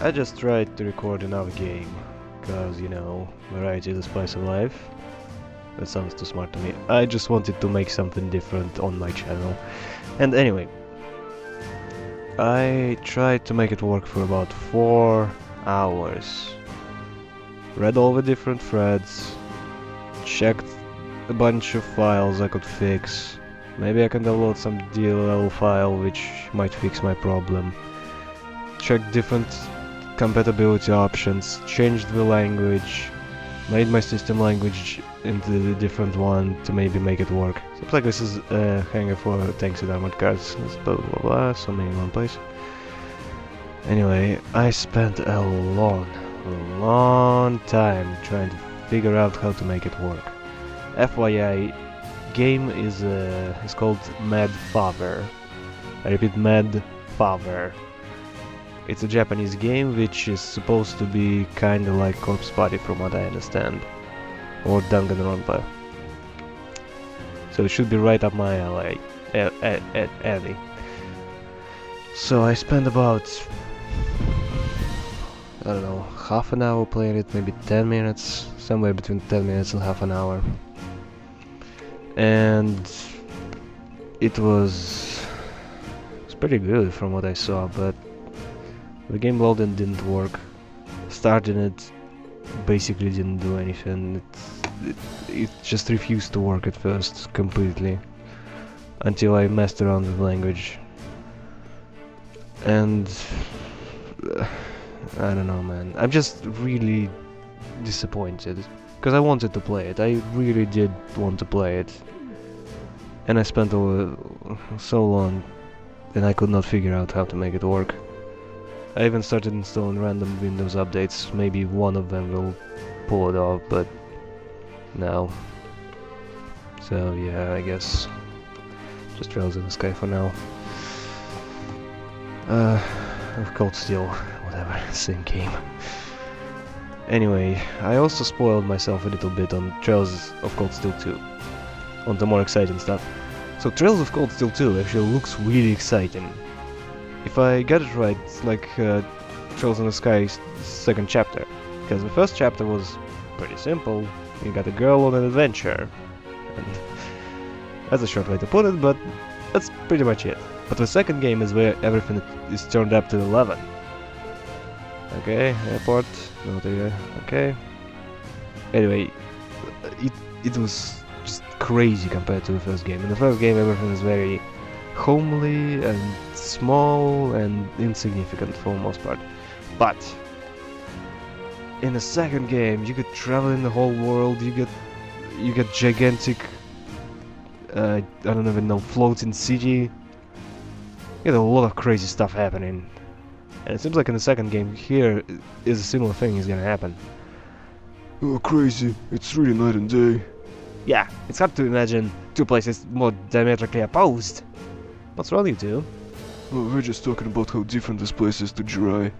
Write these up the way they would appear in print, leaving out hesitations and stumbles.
I just tried to record another game, cause you know, variety is the spice of life. That sounds too smart to me. I just wanted to make something different on my channel. And anyway, I tried to make it work for about 4 hours. Read all the different threads, checked a bunch of files I could fix. Maybe I can download some DLL file which might fix my problem. Checked different compatibility options, changed the language, made my system language into a different one to maybe make it work. Seems like this is a hangar for tanks and armored cars. Blah blah blah, so many in one place. Anyway, I spent a long time trying to figure out how to make it work. FYI, game is called Mad Father. I repeat, Mad Father. It's a Japanese game which is supposed to be kinda like Corpse Party from what I understand. Or Danganronpa. So it should be right up my alley. Alley. So I spent about, I don't know, half an hour playing it, maybe 10 minutes, somewhere between 10 minutes and half an hour. And it was pretty good from what I saw, but the game loading didn't work. Starting it basically didn't do anything. It just refused to work at first completely until I messed around with language. And I don't know, man. I'm just really disappointed because I wanted to play it. I really did want to play it, and I spent so long and I could not figure out how to make it work. I even started installing random Windows updates. Maybe one of them will pull it off, but no. So yeah, I guess just Trails in the Sky for now. Of Cold Steel, whatever, same game. Anyway, I also spoiled myself a little bit on Trails of Cold Steel 2. On the more exciting stuff. So Trails of Cold Steel 2 actually looks really exciting. If I get it right, it's like Trails in the Sky's second chapter. Because the first chapter was pretty simple. You got a girl on an adventure. And that's a short way to put it, but that's pretty much it. But the second game is where everything is turned up to 11. Okay, airport, military, okay. Anyway, it was just crazy compared to the first game. In the first game everything is very homely and small and insignificant for the most part. But in the second game you could travel in the whole world, you get gigantic I don't even know, floating city. You get a lot of crazy stuff happening. And it seems like in the second game here is a similar thing is gonna happen. Oh, crazy. It's really night and day. Yeah, it's hard to imagine two places more diametrically opposed. What's wrong, you two? Oh, we're just talking about how different this place is to Jirai.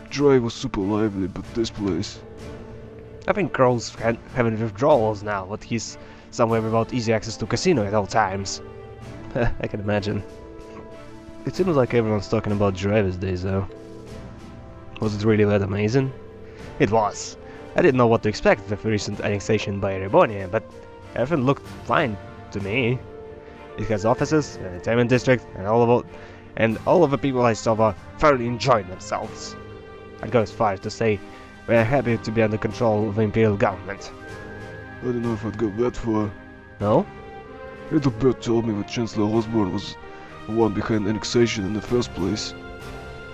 Jirai was super lively, but this place... I think Crow's having withdrawals now, but he's somewhere without easy access to casino at all times. I can imagine. It seems like everyone's talking about Jirai these days, though. Was it really that amazing? It was. I didn't know what to expect with the recent annexation by Erebonia, but everything looked fine to me. It has offices, an entertainment district, and all of the people I saw were thoroughly enjoying themselves. I'd go as far as to say we're happy to be under control of the Imperial government. I don't know if I'd go that far. No? Little Bird told me that Chancellor Osborne was the one behind annexation in the first place.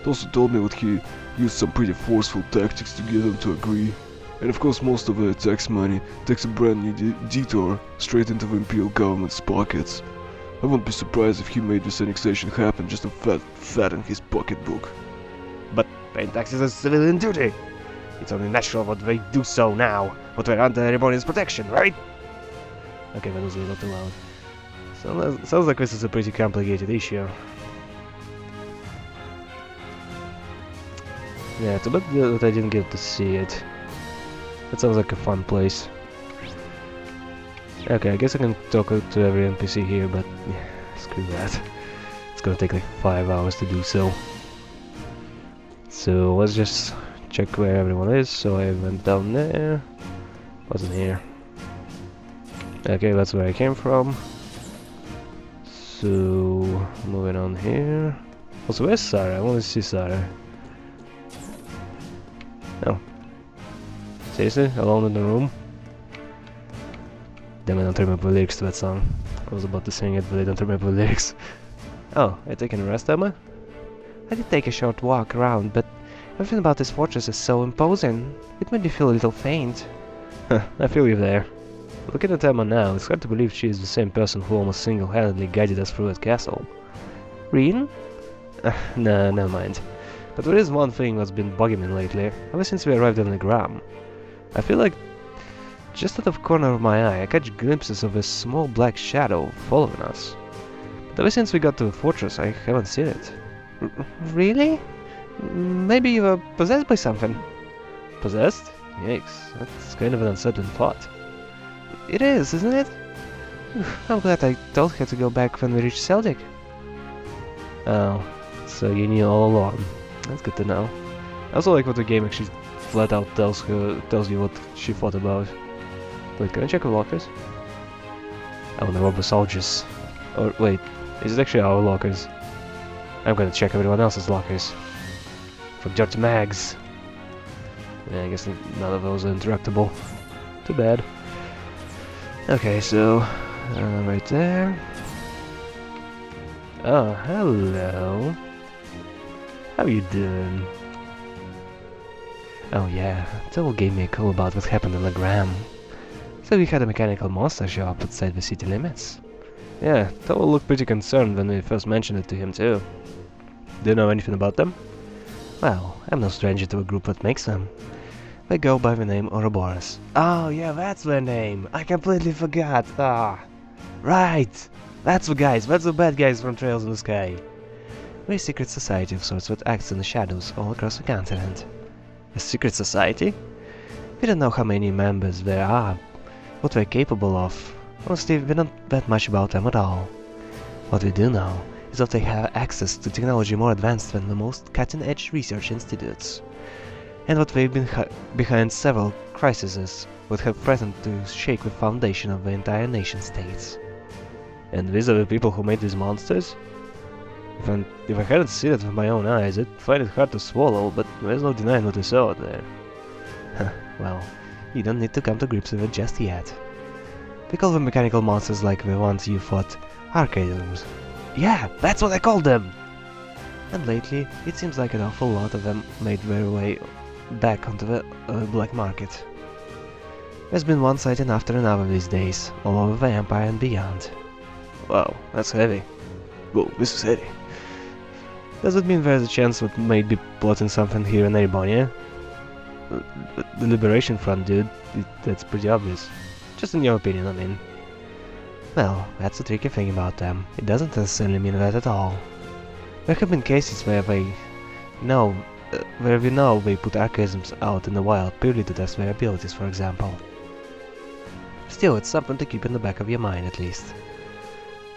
It also told me that he used some pretty forceful tactics to get them to agree. And of course most of the tax money takes a brand new detour straight into the Imperial government's pockets. I wouldn't be surprised if he made this annexation happen just to fatten his pocketbook. But paying taxes is civilian duty. It's only natural that they do so now, but we're under Erebonian's protection, right? Okay, that was a little too loud. Sounds like this is a pretty complicated issue. Yeah, it's a bit that I didn't get to see it. That sounds like a fun place. Okay, I guess I can talk to every NPC here, but yeah, screw that. It's gonna take like 5 hours to do so. So let's just check where everyone is. So I went down there. Wasn't here. Okay, that's where I came from. So moving on here. Also, where's Sarah? I want to see Sarah. No. Seriously? Alone in the room? Damn, I don't remember the lyrics to that song. I was about to sing it, but I don't remember the lyrics. Oh, are you taking a rest, Emma? I did take a short walk around, but everything about this fortress is so imposing. It made me feel a little faint. I feel you there. Looking at Emma now, it's hard to believe she is the same person who almost single-handedly guided us through that castle. Reen? Nah, never mind. But there is one thing that's been bugging me lately, ever since we arrived on the Gram. I feel like just out of the corner of my eye I catch glimpses of a small black shadow following us. But ever since we got to the fortress I haven't seen it. Really? Maybe you were possessed by something? Possessed? Yikes, that's kind of an unsettling thought. It is, isn't it? I'm glad I told her to go back when we reached Celtic. Oh, so you knew all along. That's good to know. I also like what the game actually flat out tells you what she thought about. Wait, can I check the lockers? Oh, the robber soldiers. Or wait, is it actually our lockers? I'm gonna check everyone else's lockers. For George Mags. Yeah, I guess none of those are interruptible. Too bad. Okay, so right there. Oh, hello. How you doing? Oh yeah, Towel gave me a call about what happened in the Gram. So we had a mechanical monster show up outside the city limits. Yeah, Towel looked pretty concerned when we first mentioned it to him too. Do you know anything about them? Well, I'm no stranger to a group that makes them. They go by the name Ouroboros. Oh yeah, that's their name! I completely forgot! Ah! Right! That's the guys, that's the bad guys from Trails in the Sky. We're a secret society of sorts that acts in the shadows all across the continent. A secret society? We don't know how many members there are, what they're capable of. Honestly, we don't know that much about them at all. What we do know is that they have access to technology more advanced than the most cutting-edge research institutes. And that they've been behind several crises that have threatened to shake the foundation of the entire nation-states. And these are the people who made these monsters? If I hadn't seen it with my own eyes, I'd find it hard to swallow, but there's no denying what I saw out there. Well, you don't need to come to grips with it just yet. They call them mechanical monsters like the ones you fought Archaisms. Yeah, that's what I called them! And lately, it seems like an awful lot of them made their way back onto the black market. There's been one sighting after another these days, all over the Empire and beyond. Wow, that's heavy. Well, this is heavy. Does it mean there's a chance that may be plotting something here in Erebonia? The Liberation Front, dude, that's pretty obvious. Just in your opinion, I mean. Well, that's the tricky thing about them. It doesn't necessarily mean that at all. There have been cases where we know they put archaisms out in the wild purely to test their abilities, for example. Still, it's something to keep in the back of your mind, at least.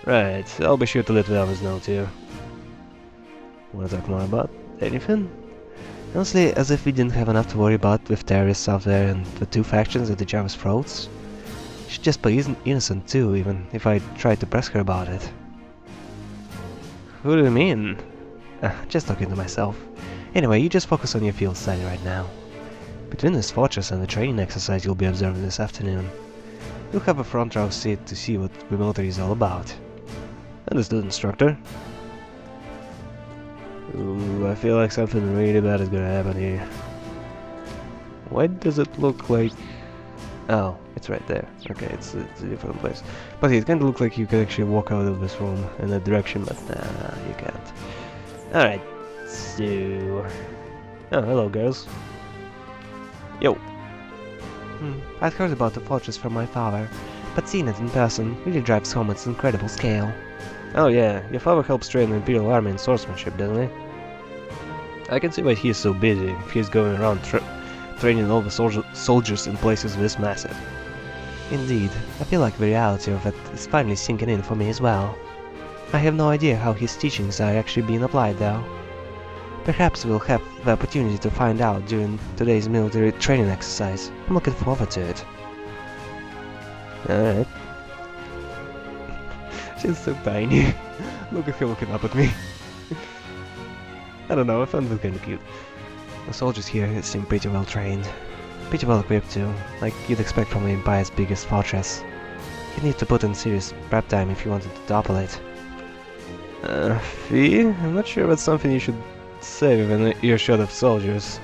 Right, I'll be sure to let the others know too. Wanna talk more about anything? Honestly, as if we didn't have enough to worry about with terrorists out there and the two factions at each other's throats. She'd just be innocent too, even if I tried to press her about it. Who do you mean? Just talking to myself. Anyway, you just focus on your field study right now. Between this fortress and the training exercise you'll be observing this afternoon, you'll have a front row seat to see what the military is all about. Understood, instructor. Ooh, I feel like something really bad is gonna happen here. Why does it look like... Oh, it's right there. Okay, it's a different place. But it kinda looks like you can actually walk out of this room in that direction, but nah, you can't. Alright, so... Oh, hello girls. Yo. I'd heard about the fortress from my father, but seeing it in person really drives home its incredible scale. Oh yeah, your father helps train the Imperial Army in swordsmanship, doesn't he? I can see why he is so busy if he is going around training all the soldiers in places this massive. Indeed, I feel like the reality of it is finally sinking in for me as well. I have no idea how his teachings are actually being applied though. Perhaps we'll have the opportunity to find out during today's military training exercise. I'm looking forward to it. Alright. She's so tiny. Look at her looking up at me. I don't know, I found it kinda cute. The soldiers here seem pretty well trained. Pretty well equipped too, like you'd expect from the Empire's biggest fortress. You need to put in serious prep time if you wanted to topple it. Fee? I'm not sure that's something you should say with an earshot of soldiers.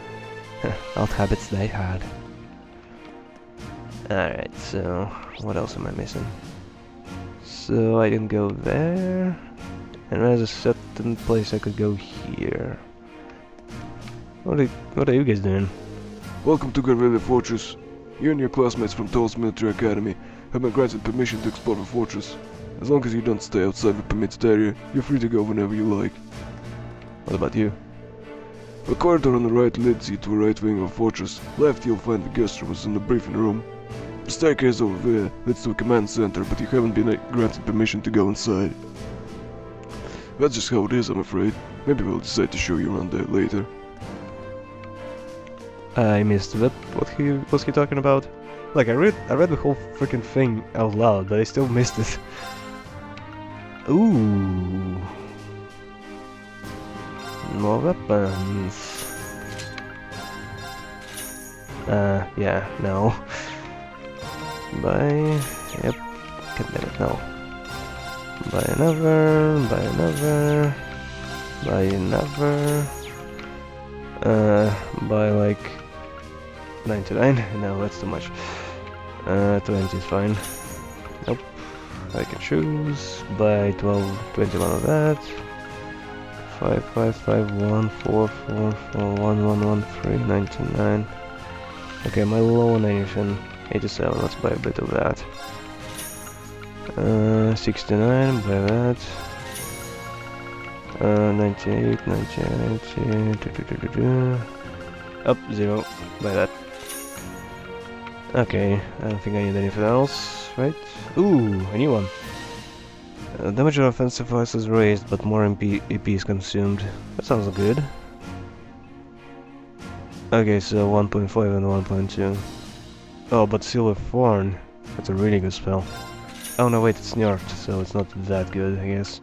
Old habits die hard. Alright, so what else am I missing? So I can go there, and there's a certain place I could go here. What are you guys doing? Welcome to Garvelia Fortress. You and your classmates from Toll's Military Academy have been granted permission to explore the fortress. As long as you don't stay outside the permitted area, you're free to go whenever you like. What about you? The corridor on the right leads you to the right wing of the fortress. Left you'll find the guest rooms and the briefing room. The staircase over there leads to a command center, but you haven't been granted permission to go inside. That's just how it is, I'm afraid. Maybe we'll decide to show you around there later. I missed that. What was he talking about? Like I read the whole freaking thing out loud, but I still missed it. Ooh. More weapons. Yeah, no. Yep. God damn it, no. Buy another. Buy like 99? No, that's too much. 20 is fine. Nope. I can choose. Buy 21 of that. 5, 5, 5, 1, 4, 4, 4, 1, 1, 1, 3, 99. Okay, my low on anything. 87, let's buy a bit of that. 69, buy that. 98, 98, up, 0, buy that. Okay, I don't think I need anything else, right? Ooh, a new one. Damage of offensive force is raised, but more EP is consumed. That sounds good. Okay, so 1.5 and 1.2. Oh, but Silver Thorn. That's a really good spell. Oh no, wait, it's nerfed, so it's not that good, I guess.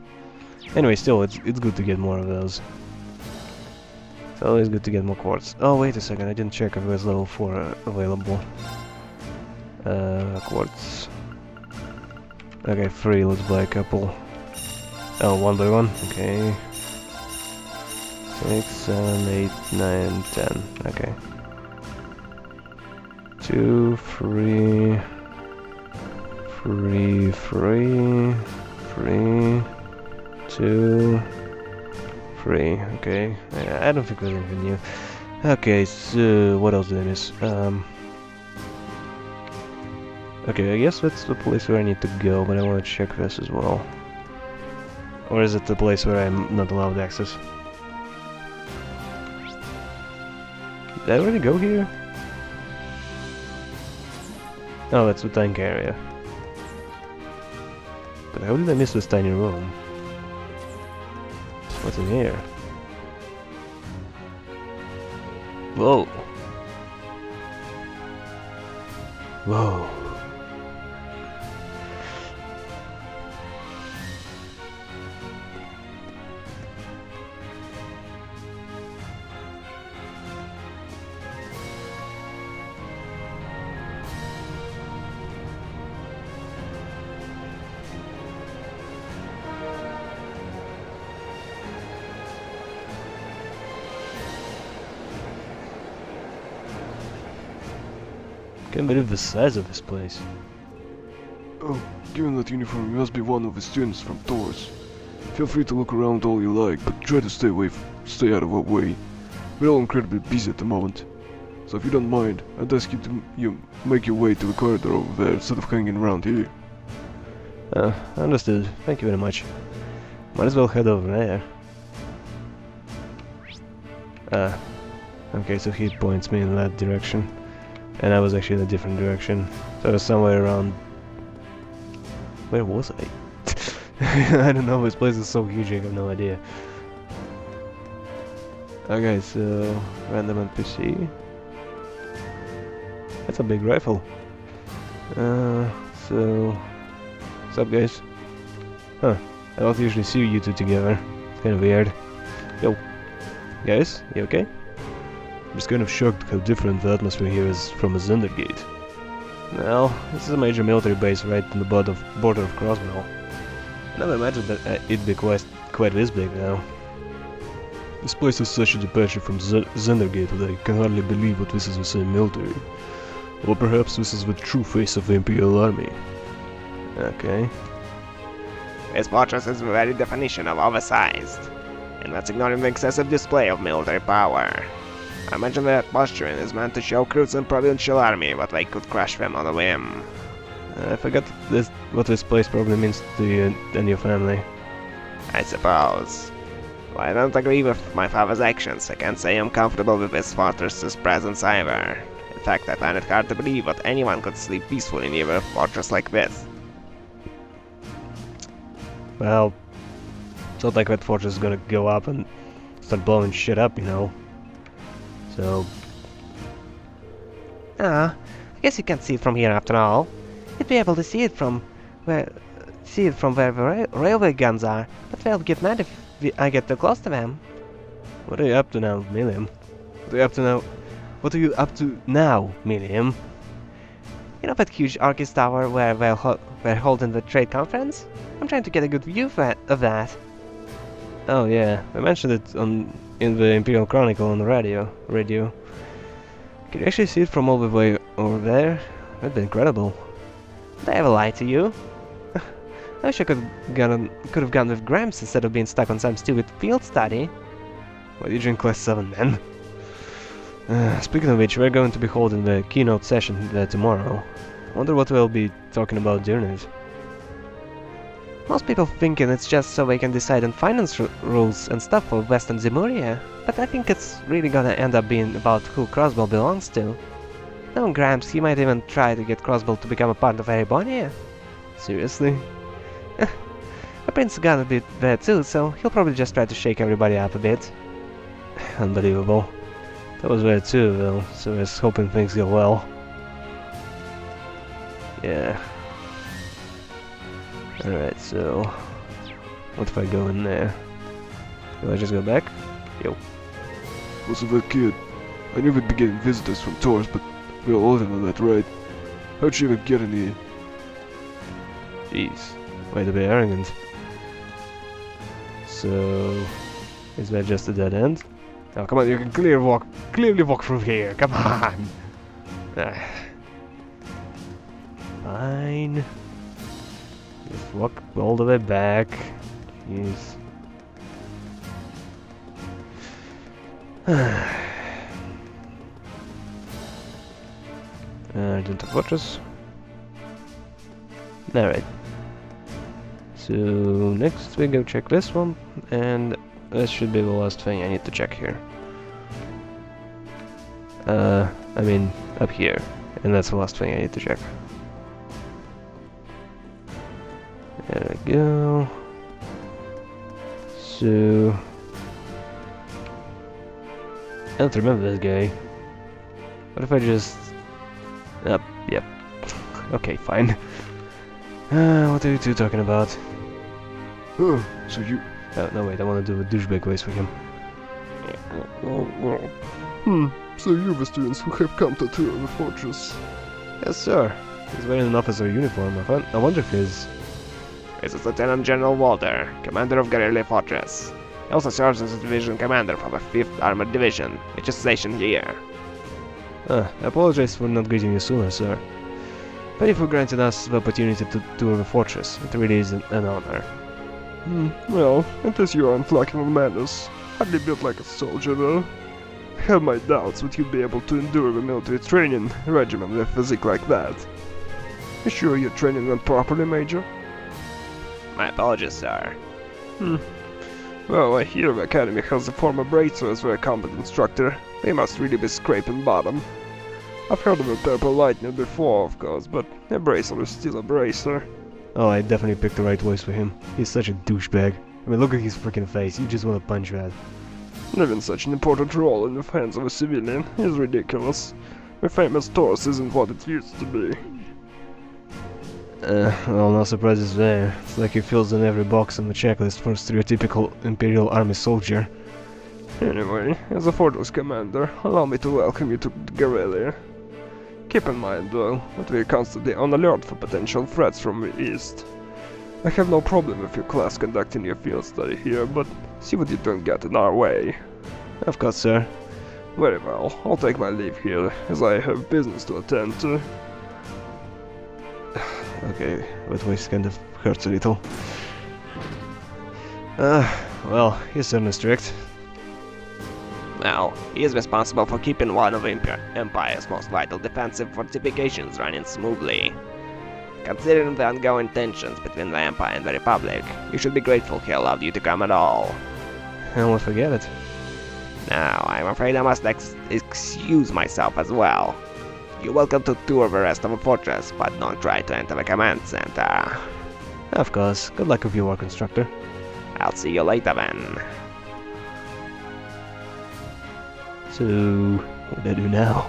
Anyway, still, it's good to get more of those. It's always good to get more quartz. Oh, wait a second, I didn't check if there's level 4 available. Quartz. Okay, 3, let's buy a couple. Oh, 1 by 1, okay. 6, 7, 8, 9, 10, okay. 2, 3, 3, 3, 3, 2, 3, okay. I don't think there's anything new. Okay, so what else did I miss? Okay, I guess that's the place where I need to go, but I want to check this as well. Or is it the place where I'm not allowed access? Did I already go here? Oh, that's the tank area. But how did I miss this tiny room? What's in here? Whoa! Whoa! Can't believe the size of this place. Oh, given that uniform, you must be one of the students from Taurus. Feel free to look around all you like, but try to stay out of our way. We're all incredibly busy at the moment. So if you don't mind, I'd ask you to make your way to the corridor over there instead of hanging around here. Understood. Thank you very much. Might as well head over there. Okay, so he points me in that direction. And I was actually in a different direction. So I was somewhere around... Where was I? I don't know, this place is so huge I have no idea. Okay, so random NPC. That's a big rifle. So what's up, guys? Huh? I don't usually see you two together. It's kind of weird. Yo, guys, you okay? I'm just kind of shocked how different the atmosphere here is from a Zendergate. Well, this is a major military base right in the border of Crossbell. I never imagined that it'd be quite this big now. This place is such a departure from Zendergate that I can hardly believe that this is the same military. Or perhaps this is the true face of the Imperial Army. Okay. This fortress is the very definition of oversized, and that's ignoring the excessive display of military power. I imagine that posturing is meant to show crews and provincial army what they could crush them on a whim. I forgot what this place probably means to you and your family. I suppose. While I don't agree with my father's actions, I can't say I'm comfortable with this fortress's presence either. In fact, I find it hard to believe that anyone could sleep peacefully near a fortress like this. Well, it's not like that fortress is gonna go up and start blowing shit up, you know. So... I guess you can't see it from here after all. You'd be able to see it from where the railway guns are, but they'll get mad if I get too close to them. What are you up to now, Milliam? What are you up to now, Milliam? You know that huge Arcus Tower where we're holding the trade conference? I'm trying to get a good view of that. Oh yeah, I mentioned it in the Imperial Chronicle on the radio. Can you actually see it from all the way over there? That'd be incredible. Did I ever lie to you? I wish I could have gone with Gramps instead of being stuck on some stupid field study. Why did you in class 7 then? Speaking of which, we're going to be holding the keynote session there tomorrow. I wonder what we'll be talking about during it. Most people thinking it's just so they can decide on finance rules and stuff for Western Zemuria, but I think it's really gonna end up being about who Crossbell belongs to. Knowing Gramps, he might even try to get Crossbell to become a part of Erebonia. Seriously? The prince is gonna be there too, so he'll probably just try to shake everybody up a bit. Unbelievable. That was there too, though, so I was hoping things go well. Yeah. Alright, so... what if I go in there? Will I just go back? Yo. Also that kid. I knew we'd be getting visitors from Taurus, but we're older than that, right? How'd you even get in here? Jeez. Way to be arrogant. So... is that just a dead end? Oh, come on, you can clearly walk through here, come on! Fine. Just walk all the way back. Jeez. Argenta Fortress. Alright. So next we go check this one, and this should be the last thing I need to check here. I mean up here, and that's the last thing I need to check. There we go. So I don't remember this guy. What if I just... yep. Okay, fine. What are you two talking about? Oh, so you... Oh, no wait, I want to do a douchebag voice for him. So you're the students who have come to tour the fortress. Yes, sir. He's wearing an officer uniform. I wonder if he's... This is Lieutenant General Walter, commander of Guerrilla Fortress. He also serves as a division commander for the 5th Armored Division, which is stationed here. I apologize for not greeting you sooner, sir. Thank you for granting us the opportunity to tour the fortress. It really is an honor. Well, at least you aren't lacking on manners. Hardly built like a soldier, though. I have my doubts that you'd be able to endure the military training regimen with a physique like that. You sure your training went properly, Major? My apologies, sir. Well, I hear the Academy has a former bracer as their combat instructor. They must really be scraping bottom. I've heard of a Purple Lightning before, of course, but a bracer is still a bracer. Oh, I definitely picked the right voice for him. He's such a douchebag. I mean, look at his freaking face. You just want to punch that. Leaving such an important role in the hands of a civilian is ridiculous. The famous Taurus isn't what it used to be. Well, no surprises there. It's like he fills in every box on the checklist for a stereotypical Imperial Army soldier. Anyway, as a Fortress commander, allow me to welcome you to Garrelia. Keep in mind, though, that we are constantly on alert for potential threats from the east. I have no problem with your class conducting your field study here, but see what you don't get in our way. Of course, sir. Very well, I'll take my leave here, as I have business to attend to. Okay, that voice kind of hurts a little. Well, he's certainly strict. Well, he is responsible for keeping one of the Empire's most vital defensive fortifications running smoothly. Considering the ongoing tensions between the Empire and the Republic, you should be grateful he allowed you to come at all. I won't forget it. Now, I'm afraid I must excuse myself as well. You're welcome to tour the rest of the fortress, but don't try to enter the command center. Of course. Good luck with your work, instructor. I'll see you later then. So, what do I do now?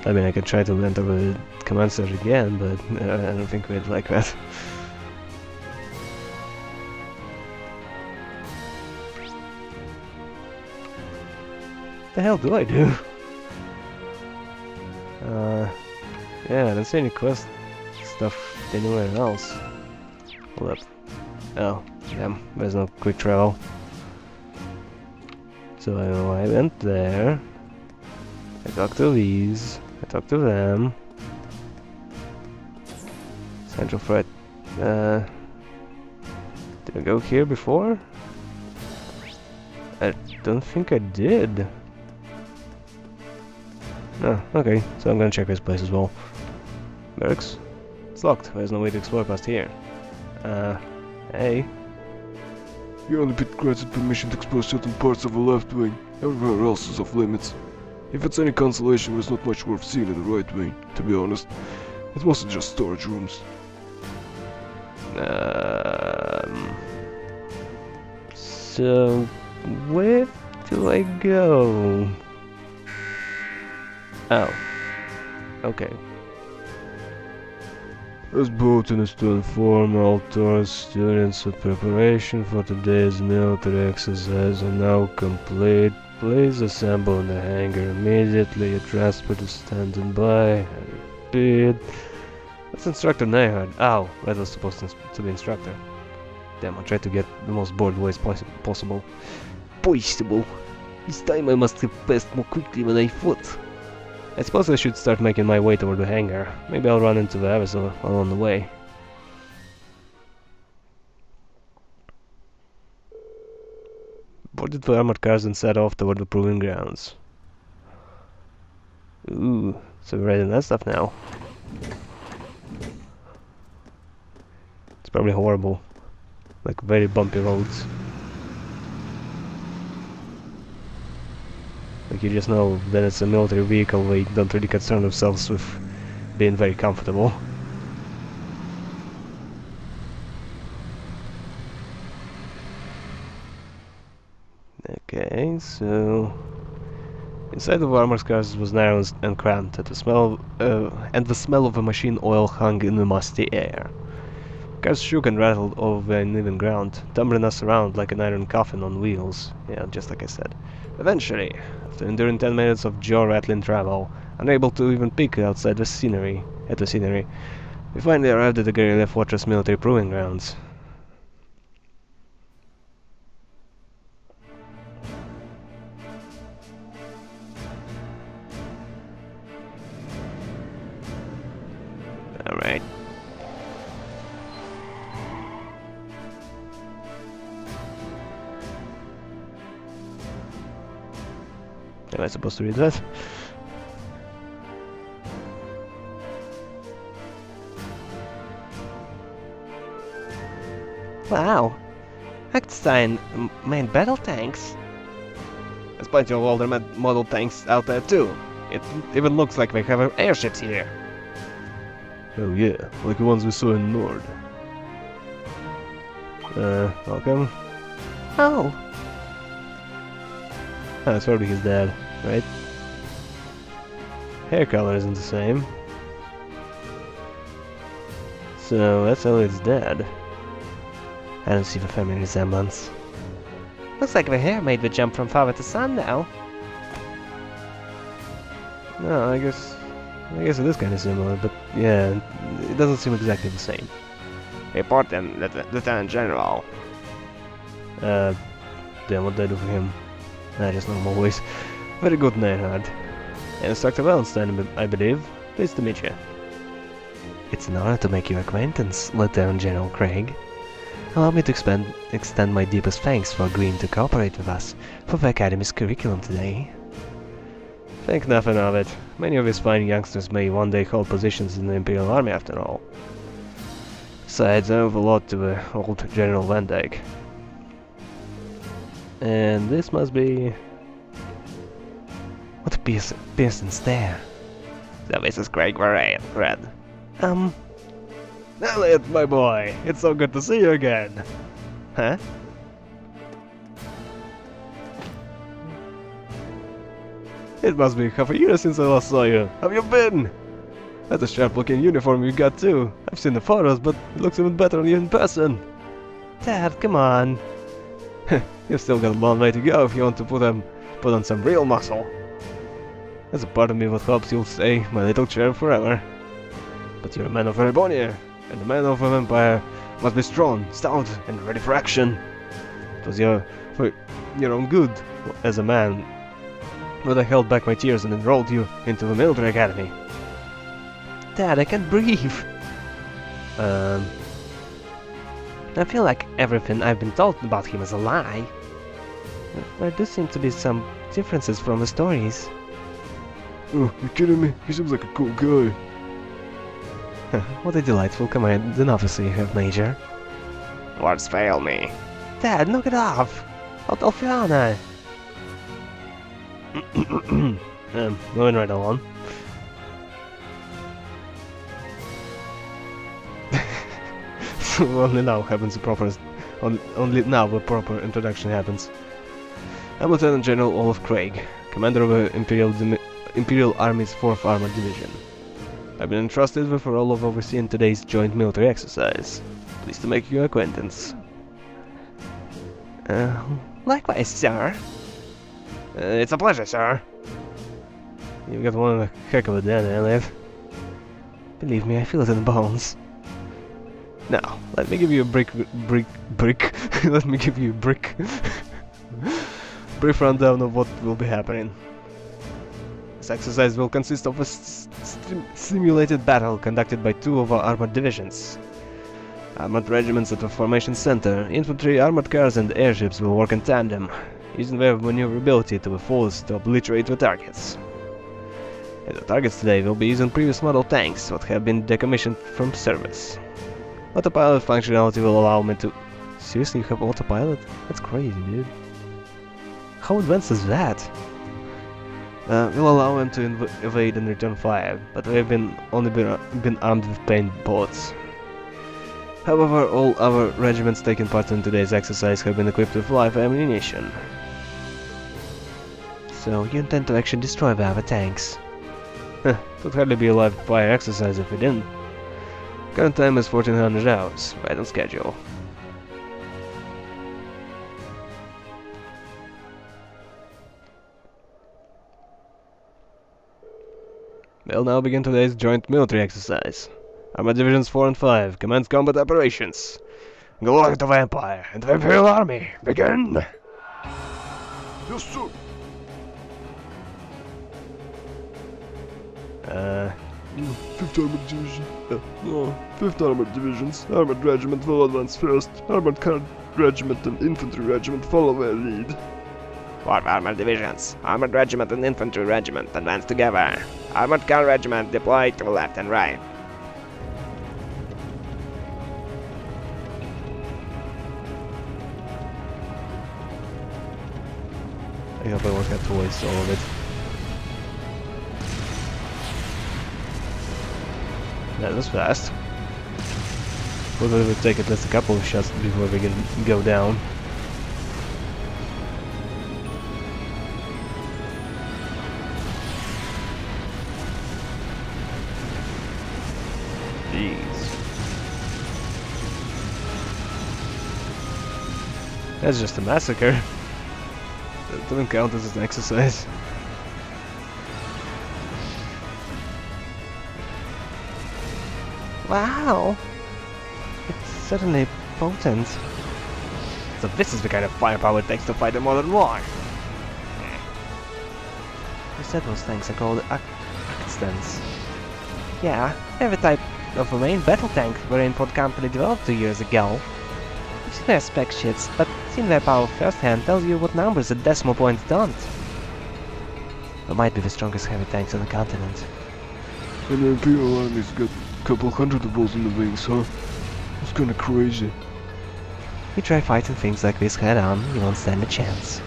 I mean, I could try to enter the command center again, but I don't think we'd like that. What the hell do I do? Yeah, I don't see any quest stuff anywhere else. Hold up. Oh, damn, there's no quick travel. So I went there. I talked to these. I talked to them. Central threat. Did I go here before? I don't think I did. Oh, okay. So I'm gonna check this place as well. Barracks? It's locked. There's no way to explore past here. Hey. You're only been granted permission to explore certain parts of the left wing. Everywhere else is off limits. If it's any consolation, there's not much worth seeing in the right wing, to be honest. It's mostly just storage rooms. So where do I go? Oh. Okay. As Bolton is to inform all Taurus students that preparation for today's military exercise are now complete. Please assemble in the hangar immediately. Your transport is standing by. I repeat. That's Instructor Nehard. Oh, that was supposed to be instructor. Damn, I tried to get the most bored voice possible. Possible. This time I must have passed more quickly than I thought. I suppose I should start making my way toward the hangar. Maybe I'll run into the Abyssal along the way. Boarded the armored cars and set off toward the proving grounds. Ooh, so we're riding that stuff now. It's probably horrible. Like very bumpy roads. Like you just know that it's a military vehicle, they don't really concern themselves with being very comfortable. Okay, so inside the armored cars was narrow and cramped, and the smell of the machine oil hung in the musty air. Cars shook and rattled over uneven ground, tumbling us around like an iron coffin on wheels. Yeah, just like I said. Eventually, after enduring 10 minutes of jaw-rattling travel, unable to even peek outside the scenery, we finally arrived at the Garrelia Fortress military proving grounds. Alright. Am I supposed to read that? Wow. Eckstein made battle tanks. There's plenty of older model tanks out there too. It even looks like they have airships here. Oh yeah, like the ones we saw in Nord. Welcome. Oh, Oh, it's probably his dad, right? Hair color isn't the same. So that's Elliot's dad. I don't see the family resemblance. looks like the hair made the jump from father to son now. No, I guess it is kind of similar, but yeah, it doesn't seem exactly the same. Reporting, Lieutenant General. Then what did I do for him? Just normal voice. Very good, Neidhard. Instructor Wallenstein, I believe. Pleased to meet you. It's an honor to make your acquaintance, Lieutenant General Craig. Allow me to extend my deepest thanks for agreeing to cooperate with us for the Academy's curriculum today. Think nothing of it. Many of these fine youngsters may one day hold positions in the Imperial Army after all. Besides, I owe a lot to the old General Van Dyke. And this must be... What a piercing stare. So this is Craig Red. Elliot, my boy! It's so good to see you again! Huh? It must be half a year since I last saw you. How have you been? That's a sharp-looking uniform you got too. I've seen the photos, but it looks even better on you in person. Dad, come on. You've still got a long way to go if you want to put on some real muscle. There's a part of me that hopes you'll stay my little chair forever. But you're a man of Erebonia, and the man of an empire must be strong, stout, and ready for action. It was for your own good, as a man, that I held back my tears and enrolled you into the military academy. Dad, I can't breathe. I feel like everything I've been told about him is a lie. There do seem to be some differences from the stories. Oh, you kidding me? He seems like a cool guy. What a delightful command and officer you have, Major. Words fail me. Dad, knock it off! Autofiana! Moving right along. Only now happens the proper... Only now the proper introduction happens. I'm Lieutenant General Olaf Craig, commander of the Imperial Army's 4th Armored Division. I've been entrusted with the role of overseeing today's joint military exercise. Pleased to make your acquaintance. Likewise, sir. It's a pleasure, sir. You've got one heck of a dad, Elliot. Believe me, I feel it in the bones. Now, let me give you a brick. Let me give you a brief rundown of what will be happening. This exercise will consist of a simulated battle conducted by 2 of our armored divisions. Armored regiments at the formation center, infantry, armored cars and airships will work in tandem, using their maneuverability to the fullest to obliterate the targets. And the targets today will be using previous model tanks that have been decommissioned from service. Autopilot functionality will allow me to... Seriously, you have autopilot? That's crazy, dude. How advanced is that? Will allow them to evade and return fire, but they've only been armed with paint bullets. However, all our regiments taking part in today's exercise have been equipped with live ammunition. So you intend to actually destroy the other tanks? It would hardly be a live fire exercise if we didn't. Current time is 1400 hours, right on schedule. We'll now begin today's joint military exercise. Armored Divisions 4 and 5 commence combat operations. Glory to the Empire and the Imperial Army! Begin! Yes, sir. 5th Armored Division. 5th Armored Divisions. Armored Regiment will advance first. Armored Car Regiment and Infantry Regiment follow their lead. 4 armored divisions. Armored regiment and infantry regiment advance together. Armored car regiment deployed to the left and right. I hope I won't have to waste all of it. That was fast. Probably would take at least a couple of shots before we can go down. That's just a massacre. That doesn't count as an exercise. Wow! It's certainly potent. So this is the kind of firepower it takes to fight a modern war. You said those things are called Accidents. Yeah, they're the type of a main battle tank Rainport Company developed 2 years ago. You've seen their spec sheets, but seeing their power firsthand tells you what numbers at decimal points don't. They might be the strongest heavy tanks on the continent. And the Imperial Army's got a couple hundred of those in the wings, huh? It's kinda crazy. You try fighting things like this head on, you won't stand a chance.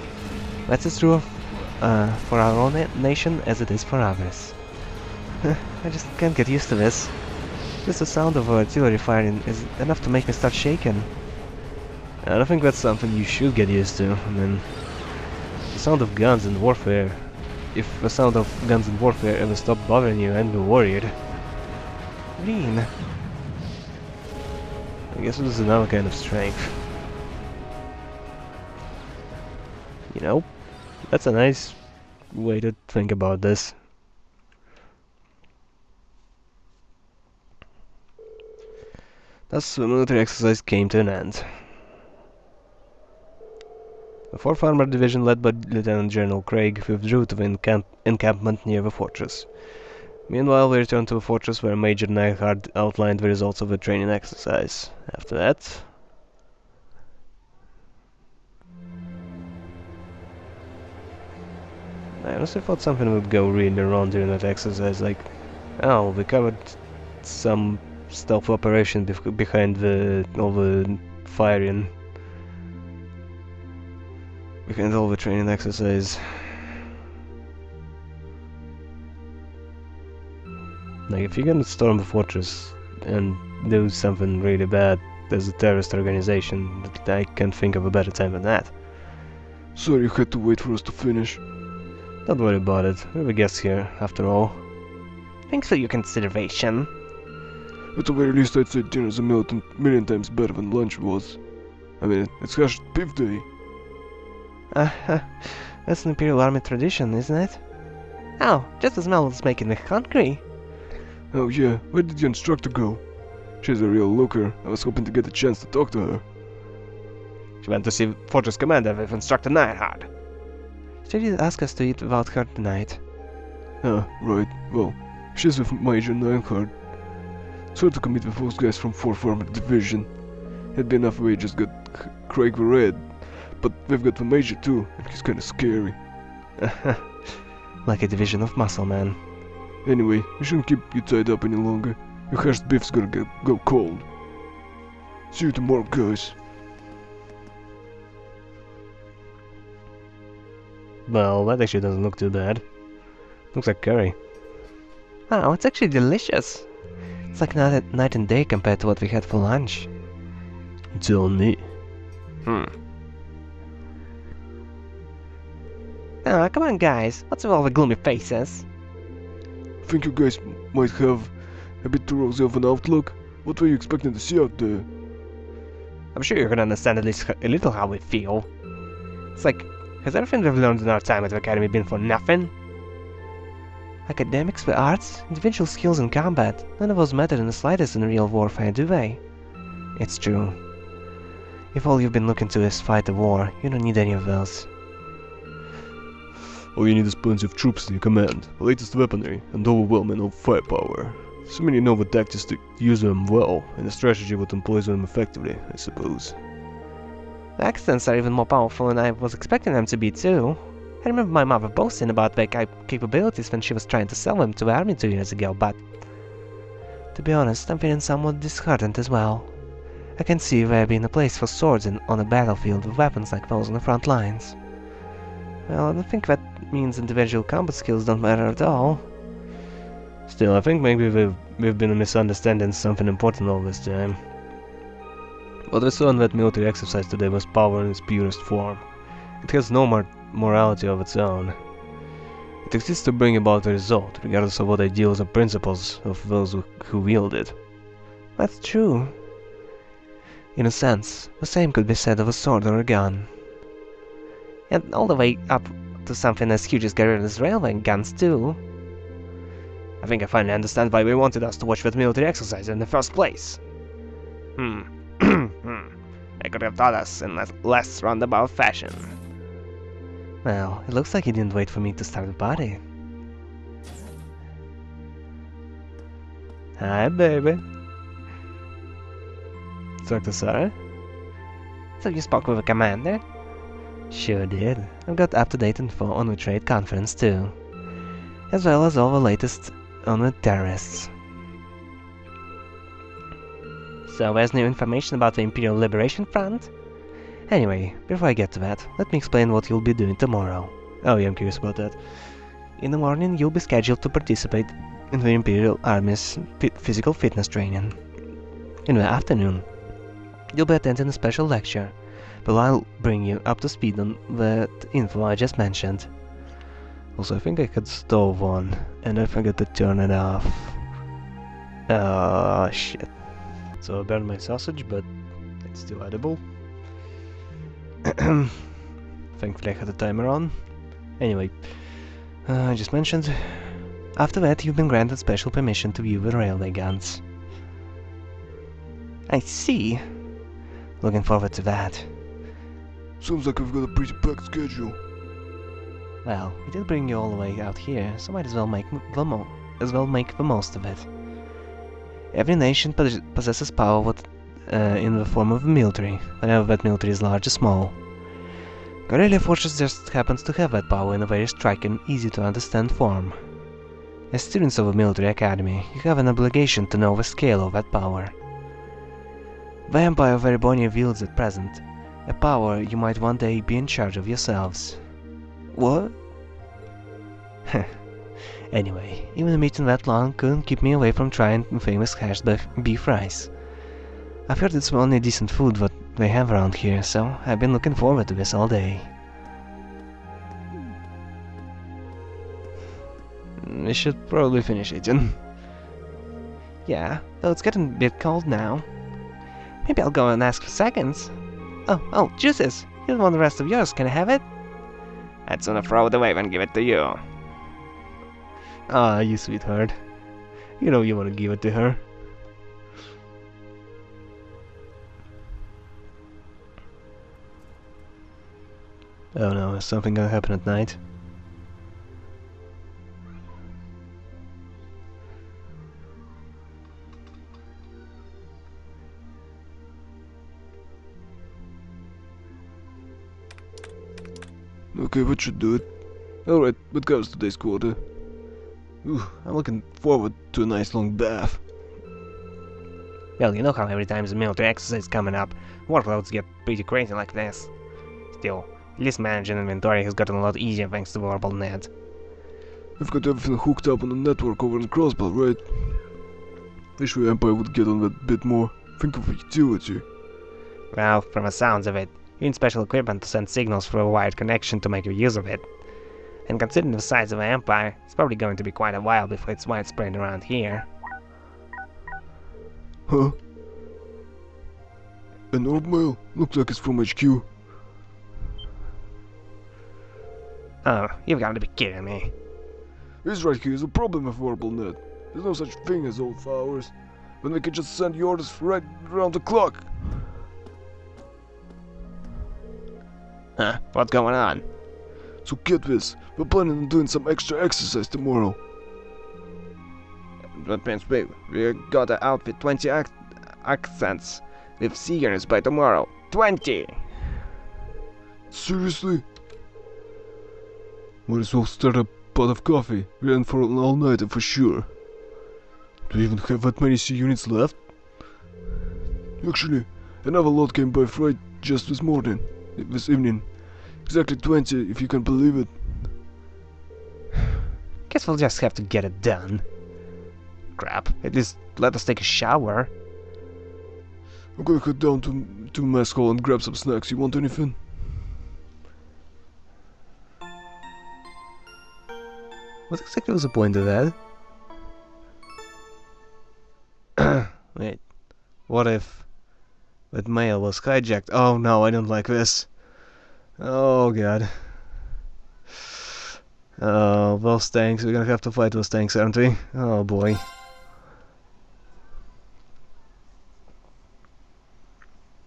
That's as true for our own nation as it is for others. I just can't get used to this. Just the sound of artillery firing is enough to make me start shaking. I don't think that's something you should get used to. I mean, the sound of guns in warfare. If the sound of guns in warfare ever stopped bothering you, I'd be worried. Lean. I guess it is another kind of strength. You know, that's a nice way to think about this. Thus, the military exercise came to an end. The 4th Armored Division, led by Lieutenant General Craig, withdrew to the encampment near the fortress. Meanwhile, we returned to the fortress where Major Neihard outlined the results of the training exercise. After that... I honestly thought something would go really wrong during that exercise, like... Oh, we covered some stealth operation behind all the firing. Behind all the training exercise. Like, if you're gonna storm the fortress and do something really bad as a terrorist organization, I can't think of a better time than that. Sorry you had to wait for us to finish. Don't worry about it, we're the guests here, after all. Thanks for your consideration. At the very least I'd say dinner's a million times better than lunch was. I mean, it's hashed beef day. That's an Imperial Army tradition, isn't it? Oh, just as Mel was making me hungry. Oh yeah, where did your instructor go? She's a real looker. I was hoping to get a chance to talk to her. She went to see Fortress Commander with Instructor Neihard. She did ask us to eat without her tonight. Ah, right. Well, she's with Major Neihard. Sort to commit with those guys from 4th Armored Division. It'd be enough if we just got Craig the Red. But we've got the Major too, and he's kinda scary. Like a division of muscle men. Anyway, we shouldn't keep you tied up any longer. Your hashed beef's gonna go cold. See you tomorrow, guys. Well, that actually doesn't look too bad. Looks like curry. Oh, it's actually delicious. It's like night and day compared to what we had for lunch. Tell me. Oh, come on guys, what's with all the gloomy faces? I think you guys might have a bit too rosy of an outlook. What were you expecting to see out there? I'm sure you can understand at least a little how we feel. It's like, has everything we've learned in our time at the Academy been for nothing? Academics, the arts, individual skills in combat, none of those matter in the slightest in real warfare, do they? It's true. If all you've been looking to is fight a war, you don't need any of those. All you need is plenty of troops in your command, the latest weaponry, and overwhelming of firepower. Assuming you know the tactics to use them well, and a strategy that employs them effectively, I suppose. The accents are even more powerful than I was expecting them to be too. I remember my mother boasting about their capabilities when she was trying to sell them to the army 2 years ago, but... to be honest, I'm feeling somewhat disheartened as well. I can see there being a place for swords on a battlefield with weapons like those on the front lines. Well, I don't think that means individual combat skills don't matter at all. Still, I think maybe we've been misunderstanding something important all this time. What we saw in that military exercise today was power in its purest form. It has no morality of its own. It exists to bring about a result, regardless of what ideals or principles of those who wield it. That's true. In a sense, the same could be said of a sword or a gun. And all the way up to something as huge as Guerrilla's railway guns too. I think I finally understand why they wanted us to watch that military exercise in the first place. They could have taught us in less roundabout fashion. Well, it looks like he didn't wait for me to start the party. Hi, baby. Dr. Sarah? So you spoke with the commander? Sure did. I've got up-to-date info on the trade conference too. As well as all the latest on the terrorists. So there's new information about the Imperial Liberation Front? Anyway, before I get to that, let me explain what you'll be doing tomorrow. Oh yeah, I'm curious about that. In the morning, you'll be scheduled to participate in the Imperial Army's physical fitness training. In the afternoon, you'll be attending a special lecture, but I'll bring you up to speed on that info I just mentioned. Also, I think I could stove one, and I forgot to turn it off. Oh shit. So I burned my sausage, but it's still edible. Thankfully I had the timer on. Anyway, I just mentioned. After that, you've been granted special permission to view the railway guns. I see. Looking forward to that. Sounds like we've got a pretty packed schedule. Well, we did bring you all the way out here, so might as well make the most of it. Every nation possesses power in the form of a military, whenever that military is large or small. Guerrilla Forces just happens to have that power in a very striking, easy-to-understand form. As students of a military academy, you have an obligation to know the scale of that power. The Empire of Erebonia wields at present a power you might one day be in charge of yourselves. What? Anyway, even a meeting that long couldn't keep me away from trying famous hashed beef rice. I've heard it's the only decent food that they have around here, so I've been looking forward to this all day. We should probably finish eating. Yeah, though it's getting a bit cold now. Maybe I'll go and ask for seconds. Oh, juices! You don't want the rest of yours, can I have it? I'd sooner throw it away than give it to you. Ah, you sweetheart. You know you want to give it to her. Oh no, is something gonna happen at night? Okay, that should do it. Alright, what covers today's quarter? Ooh, I'm looking forward to a nice long bath. Well, you know how every time there's a military exercise coming up, workloads get pretty crazy like this. Still, at least managing inventory has gotten a lot easier thanks to Vorpal Net. I've got everything hooked up on the network over in Crossbell, right? Wish the Empire would get on that a bit more. Think of utility. Well, from the sounds of it, you need special equipment to send signals through a wired connection to make use of it. And considering the size of the Empire, it's probably going to be quite a while before it's widespread around here. Huh? An orb mail? Looks like it's from HQ. Oh, you've got to be kidding me. This right here is a problem with VorpalNet. There's no such thing as old hours. When we can just send you orders right around the clock. Huh? What's going on? So get this, we're planning on doing some extra exercise tomorrow. That means we gotta outfit 20 accents with seekers by tomorrow. 20! Seriously? Might as well start a pot of coffee. We're in for an all-nighter for sure. Do you even have that many C units left? Actually, another lot came by freight just this evening. Exactly 20, if you can believe it. Guess we'll just have to get it done. Crap, at least let us take a shower. I'm gonna head down to mess hall and grab some snacks. You want anything? What exactly was the point of that? Wait, what if But mail was hijacked. Oh no, I don't like this. Oh god. Oh, those tanks. We're gonna have to fight those tanks, aren't we? Oh boy.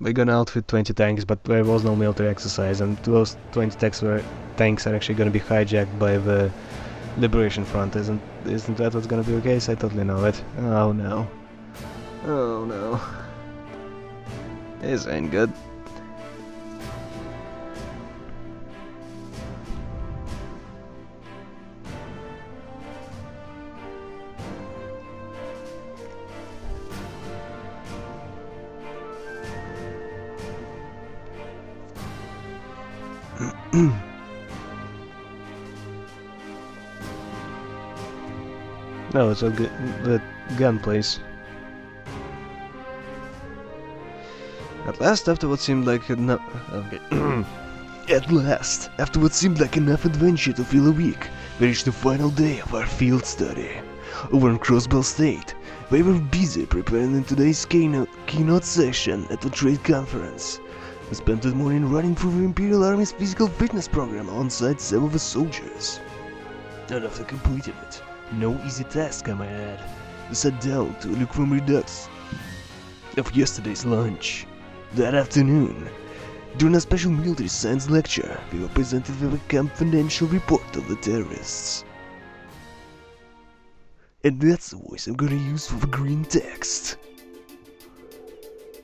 We're gonna outfit 20 tanks, but there was no military exercise, and those 20 tanks are actually gonna be hijacked by the Liberation Front. Isn't that what's gonna be the case? I totally know it. Oh no. Oh no. This ain't good. No, it's the gun place. At last, after what seemed like enough... Okay. At last, after what seemed like enough adventure to fill a week, we reached the final day of our field study. Over in Crossbell State, we were busy preparing in today's keynote session at the trade conference. We spent the morning running through the Imperial Army's physical fitness program alongside some of the soldiers. And after completing it, no easy task I might add, we sat down to look from redux of yesterday's lunch. That afternoon, during a special military science lecture, we were presented with a confidential report of the terrorists. And that's the voice I'm gonna use for the green text.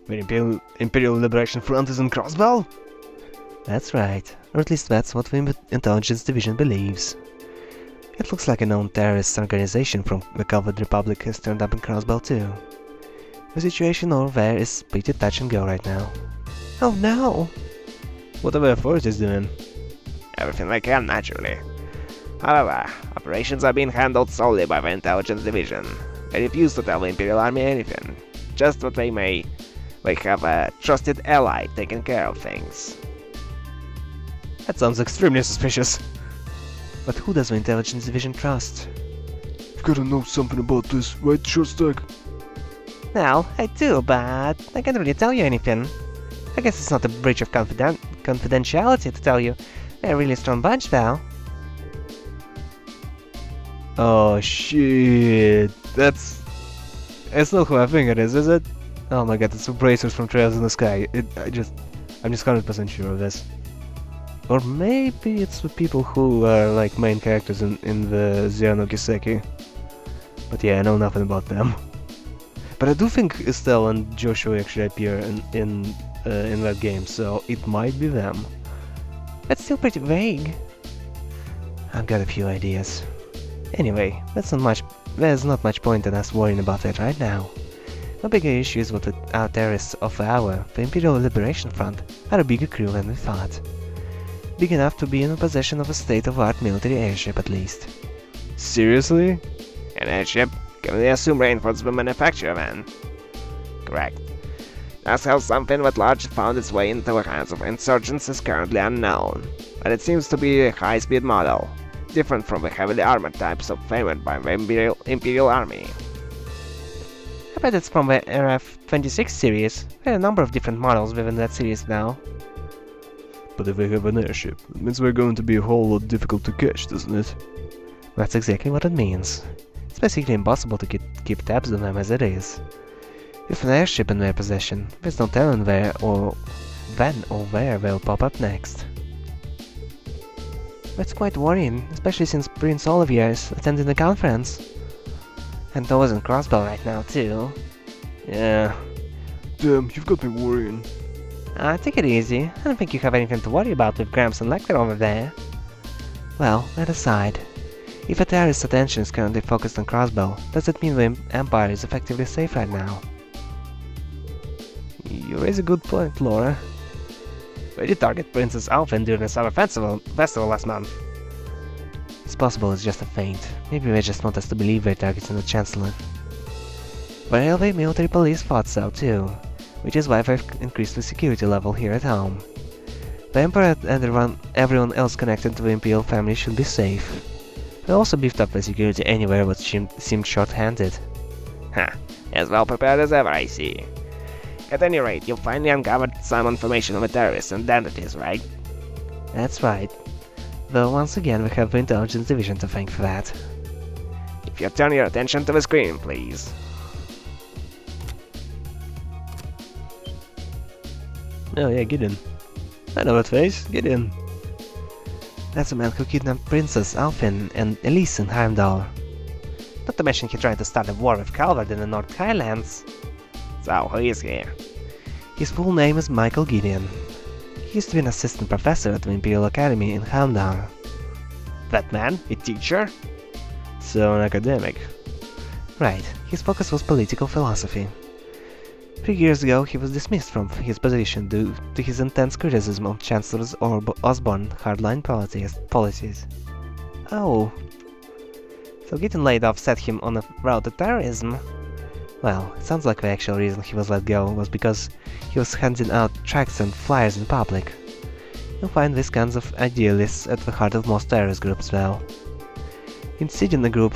The Imperial Liberation Front is in Crossbell? That's right, or at least that's what the Intelligence Division believes. It looks like a known terrorist organization from the Covered Republic has turned up in Crossbell too. The situation over there is pretty touch and go right now. Oh no! What are the authorities doing? Everything they can, naturally. However, operations are being handled solely by the Intelligence Division. They refuse to tell the Imperial Army anything, just what they may. They have a trusted ally taking care of things. That sounds extremely suspicious. But who does the Intelligence Division trust? You've gotta know something about this, right, Shortstack? Well, I do, but I can't really tell you anything. I guess it's not a breach of confidentiality to tell you. They're a really strong bunch, though. Oh shit, that's not who I think it is it? Oh my god, it's the bracers from Trails in the Sky. I'm just 100% sure of this. Or maybe it's the people who are like main characters in the Zero no Kiseki. But yeah, I know nothing about them. But I do think Estelle and Joshua actually appear in that game, so it might be them. That's still pretty vague. I've got a few ideas. Anyway, there's not much point in us worrying about that right now. The bigger issue is with our terrorists of the Imperial Liberation Front, are a bigger crew than we thought. Big enough to be in the possession of a state-of-the-art military airship at least. Seriously? An airship? Can we assume reinforced the manufacturer then? Correct. That's how something that large found its way into the hands of insurgents is currently unknown, but it seems to be a high-speed model, different from the heavily armored types favored by the Imperial Army. I bet it's from the RF-26 series. There are a number of different models within that series now. But if we have an airship, it means we're going to be a whole lot difficult to catch, doesn't it? That's exactly what it means. It's basically impossible to keep tabs on them as it is. With an airship in their possession, there's no telling when or where they'll pop up next. That's quite worrying, especially since Prince Olivier is attending the conference. And Noah's in Crossbell right now too. Yeah. Damn, you've got me worrying. Take it easy. I don't think you have anything to worry about with Gramps and Lecter over there. Well, that aside, if a terrorist's attention is currently focused on Crossbell, does it mean the Empire is effectively safe right now? You raise a good point, Laura. We did target Princess Alphen during the summer festival last month. It's possible it's just a feint. Maybe they just want us to believe they're targeting the Chancellor. The Railway Military Police thought so too, which is why they've increased the security level here at home. The Emperor and everyone else connected to the Imperial family should be safe. They also beefed up the security anywhere what seemed short-handed. As well prepared as ever, I see. At any rate, you finally uncovered some information on the terrorists' identities, right? That's right. Though once again we have the intelligence division to thank for that. If you turn your attention to the screen, please. Oh yeah, get in. I know that face, get in. That's the man who kidnapped Princess Alfin and Elise in Heimdall. Not to mention he tried to start a war with Calvard in the North Highlands. So, who is he? His full name is Michael Gideon. He used to be an assistant professor at the Imperial Academy in Heimdall. That man? A teacher? So, an academic. Right, his focus was political philosophy. 3 years ago he was dismissed from his position due to his intense criticism of Chancellor Osborne's hardline policies. Oh. So getting laid off set him on a route to terrorism? Well, it sounds like the actual reason he was let go was because he was handing out tracts and flyers in public. You'll find these kinds of idealists at the heart of most terrorist groups now. Instead in the group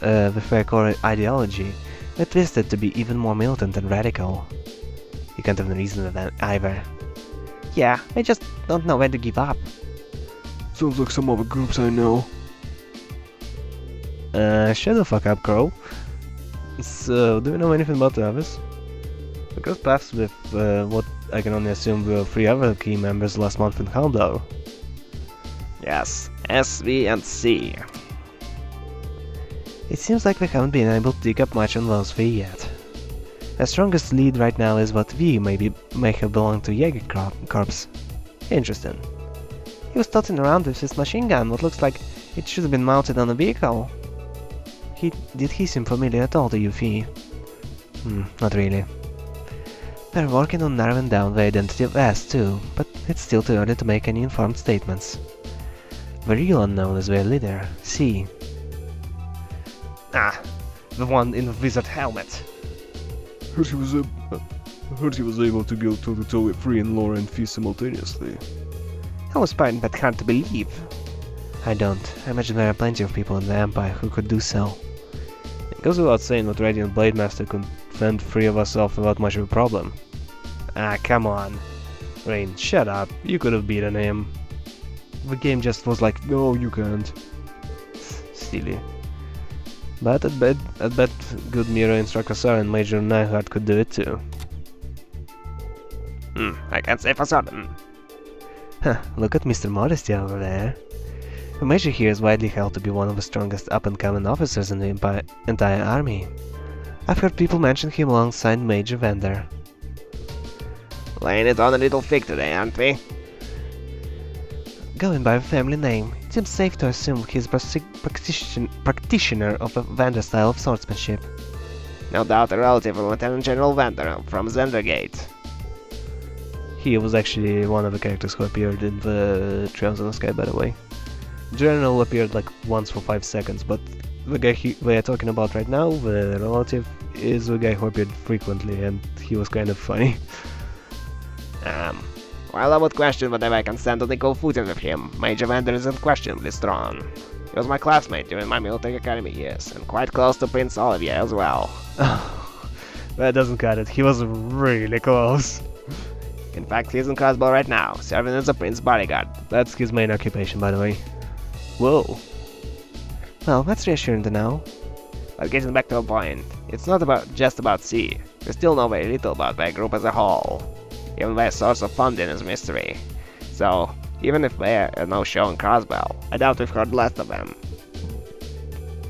with their core ideology, they're twisted to be even more militant and radical. You can't even reason with them either. Yeah, they just don't know when to give up. Sounds like some other groups I know. Shut the fuck up, Crow. So, do you know anything about the others? Because paths with what I can only assume were 3 other key members last month in Heimdall. Yes, S, V, and C. It seems like we haven't been able to dig up much on those 3 yet. The strongest lead right now is what V may have belonged to Jaeger Corps. Interesting. He was toting around with his machine gun, what looks like it should have been mounted on a vehicle. Did he seem familiar at all to you, V? Not really. They're working on narrowing down the identity of S too, but it's still too early to make any informed statements. The real unknown is their leader, C. Ah, the one in the wizard helmet. Heard he was able to go toe-to-toe with Free and Laura and Fee simultaneously. I was finding that hard to believe. I don't. I imagine there are plenty of people in the Empire who could do so. It goes without saying that Radiant Blade Master could fend 3 of us off without much of a problem. Ah, come on. Rain, shut up. You could have beaten him. The game just was like, no, you can't. Silly. But I bet good Mira Instructor and Major Neihart could do it too. I can't say for certain. Look at Mr. Modesty over there. The Major here is widely held to be one of the strongest up-and-coming officers in the entire army. I've heard people mention him alongside Major Vander. Laying it on a little thick today, aren't we? Going by the family name, it seems safe to assume he's practitioner of a Vander style of swordsmanship. No doubt a relative of Lieutenant General Vander from Zendergate. He was actually one of the characters who appeared in the Trails in the Sky, by the way. General appeared like once for 5 seconds, but the guy we are talking about right now, the relative, is the guy who appeared frequently, and he was kind of funny. While I would question whether I can stand on equal footing with him, Major Vander is unquestionably strong. He was my classmate during my military academy years, and quite close to Prince Olivier as well. That doesn't cut it, he was really close. In fact, he's in Crossbow right now, serving as a prince's bodyguard. That's his main occupation, by the way. Whoa. Well, that's reassuring to know. But getting back to the point, it's not just about C. We still know very little about their group as a whole. Even their source of funding is a mystery. So, even if they're a no-show in Crossbell, I doubt we've heard less of them.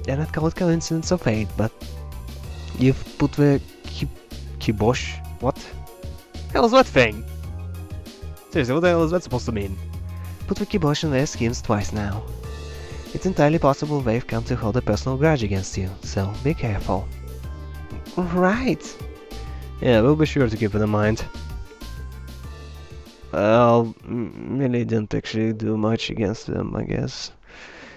I not call it coincidence or fate, but you've put the Kibosh? What? Hell is that thing? Seriously, what the hell is that supposed to mean? Put the kibosh on their schemes twice now. It's entirely possible they've come to hold a personal grudge against you, so be careful. Right. Yeah, we'll be sure to keep it in mind. Well, really didn't actually do much against them, I guess.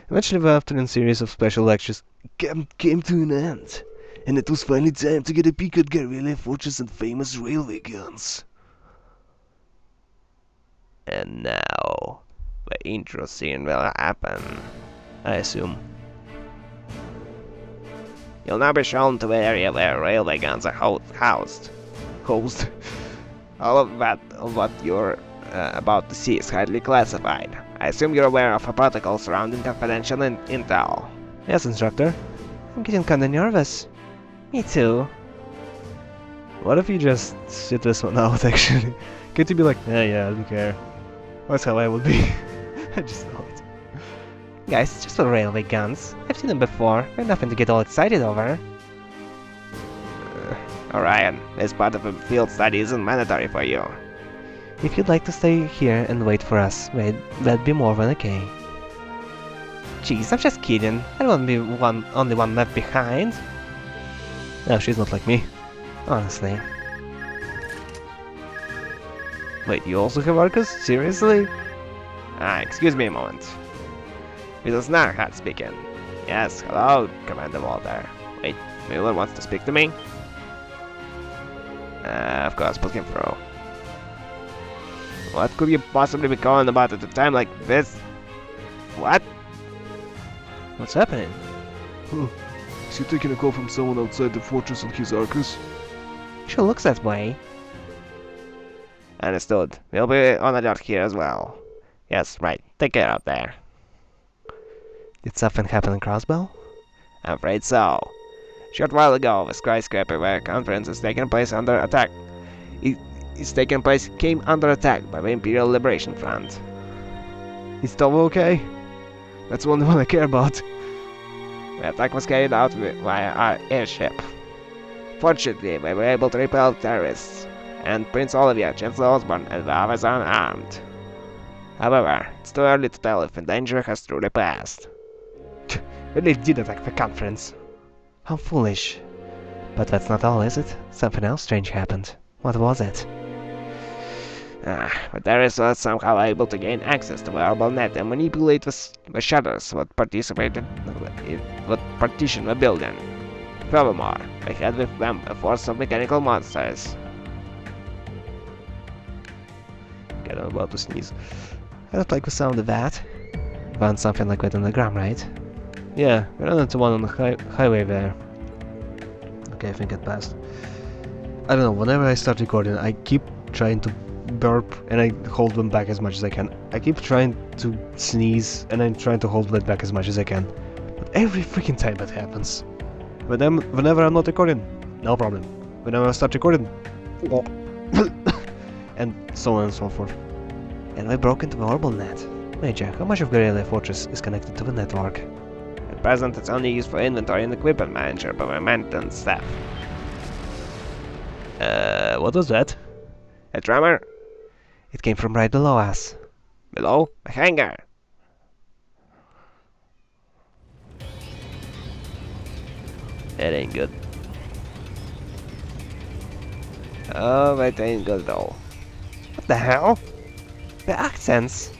Eventually the afternoon series of special lectures Came to an end, and it was finally time to get a peek at Guerrilla Fortress and famous railway guns. And now, the intro scene will happen, I assume. You'll now be shown to the area where railway guns are housed. host. All of what you're about to see is highly classified. I assume you're aware of a protocol surrounding confidential intel. Yes, Instructor. I'm getting kinda nervous. Me too. What if you just sit this one out, actually? Can't you be like, yeah, I don't care. That's how I would be. I just thought. Guys, just for railway guns. I've seen them before. They're nothing to get all excited over. Orion, this part of the field study isn't mandatory for you. If you'd like to stay here and wait for us, that'd be more than okay. Jeez, I'm just kidding. I don't want to be only one left behind. No, she's not like me. Honestly. Wait, you also have Arcus? Seriously? Excuse me a moment. This is Narhat speaking. Yes, hello, Commander Walter. Wait, Mueller wants to speak to me? Of course, put him through. What could you possibly be calling about at a time like this? What? What's happening? Is he taking a call from someone outside the fortress on his Arcus? Sure looks that way. Understood. We'll be on alert here as well. Yes, right. Take care out there. Did something happen in Crossbow? I'm afraid so. Short while ago, the skyscraper where a conference is taking place under attack. Came under attack by the Imperial Liberation Front. Is Tomo okay? That's the only one I care about. The attack was carried out via our airship. Fortunately, we were able to repel terrorists, and Prince Olivia, Chancellor Osborne, and the others are unarmed. However, it's too early to tell if the danger has truly passed. They did attack the conference. How foolish. But that's not all, is it? Something else strange happened. What was it? The terrorists were somehow able to gain access to the orbital net and manipulate the shutters that partition the building. Furthermore, they had with them a force of mechanical monsters. God, I'm about to sneeze. I don't like the sound of that. Found something like that on the ground, right? Yeah, we ran into one on the highway there. Okay, I think it passed. I don't know, whenever I start recording, I keep trying to burp and I hold them back as much as I can. I keep trying to sneeze and I'm trying to hold that back as much as I can. But every freaking time that happens. Whenever I'm not recording, no problem. Whenever I start recording, and so on and so forth. And we broke into the orbital net. Major, how much of Guerrilla Fortress is connected to the network? At present, it's only used for inventory and equipment manager by my maintenance staff. What was that? A tremor? It came from right below us. Below? A hangar? That ain't good. Oh, that ain't good though. What the hell? The accents!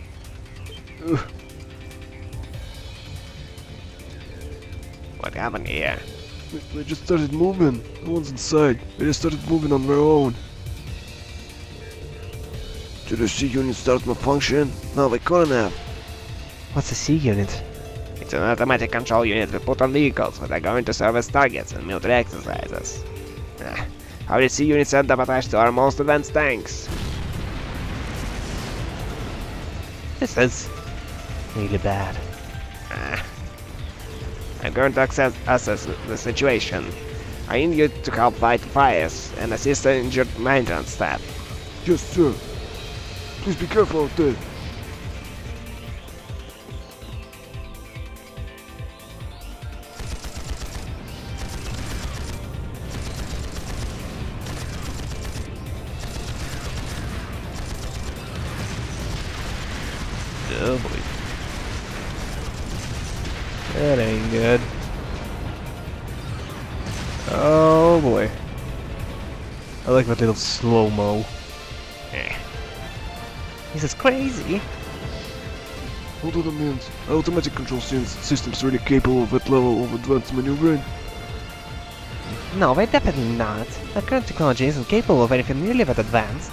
What happened here? They just started moving. No one's inside. They just started moving on their own. Did the C unit start malfunction? No, they couldn't have. What's a C unit? It's an automatic control unit we put on vehicles that are going to serve as targets in military exercises. How did C units end up attached to our most advanced tanks? This is really bad. I'm going to assess the situation. I need you to help fight fires and assist the injured maintenance staff. Yes, sir. Please be careful out there. Oh boy. That ain't good. Oh boy. I like that little slow-mo. This is crazy. Hold on a minute. Automatic control systems really capable of that level of advanced maneuvering? No, they're definitely not. Our current technology isn't capable of anything nearly that advanced.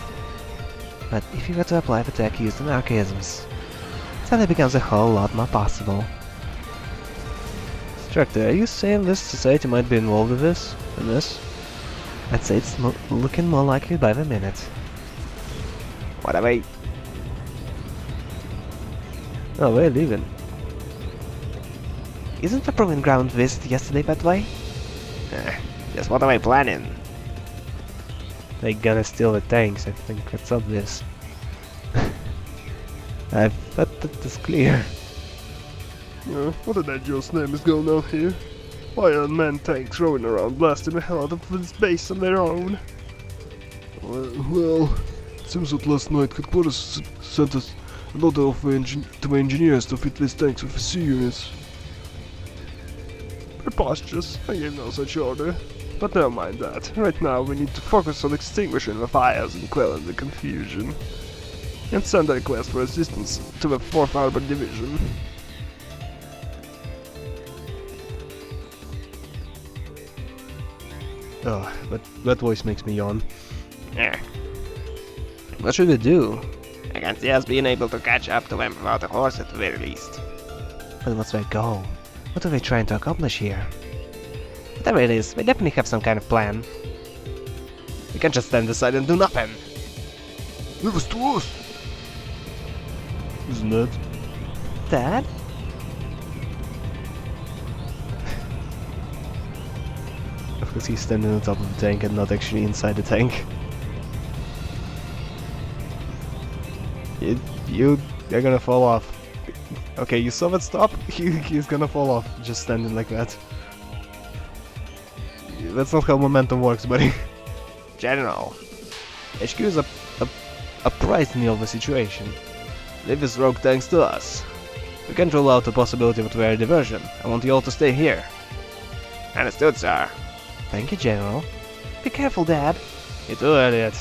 But if you were to apply the tech used in archaisms, suddenly becomes a whole lot more possible. Instructor, are you saying this society might be involved with this? In this? I'd say it's looking more likely by the minute. What have I... Oh, we're leaving. Isn't the proving ground visit yesterday that way? Just what am I planning? They're gonna steal the tanks, I think that's obvious. I thought that was clear. What the dangerous name is going on here? Why are unmanned tanks rolling around blasting the hell out of this base on their own? Well, it seems that last night headquarters sent us an order of to my engineers to fit these tanks with C units. Preposterous, I gave no such order. But never mind that. Right now we need to focus on extinguishing the fires and quelling the confusion. And send a request for assistance to the 4th Armored Division. Oh, but that voice makes me yawn. Eh, What should we do? I can see us being able to catch up to them without a horse at the very least. But what's their goal? What are they trying to accomplish here? Whatever it is, they definitely have some kind of plan. We can't just stand aside and do nothing. Leave us to us! Isn't it? Dad? Of course he's standing on top of the tank and not actually inside the tank. You're gonna fall off. Okay, you saw that stop? He's gonna fall off just standing like that. That's not how momentum works, buddy. General, HQ is apprised me of the situation. Leave this rogue tanks to us. We can't rule out the possibility of a diversion. I want you all to stay here. understood, sir. Thank you, General. Be careful, Dad. You too, Elliot.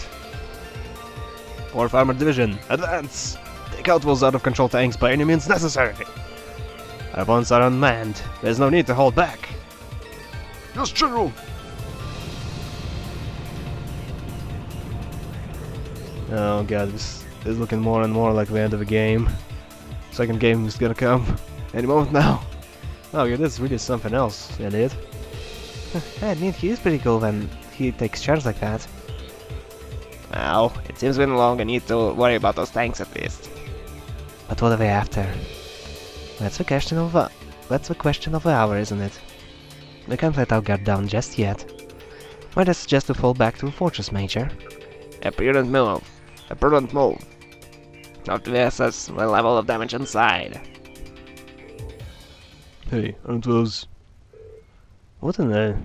4th Armored Division, advance! Take out those out-of-control tanks by any means necessary. Our opponents are unmanned. There's no need to hold back. Yes, General! Oh god, this is looking more and more like the end of the game. Second game is gonna come any moment now. Oh yeah, this is really something else, Elliot. I mean, he is pretty cool when he takes charge like that. Well, it seems we no longer need to worry about those tanks at least. But what are they after? That's the question of the hour, isn't it? We can't let our guard down just yet. Might I suggest to fall back to the fortress, Major? A prudent move. A prudent move. Not to assess the level of damage inside. Hey, aren't those... What in the...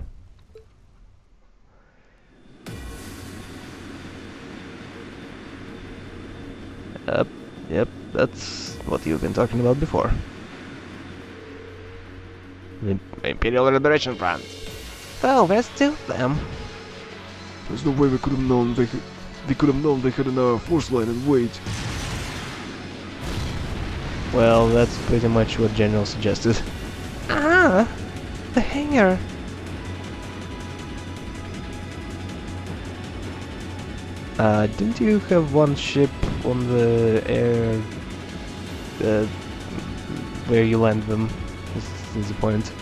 Yep, that's what you've been talking about before. The Imperial Liberation Front. Oh, there's two of them. There's no way we could have known they had an force line and wait. Well, that's pretty much what General suggested. Ah! The hangar! Didn't you have one ship on the air... where you land them? This is the point.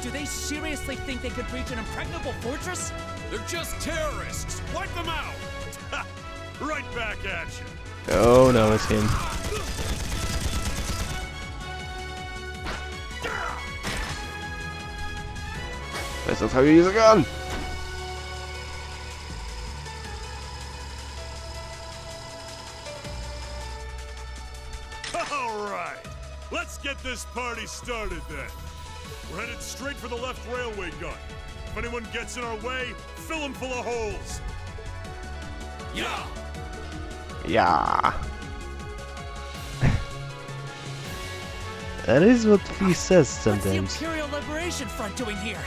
Do they seriously think they could breach an impregnable fortress? They're just terrorists! Wipe them out! Right back at you! Oh no, it's him. This is how you use a gun! Alright, let's get this party started then. We're headed straight for the left railway gun. If anyone gets in our way, fill them full of holes. Yeah! Yeah. That is what he says What's the sometimes. Imperial Liberation Front doing here?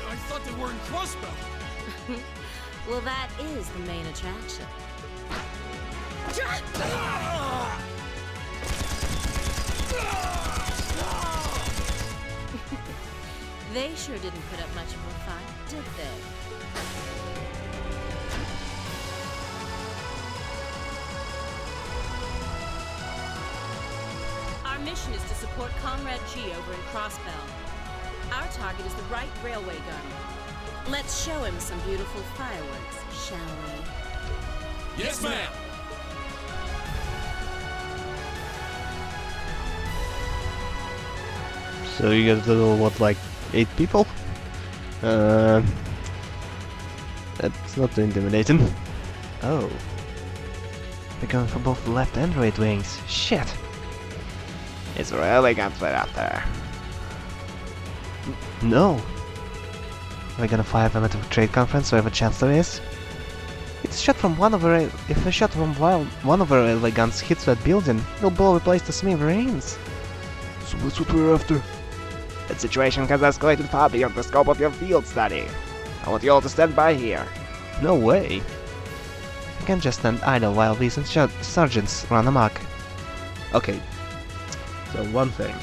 I thought they were in Crossbow. Well, that is the main attraction. They sure didn't put up much of a fight, did they? mission is to support Comrade G over in Crossbell. Our target is the right railway gun. Let's show him some beautiful fireworks, shall we? Yes, ma'am! So you get a little, what, like 8 people? That's not too intimidating. Oh. They're going for both left and right wings. Shit! It's really guns we're after. No! Are we gonna fire them at a trade conference so I have a chance to race? It's shot from one of the if a shot from one of the railway guns hits that building, it'll blow the place to smithereens. So that's what we're after. The situation has escalated far beyond the scope of your field study. I want you all to stand by here. No way. We can't just stand idle while these sergeants run amok. Okay. So one thing.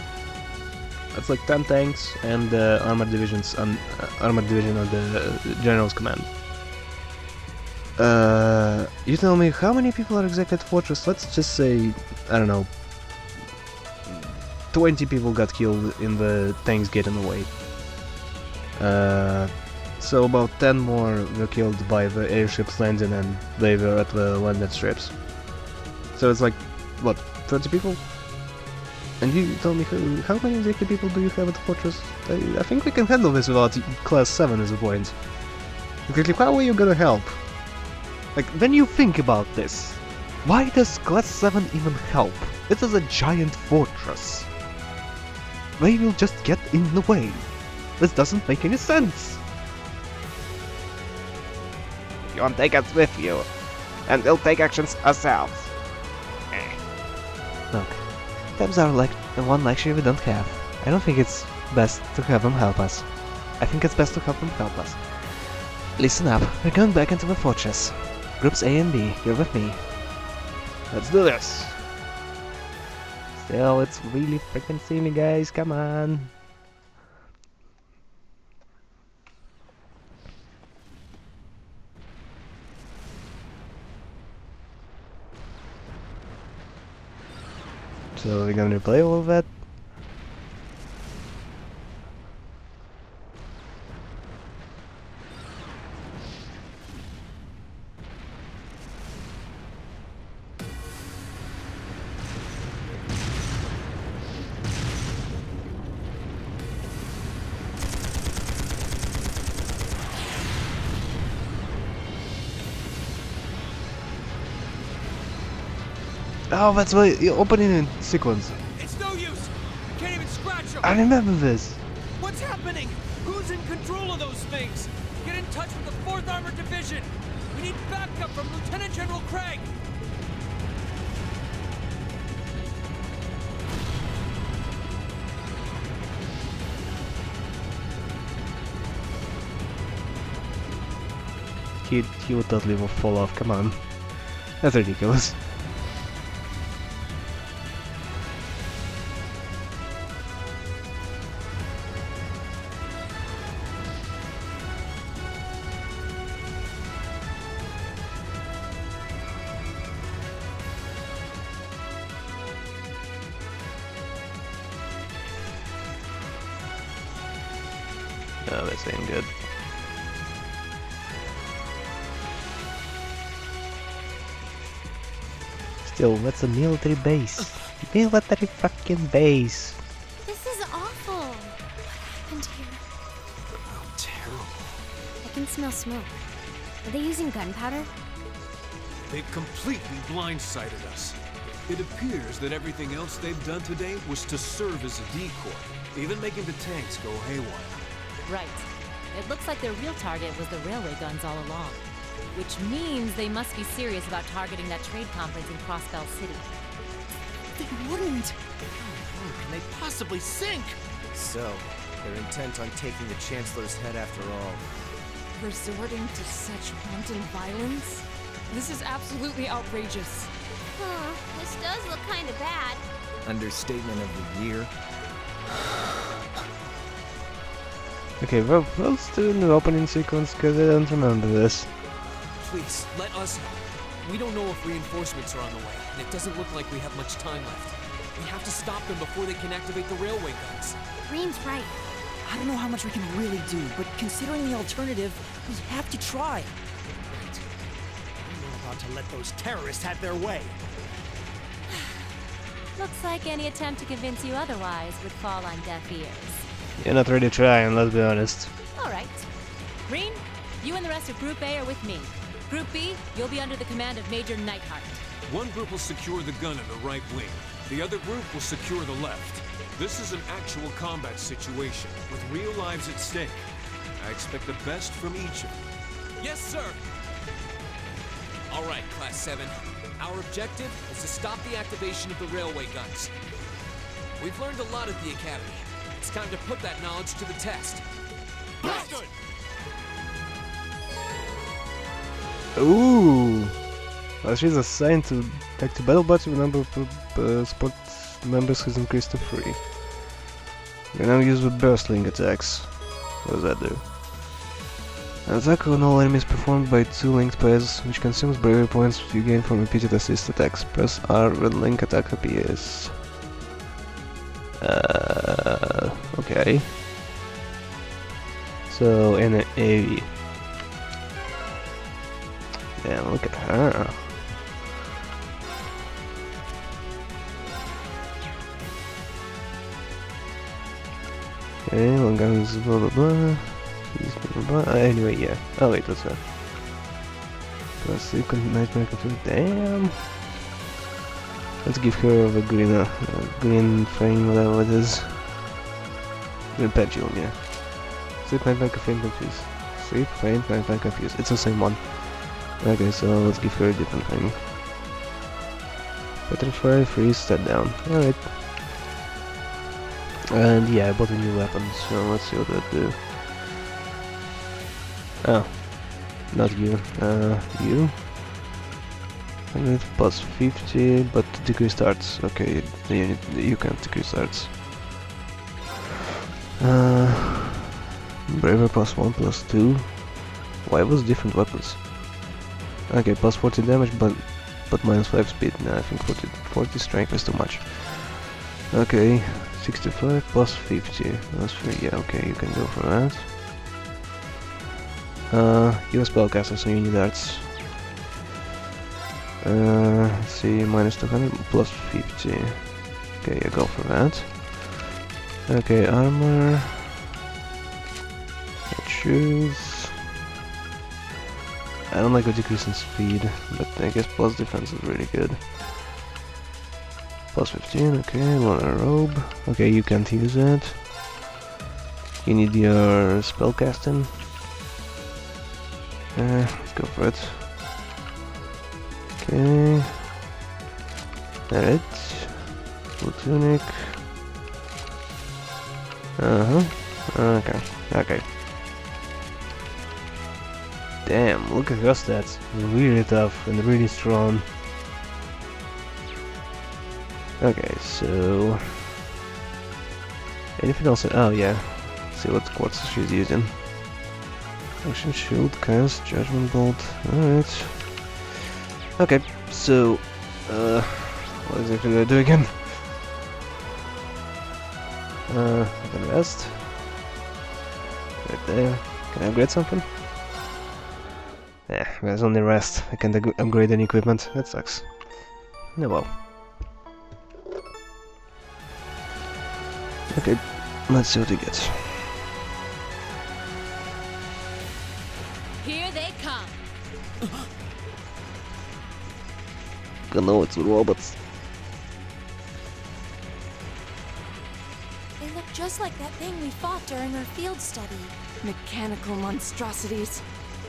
That's like 10 tanks and the armored divisions on armored division of the general's command. You tell me how many people are exactly at Fortress? Let's just say, I don't know, 20 people got killed in the tanks getting away. So about 10 more were killed by the airships landing and they were at the landing strips. So it's like, what, 30 people? And you tell me how many exactly people do you have at Fortress? I think we can handle this without Class 7 as a point. Exactly how are you gonna help? Like, when you think about this, why does Class 7 even help? It is a giant fortress. They will just get in the way. This doesn't make any sense. You won't take us with you, and we'll take actions ourselves. Look, tabs are like the one luxury we don't have. I don't think it's best to have them help us. I think it's best to have them help us. Listen up, we're going back into the fortress. Groups A and B, you're with me. Let's do this. Still, it's really freaking silly, guys, come on. So we're gonna replay all of that. Oh, that's why you're opening in sequence. It's no use! Can't even scratch them! I remember this. What's happening? Who's in control of those things? Get in touch with the 4th Armored Division! We need backup from Lieutenant General Craig! He would totally fall off, come on. That's ridiculous. No, this ain't good. Still, that's a military base. Military fucking base. This is awful. What happened here? Oh, terrible. I can smell smoke. Are they using gunpowder? They've completely blindsided us. It appears that everything else they've done today was to serve as a decoy, even making the tanks go haywire. Right. It looks like their real target was the railway guns all along. Which means they must be serious about targeting that trade conference in Crossbell City. They wouldn't! How can they possibly sink? So, they're intent on taking the Chancellor's head after all. Resorting to such wanton violence? This is absolutely outrageous. Huh, this does look kinda bad. Understatement of the year. Okay, well, let's do the opening sequence because I don't remember this. Please, let us know. We don't know if reinforcements are on the way, and it doesn't look like we have much time left. We have to stop them before they can activate the railway guns. Green's right. I don't know how much we can really do, but considering the alternative, we have to try. Right. We're not about to let those terrorists have their way. Looks like any attempt to convince you otherwise would fall on deaf ears. You're not really trying, let's be honest. Alright. Green, you and the rest of Group A are with me. Group B, you'll be under the command of Major Neidhart. One group will secure the gun in the right wing. The other group will secure the left. This is an actual combat situation, with real lives at stake. I expect the best from each of you. Yes, sir! All right, Class 7. Our objective is to stop the activation of the railway guns. We've learned a lot at the Academy. It's time to put that knowledge to the test. Understood! Ooh! Well, she's assigned to active battle budget. The number of support members has increased to 3. You can now use the burst link attacks. What does that do? An attack on all enemies performed by 2 linked pairs, which consumes bravery points you gain from repeated assist attacks. Press R when link attack appears. Okay. So in an AV. Damn, look at her. Okay, long guns, blah blah blah. Anyway, yeah. Oh wait, what's that? Plus secret nightmare conflict. Damn. Let's give her the green thing, whatever it is. Green pendulum, yeah. Sleep, nightmare, caffeine, confuse. Sleep, faint, nightmare, confuse. It's the same one. Okay, so let's give her a different thing. Petrify, freeze, step down. Alright. And yeah, I bought a new weapon, so let's see what that do. Oh, not you. You. 100 plus 50, but decrease starts. Okay, you can't decrease starts. Braver plus 1 plus 2. Why was different weapons? Okay, plus 40 damage, but minus 5 speed. Nah, I think 40 strength is too much. Okay, 65 plus 50. That's 3. Yeah, okay, you can go for that. You're a spellcaster, so you need arts. Let's see, minus 200 plus 50. Okay, yeah, go for that. Okay, armor. Choose. I don't like a decrease in speed, but I guess plus defense is really good. Plus 15, okay, lunar robe. Okay, you can't use that. You need your spellcasting. Let's go for it. Okay. Alright. Full tunic. Okay. Okay. Damn, look at her stats. Really tough and really strong. Okay, so... anything else? Oh yeah. Let's see what quartz she's using. Action shield, cast, judgment bolt. Alright. Okay, so... what exactly do I do again? I can rest. Right there. Can I upgrade something? Yeah, there's only rest. I can't upgrade any equipment. That sucks. Oh well. Okay, let's see what we get. Here they come. I know it's robots. They look just like that thing we fought during our field study. Mechanical monstrosities.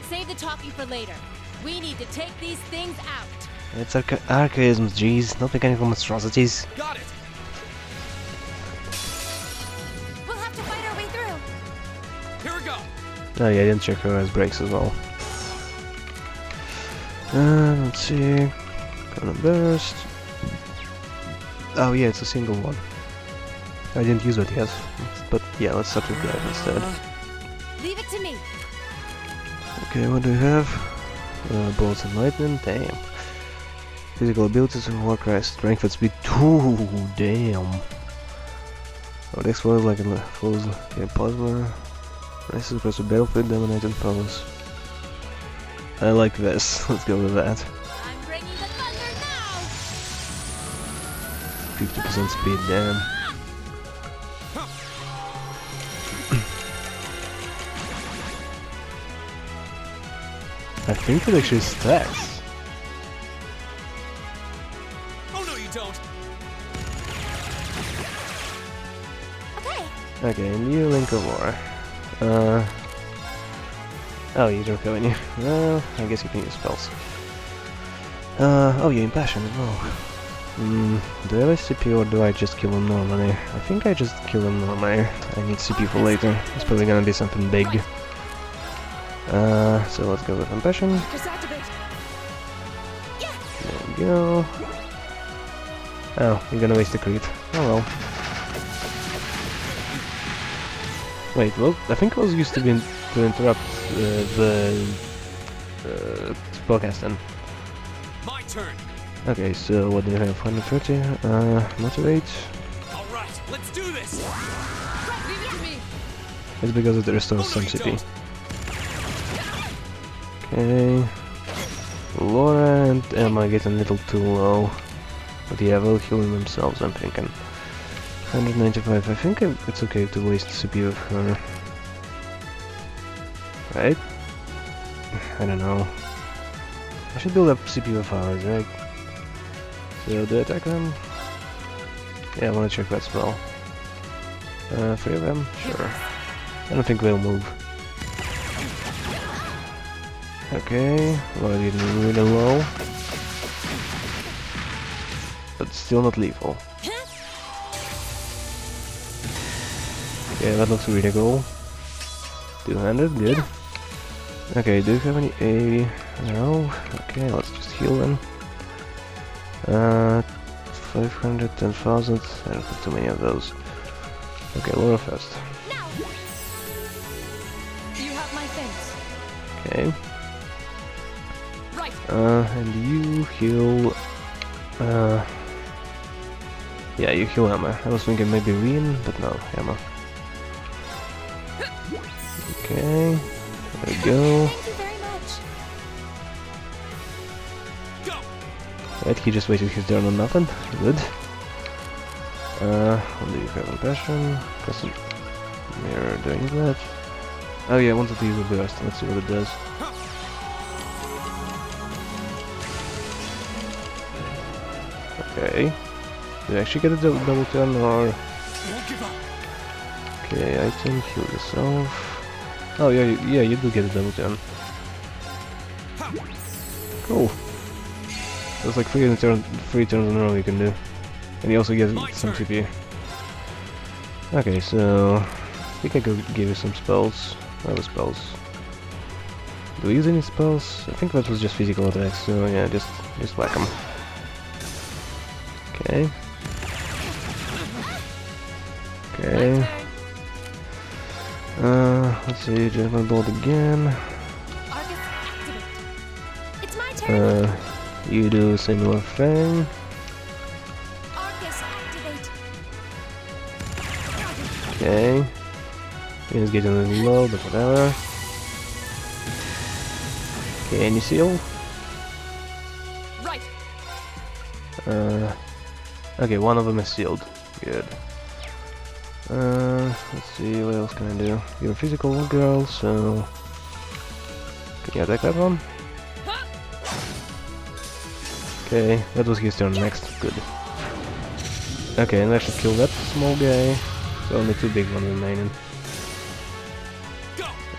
Save the talking for later. We need to take these things out. It's archaisms, jeez, not mechanical monstrosities. Got it! We'll have to fight our way through. Here we go! Oh yeah, I didn't check her as brakes as well. Let's see. Gonna burst. Oh yeah, it's a single one. I didn't use it yet. But yeah, let's start with that instead. Leave it to me. Okay, what do we have? Bolts and lightning, damn. physical abilities of Warcry, strength and speed. Ooh, damn. Oh, the explodes like a foes. Yeah, puzzler. Races across the battlefield, dominating foes. I like this. Let's go with that. I'm bringing the thunder now. 50% speed, damn. I think it actually stacks. Oh no, you don't. Okay, new Link of War. Oh, you don't have any. Well, I guess you can use spells. Oh, you're impassioned as well. Do I have a CP or do I just kill him normally? I think I just kill him normally. I need CP for later. It's probably gonna be something big. So let's go with impassion. There we go. Oh, you're gonna waste a crit. Oh well. Wait, well, I think it was used to be to interrupt the spellcasting. My turn. Okay, so what do you have? 130. Motivate. All right, let's do this. Leave it to me. It's because it restores some CP. Okay. Laura and Emma get a little too low, but yeah, they'll heal themselves. I'm thinking. 195. I think it's okay to waste CP with her. Right? I don't know. I should build up CPU of ours, right? So do I attack them? Yeah, I want to check that spell. 3 of them? Sure. I don't think they'll move. Okay, well, getting really low. But still not lethal. Okay, that looks really cool. 200, good. Okay, do you have any A? No? Okay, let's just heal them. 500, 10,000. I don't have too many of those. Okay, Laura first. You have my thanks. Okay. Right. And you heal. Yeah, you heal Emma. I was thinking maybe Reen, but no, Emma. Okay. There we go. Thank you very much. Go. Right, he just waited his turn on nothing. Good. What do you have on passion? Custom mirror doing that. Oh yeah, I wanted to use a burst. Let's see what it does. Okay. Did I actually get a double turn or? Okay, item, heal yourself. Oh yeah, you do get a double turn. Cool. There's like 3 turns in a row you can do. And you also get some TP. Okay, so I think I could give you some spells. Other spells. Do we use any spells? I think that was just physical attacks, so yeah, just whack them. Okay. Okay. Let's see, Judgment Bolt again. It's my turn. You do a similar thing. Arcus, activate. Okay. It's getting a little low, but whatever. Okay, any seal? Right. Okay, one of them is sealed. Good. Let's see, what else can I do? You're a physical girl, so... Can you attack that one? Okay, that was his turn next. Good. Okay, and I should kill that small guy. So only 2 big ones remaining.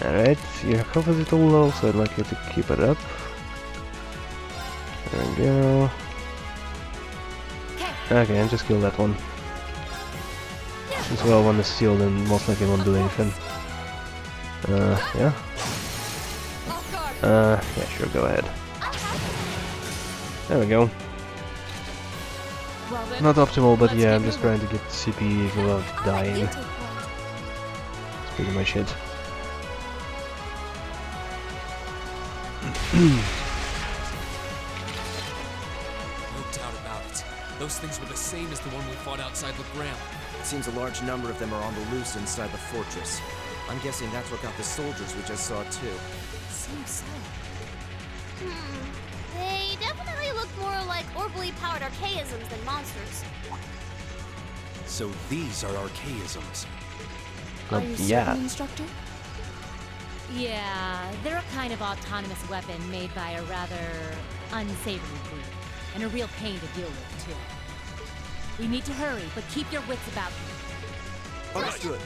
Alright, your health is a little low, so I'd like you to keep it up. There we go. Okay, and just kill that one. Since well, one is sealed and most likely won't do anything. Yeah? Yeah, sure, go ahead. There we go. Well, then, Not optimal, but yeah, I'm just trying to get CP without dying. That's pretty much it. Those things were the same as the one we fought outside Legram. It seems a large number of them are on the loose inside the fortress. I'm guessing that's what got the soldiers we just saw too. Seems so. They definitely look more like orbally powered archaisms than monsters. So these are archaisms. Are you yeah. certain, Instructor? Yeah, they're a kind of autonomous weapon made by a rather unsavory group. And a real pain to deal with, too. We need to hurry, but keep your wits about you. Understood.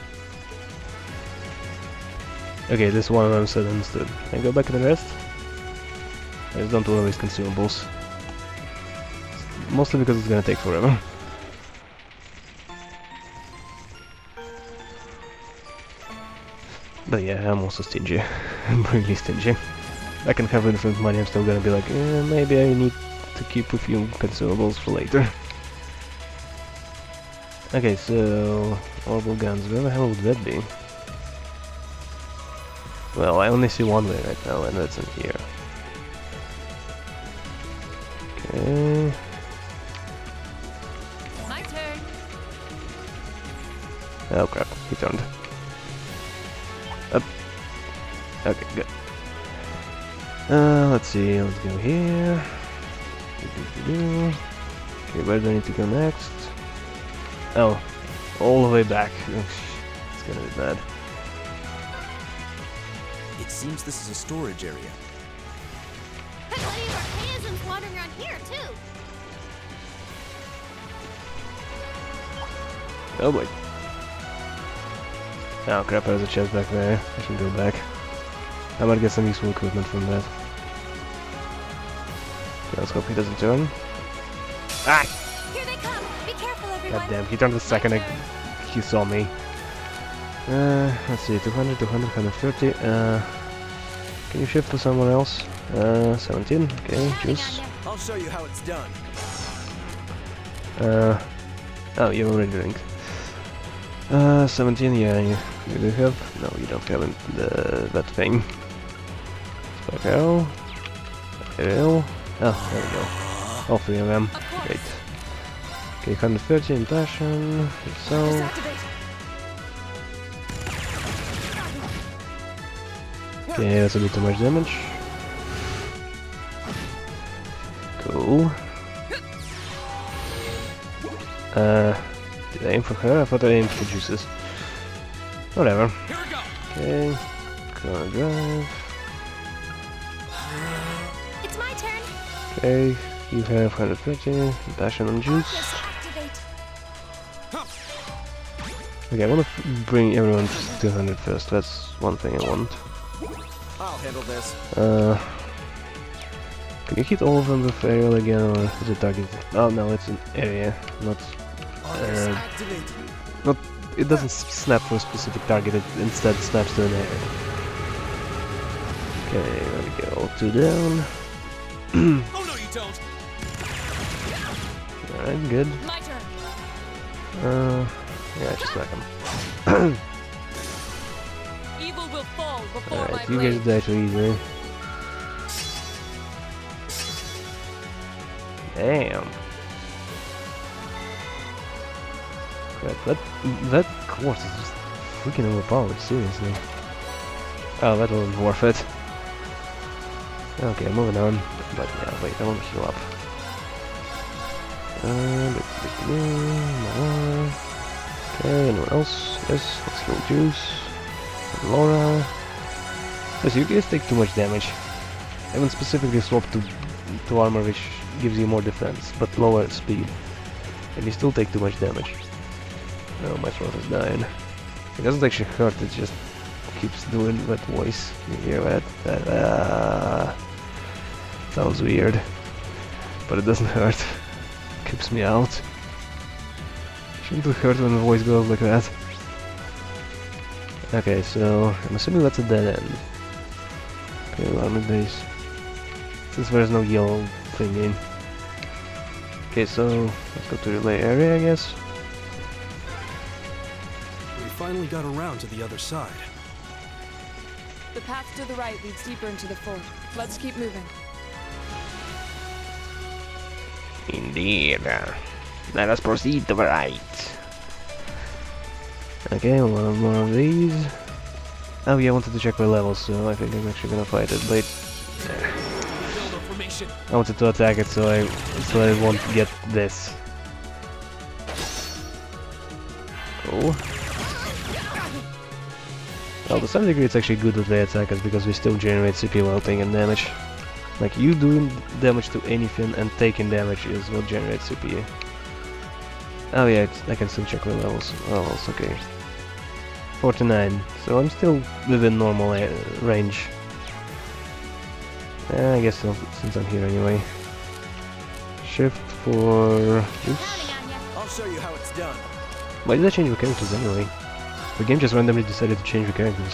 Okay, this one I'm said understood. Can I go back to the rest? I just don't want to waste consumables. Mostly because it's gonna take forever. But yeah, I'm also stingy. I'm really stingy. I can have infinite money, I'm still gonna be like, maybe I need to keep a few consumables for later. Okay, so orbital guns, where the hell would that be? Well, I only see one way right now, and that's in here. Okay. My turn. Oh crap, he turned. Up. Okay, good. Let's see, let's go here. Okay, where do I need to go next? Oh, all the way back. It's gonna be bad. It seems this is a storage area. Hey, plenty of archaisms wandering around here, too. Oh boy. Oh crap, there's a chest back there. I should go back. I might get some useful equipment from that. Okay, let's hope he doesn't turn. Ah! Here they come. Be careful, everyone. God damn, he turned the second he saw me. Let's see, 200, 200, 130. Can you shift to someone else? 17, okay, juice. I'll show you how it's done. Oh, you're already linked. 17, yeah, you do have? No, you don't have that thing. Spark arrow. Arrow. Oh, there we go. All three of them. Great. Okay, 130 in passion. So. Okay, that's a bit too much damage. Cool. Did I aim for her? I thought I aimed for juices. Whatever. Okay. Gonna drive. It's my turn. Okay, you have 130. Passion on juice. Okay, I want to bring everyone to 200 first. That's one thing I want. I'll handle this. Can you hit all of them with aerial again, or is it targeted? Oh no, it's an area, not. Not. It doesn't snap for a specific target. It instead snaps to an area. Okay, there we go. 2 down. Oh no, you don't. Alright, good. My turn. Yeah, just like him. Evil will fall before my Alright, you blade. guys die too easily. Damn. Crap, that quartz is just freaking overpowered, seriously. Oh, that wasn't worth it. Okay, moving on. But yeah, wait, I want to heal up. Okay, anyone else? Yes, let's heal Juice. And Laura. Yes, you guys take too much damage. I haven't specifically swapped to armor which gives you more defense, but lower speed. And you still take too much damage. Oh, my throat is dying. It doesn't actually hurt, it just keeps doing that voice. You hear that? Sounds weird. But it doesn't hurt. Keeps me out. Shouldn't it hurt when the voice goes like that? Okay, so I'm assuming that's a dead end. Okay, army base. Since there's no yellow thing in. Okay, so let's go to relay area, I guess. We finally got around to the other side. The path to the right leads deeper into the fort. Let's keep moving. Indeed. Let us proceed to the right. Okay, one more of these. Oh yeah, I wanted to check my levels, so I think I'm actually gonna fight it, but I wanted to attack it so I won't get this. Oh. Well, to some degree it's actually good that they attack us because we still generate CP while taking damage. Like, you doing damage to anything and taking damage is what generates CP. Oh yeah, I can still check my levels. Oh, it's okay. 49, so I'm still within normal range. I guess so, since I'm here anyway. Shift for... Oops. I'll show you how it's done. Why did I change the characters anyway? The game just randomly decided to change the characters.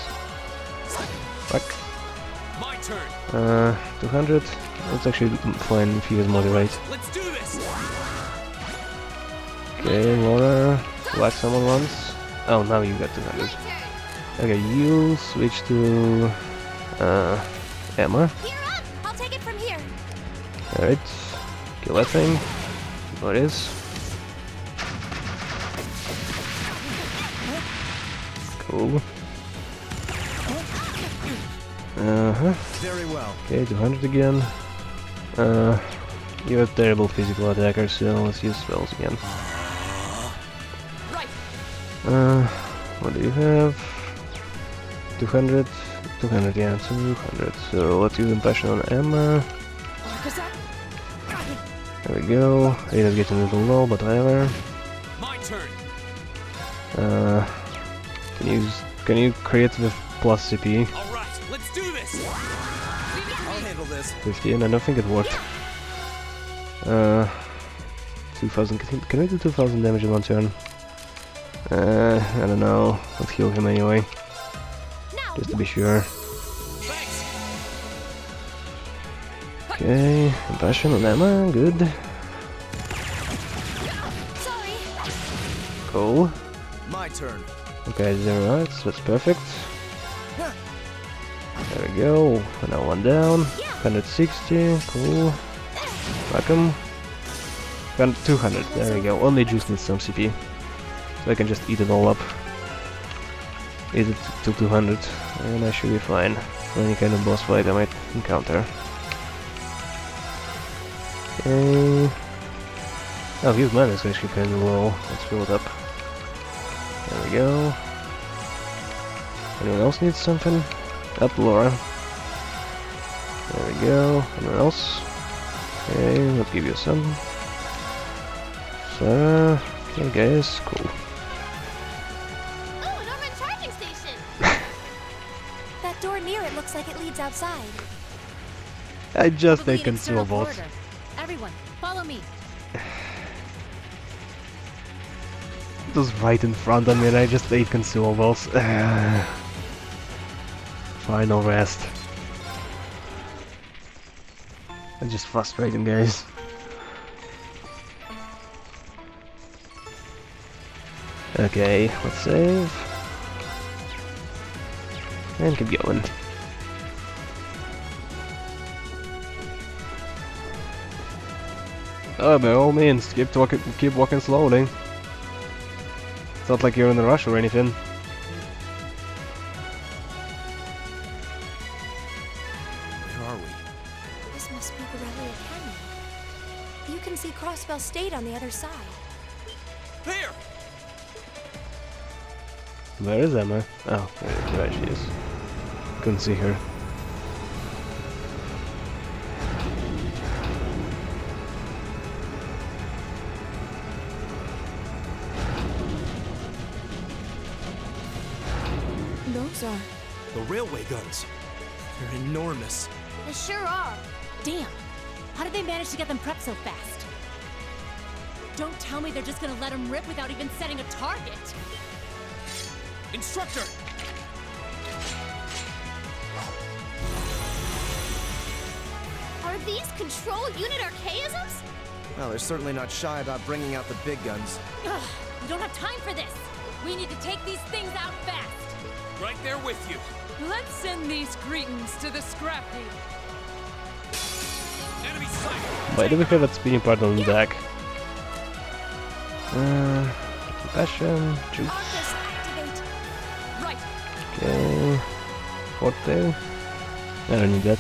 Fuck. My turn. 200. That's actually fine if you use moderate. Let's do this. Okay, Laura. Like someone once. Oh, now you got 200. Okay, you switch to Emma. I'll take it from here. Alright. Kill that thing. What is? Cool. Very well. Okay, 200 again. You're a terrible physical attacker, so let's use spells again. What do you have? 200? 200, yeah, 200. So let's use Impassion on Emma. There we go. Ada's getting a little low, but whatever. My turn. Can you create with plus CP? Alright, let's do this. I'll handle this. 15, I don't think it worked. 2000, can we do 2000 damage in one turn? I don't know. Let's heal him anyway. Just to be sure. Okay, Impassion on Emma, good. Cool. My turn. Okay, 0 hearts, that's perfect. There we go. Now one down. 160, cool. Whack him. 200, there we go. Only Juice needs some CP. So I can just eat it all up. Eat it to 200, and I should be fine for any kind of boss fight I might encounter. Okay. Oh, his mana is actually kind of low. Let's fill it up. There we go. Anyone else needs something? Up, Laura. There we go. Anyone else? Okay, let's give you some. So, okay guys, cool. Oh, an Orman charging station! That door near it looks like it leads outside. I just Probably take an external consumables. corridor. Everyone, follow me. It was right in front of me and I just ate consumables. Final rest. It's just frustrating, guys. Okay, let's save. And keep going. Oh, by all means, keep walking slowly. It's not like you're in a rush or anything. Where are we? This must be Corellia Canyon. You can see Crossbell State on the other side. There! Where is Emma? Oh, there she is. Couldn't see her. Those are... The railway guns. They're enormous. They sure are. Damn! How did they manage to get them prepped so fast? Don't tell me they're just gonna let them rip without even setting a target! Instructor! Are these control unit archaisms? Well, they're certainly not shy about bringing out the big guns. Ugh, we don't have time for this! We need to take these things out fast! Right there with you. Let's send these greetings to the scrap heap. Enemy sight. Why do we have that speeding part on the deck? Passion, juice. Okay. Forte. I don't need that.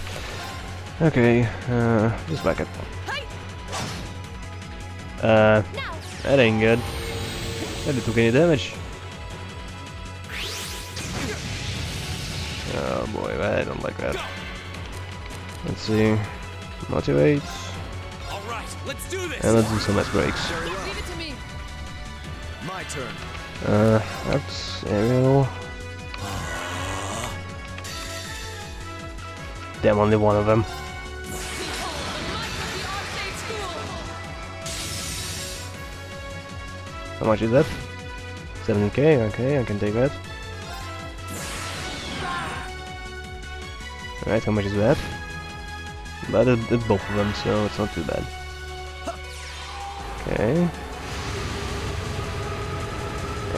Okay, just back it. That ain't good. I didn't took any damage. Oh boy, I don't like that. Let's see. Motivate. Alright, let's do this. And let's do some S breaks. Leave it to me. My turn. Arts, aerial. Damn, only one of them. How much is that? 7k, okay, I can take that. Alright, how much is that? But it's both of them, so it's not too bad. Okay.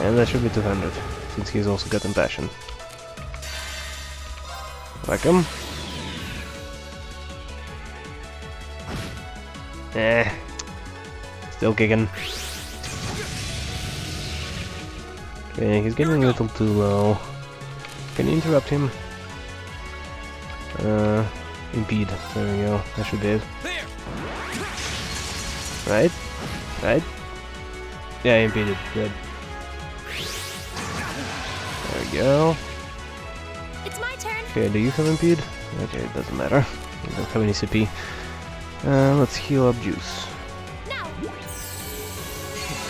And that should be 200, since he's also got Impassion. Whack him. Still kicking. Okay, he's getting a little too low. Can you interrupt him? Impede. There we go. That should be it. Right? Right? Yeah, impeded. Good. There we go. It's my turn. Okay, do you have impede? Okay, it doesn't matter. You don't have any CP. Let's heal up Juice. I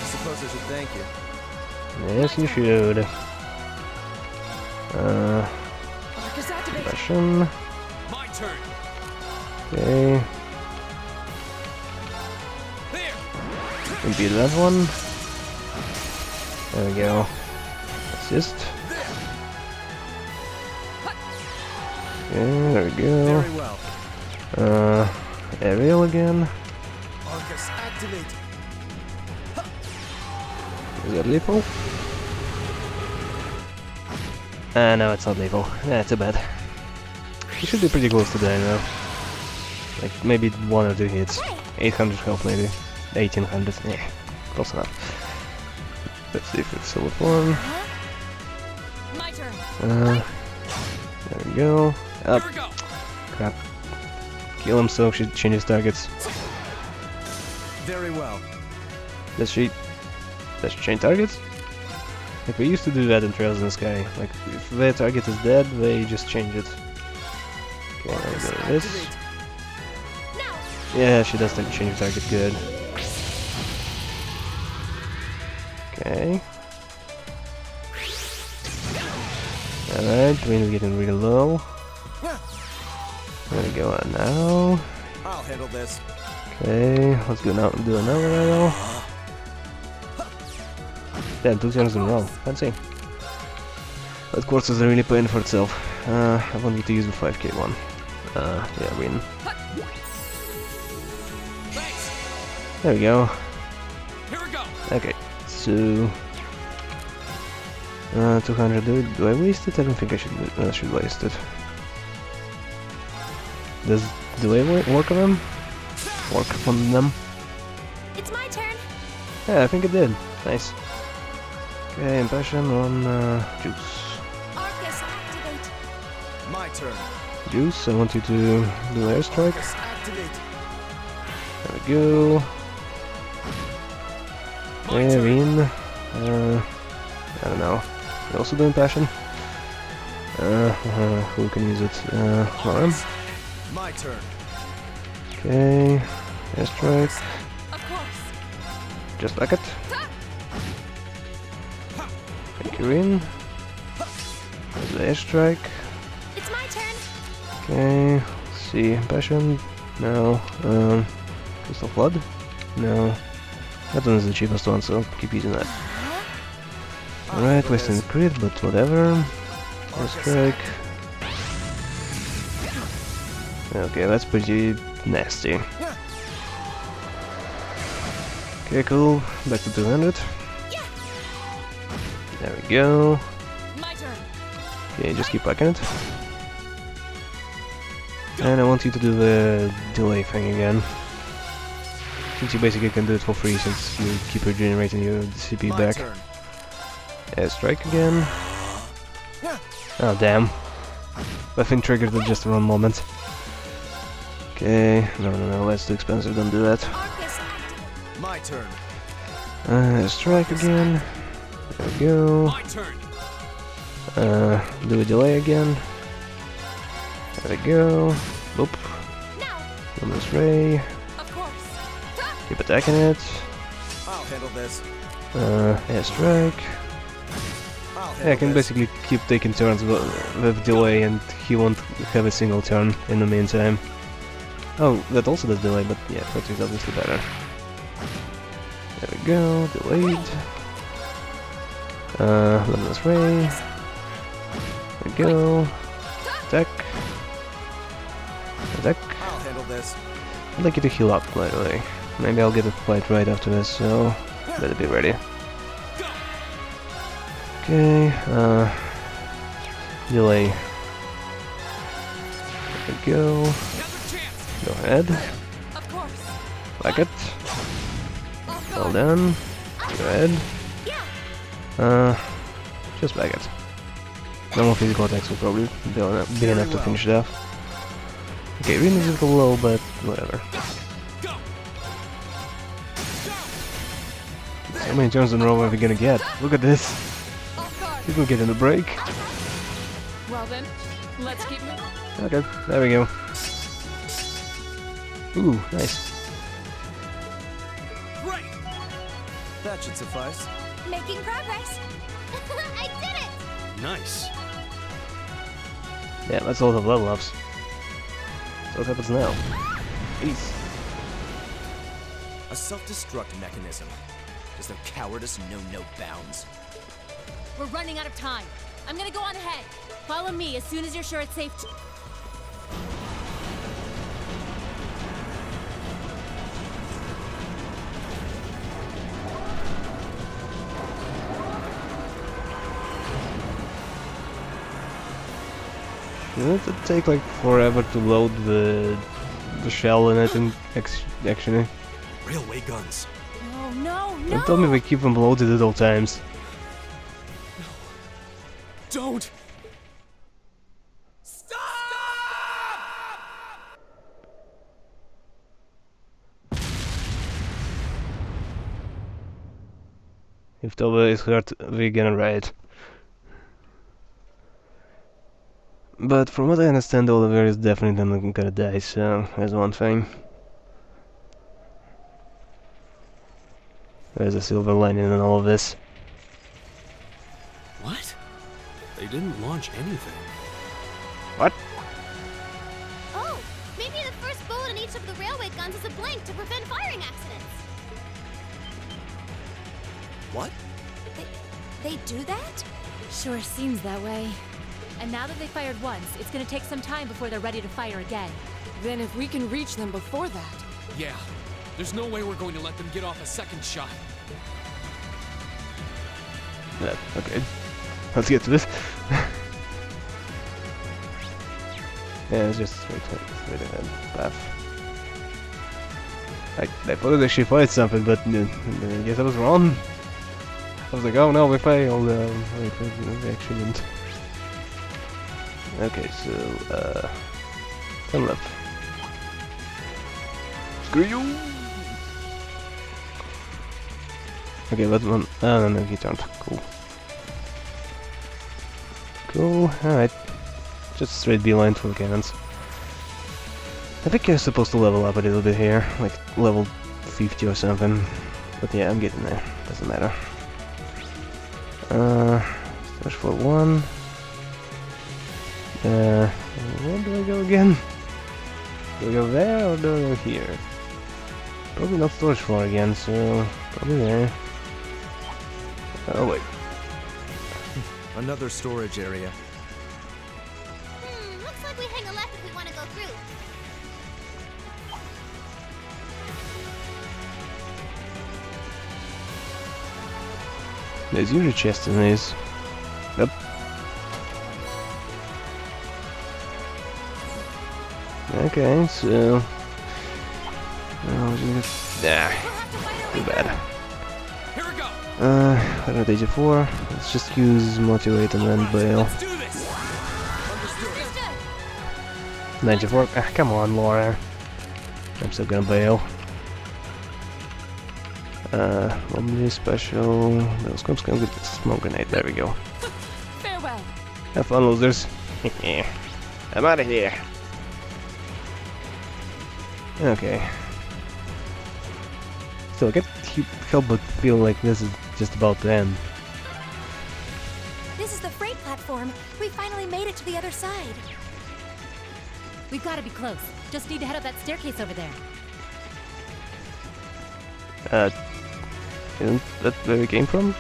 suppose I should thank you. Yes, you should. Passion. My turn. Okay. Impede that one. There we go. Assist. Okay, there we go. Very well. Aerial again. Arcus activate. Is that lethal? No, it's not lethal. Yeah, too bad. He should be pretty close to dying now. Like, maybe 1 or 2 hits. 800 health maybe. 1800. Yeah, close enough. Let's see if it's silver form. My turn. There we go. Up. Crap. Kill him so she changes targets. Very well. Does she change targets? Like, we used to do that in Trails in the Sky. Like, if their target is dead, they just change it. Okay, I'll go with this. Yeah, she does change target, good. Okay. Alright, Green's getting really low. There we go now. I'll handle this. Okay, let's go now do another arrow. Yeah, 2 turns in a row. Fancy. That quartz is really paying for itself. I want you to use the 5k one. Yeah, win. There we go. Here we go. Okay, so 200. Do I waste it? I don't think I should waste it. Do I work on them? Work on them? It's my turn. Yeah, I think it did. Nice. Okay, Impassion on Juice. Arcus activate. My turn. Juice, I want you to do airstrike. Arcus activate. There we go. Okay, Rin. I don't know. You also do Impassion? Who can use it? Lauren? My turn. Okay. Airstrike. Of course. Just like it. Thank you, Rin. There's the airstrike. It's my turn. Okay. Let's see. Impassion? No. Crystal Flood? No. That one is the cheapest one, so I'll keep using that. Alright, wasting the crit, but whatever. Airstrike. Okay, that's pretty nasty. Okay, cool. Back to 200. There we go. My turn. Okay, just keep whacking it. And I want you to do the delay thing again. Since you basically can do it for free since you keep regenerating your CP back. Strike again. Oh damn. I think triggered at just the wrong moment. Okay, no, that's too expensive, don't do that. My turn. Strike again. There we go. My turn. Do a delay again. There we go. Boop. Luminous Ray. Keep attacking it. I'll handle this. Strike. Yeah, I can basically keep taking turns with delay and he won't have a single turn in the meantime. Oh, that also does delay, but yeah, that is obviously better. There we go, delayed. Luminous Ray. There we go. Attack. Attack. I'll handle this. I'd like you to heal up, by the way. Maybe I'll get a fight right after this, so better be ready. Okay, delay. There we go. Go ahead. Like it. Well done. Go ahead. Just back it. Normal physical attacks will probably be enough to finish it off. Okay, really is a little low, but whatever. How many turns in a row are we gonna get? Look at this! He's gonna get in a break. Well then, let's keep moving. Okay, there we go. Ooh, nice. Great! That should suffice. Making progress. I did it! Nice. Yeah, that's a lot of level ups. So what happens now? Peace. A self-destruct mechanism. Does their cowardice know no bounds? We're running out of time. I'm gonna go on ahead. Follow me as soon as you're sure it's safe to... Doesn't it take like forever to load the shell in it and actually? Railway guns. No, no, no! Don't tell me we keep them loaded at all times. Don't! If Toba is hurt, we're gonna ride. But from what I understand, Oliver is definitely not gonna die, so there's one thing. There's a silver lining in all of this. What? They didn't launch anything. What? Oh, maybe the first bullet in each of the railway guns is a blank to prevent firing accidents. What? They do that? Sure seems that way. And now that they fired once, it's gonna take some time before they're ready to fire again. Then if we can reach them before that... Yeah. There's no way we're going to let them get off a second shot. Yeah, okay. Let's get to this. Yeah, it's just straight ahead path. I thought it actually fired something, but I guess I was wrong. I was like, oh no, we failed. Wait, we actually didn't. Okay, so, turn left. Screw you! Okay, that one. Oh, no, he turned. Cool. Cool, alright. Just straight beeline for the cannons. I think you're supposed to level up a little bit here, like level 50 or something. But yeah, I'm getting there. Doesn't matter. Search for 1. Where do I go again? Do I go there or do I go here? Probably not storage floor again, so probably there. Oh wait. Another storage area. Looks like we hang a left if we want to go through. There's usually chests in these. Yep. Okay, so... Nah, too bad. Here we go. 184. Let's just use Motivate and then bail. 94. Ah, come on, Laura. I'm still gonna bail. Omni special. No scopes gonna get the smoke grenade. There we go. Farewell. Have fun, losers. I'm out of here. Okay. Still, I can't help but feel like this is just about to end. This is the freight platform. We finally made it to the other side. We've got to be close. Just need to head up that staircase over there. Isn't that where we came from?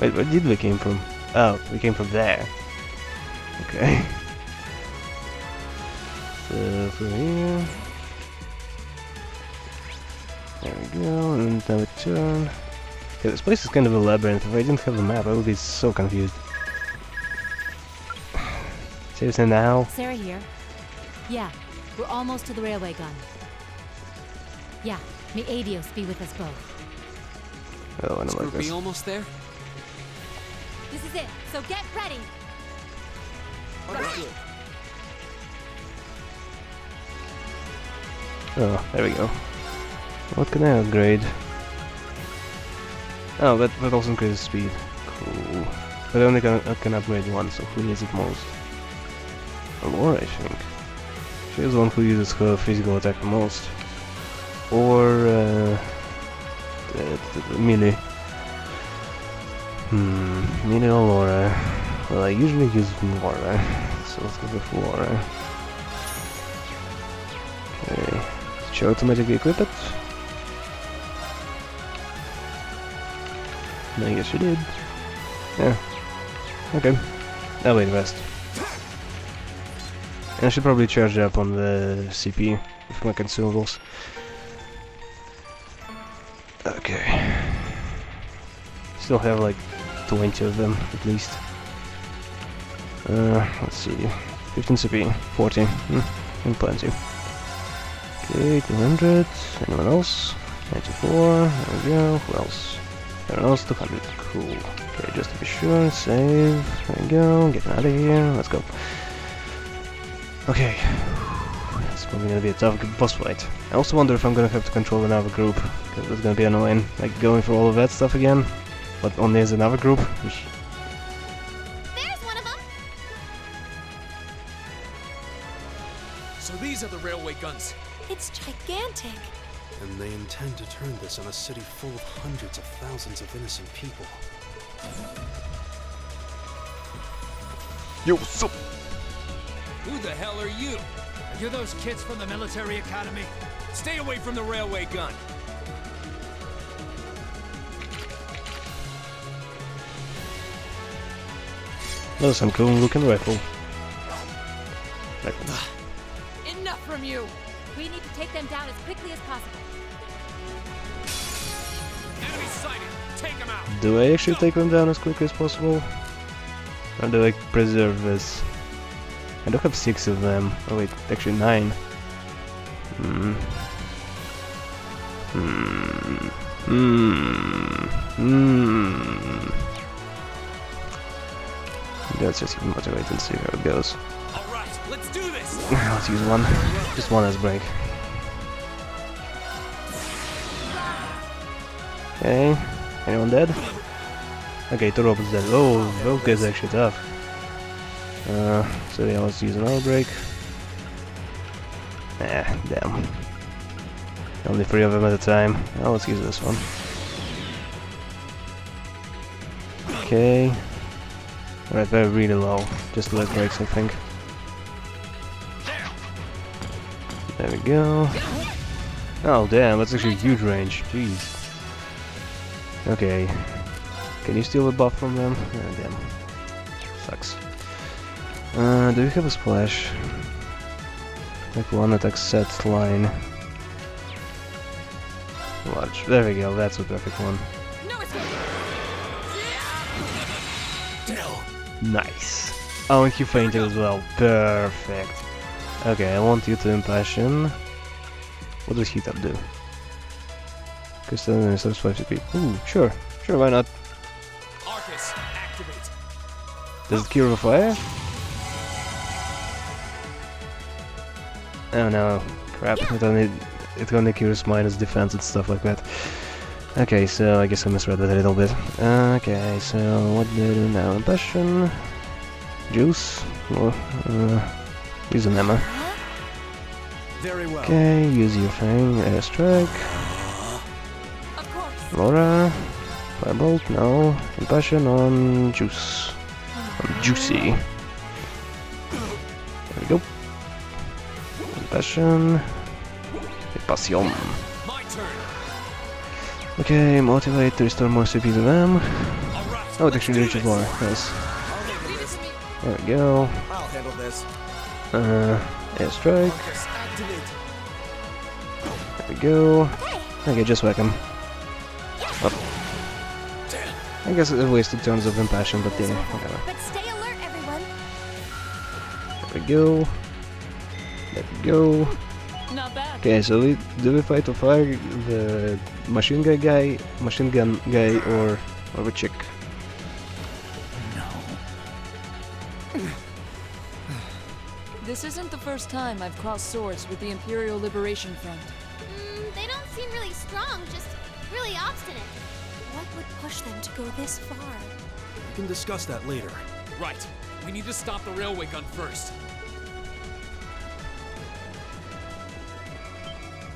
Wait, where did we came from? Oh, we came from there. Okay. So, from here... There we go, and now we turn... Okay, this place is kind of a labyrinth. If I didn't have a map, I would be so confused. Seriously now? Sarah here. Yeah, we're almost to the railway gun. Yeah, may Adios be with us both. Oh, I don't like Be this. almost there. This is it, so get ready! Oh, there we go. What can I upgrade? Oh, that also increases speed. Cool. But I only can upgrade one, so who needs it most? Laura, I think. She's the one who uses her physical attack the most. Or melee. Melee or Laura. Well, I usually use Laura, so let's go with Laura. Okay. Should I automatically equip it? I guess you did. Yeah. Okay. I'll wait rest. And I should probably charge up on the CP with my consumables. Okay. Still have like 20 of them at least. Let's see. 15 CP, 40. And plenty. Okay, 200. Anyone else? 94. There we go. Who else? Anyone else? 200. Cool. Okay, just to be sure, save. There we go. Getting out of here. Let's go. Okay. It's probably gonna be a tough boss fight. I also wonder if I'm gonna have to control another group, because that's gonna be annoying. Like going through all of that stuff again, but only as another group. There's one of them. So these are the railway guns. It's gigantic. And they intend to turn this on a city full of hundreds of thousands of innocent people. Yo, what's up? Who the hell are you? You're those kids from the military academy? Stay away from the railway gun. That was some cool looking rifle. Enough from you! We need to take them down as quickly as possible. Enemy sighted. Take them out. Do I actually take them down as quickly as possible? Or do I preserve this? I do have 6 of them. Oh wait, actually 9. Let's just motivate and see how it goes. Alright, let's do this! Let's use one. Just one as break. Okay. Anyone dead? Okay, two robots dead. Oh, those guys are actually tough. So yeah, let's use another break. Damn. Only 3 of them at a time. Now let's use this one. Okay. Alright, they're really low. Just less breaks, I think. There we go. Oh damn, that's actually huge range. Jeez. Okay. Can you steal a buff from them? Oh, damn. Sucks. Do we have a splash? Like one attack set line. Watch. There we go, that's a perfect one. Nice. Oh, and he fainted as well. Perfect. Okay, I want you to impassion. What does heat up do? Crystal and subs 5 CP. Ooh, sure, why not? Arcus, activate. Does it cure the fire? Oh no, crap! It only cures minus defense and stuff like that. Okay, so I guess I misread that a little bit. Okay, so what do I do now? Impassion, juice, or use an Emma. Very well. Okay, use your thing, airstrike. Laura, firebolt, no. Impassion on juice. On juicy. There we go. Impassion. Impassion. Okay, motivate to restore more CP to them. Oh, it actually reaches more. Nice. There we go. I'll handle this. Airstrike. There we go. Okay, just whack him. Up. I guess it wasted turns of impassion, but yeah, whatever. But stay alert, everyone. There we go. There we go. Not bad. Okay, so do we fight or fire the machine gun guy, or the chick? This isn't the first time I've crossed swords with the Imperial Liberation Front. They don't seem really strong, just really obstinate. What would push them to go this far? We can discuss that later. Right. We need to stop the railway gun first.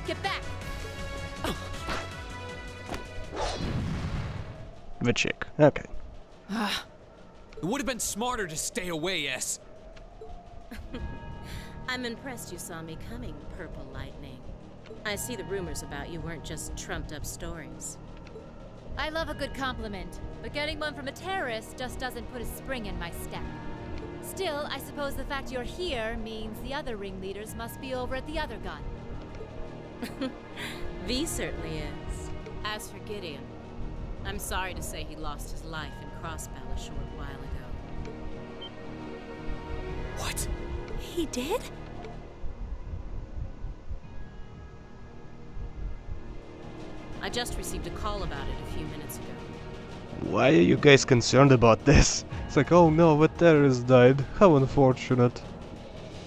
Get back! The chick. Okay. It would have been smarter to stay away, S. I'm impressed you saw me coming, Purple Lightning. I see the rumors about you weren't just trumped-up stories. I love a good compliment, but getting one from a terrorist just doesn't put a spring in my step. Still, I suppose the fact you're here means the other ringleaders must be over at the other gun. V certainly is. As for Gideon, I'm sorry to say he lost his life in Crossbell a short while ago. What? He did? I just received a call about it a few minutes ago. Why are you guys concerned about this? It's like, oh no, the terrorist died. How unfortunate.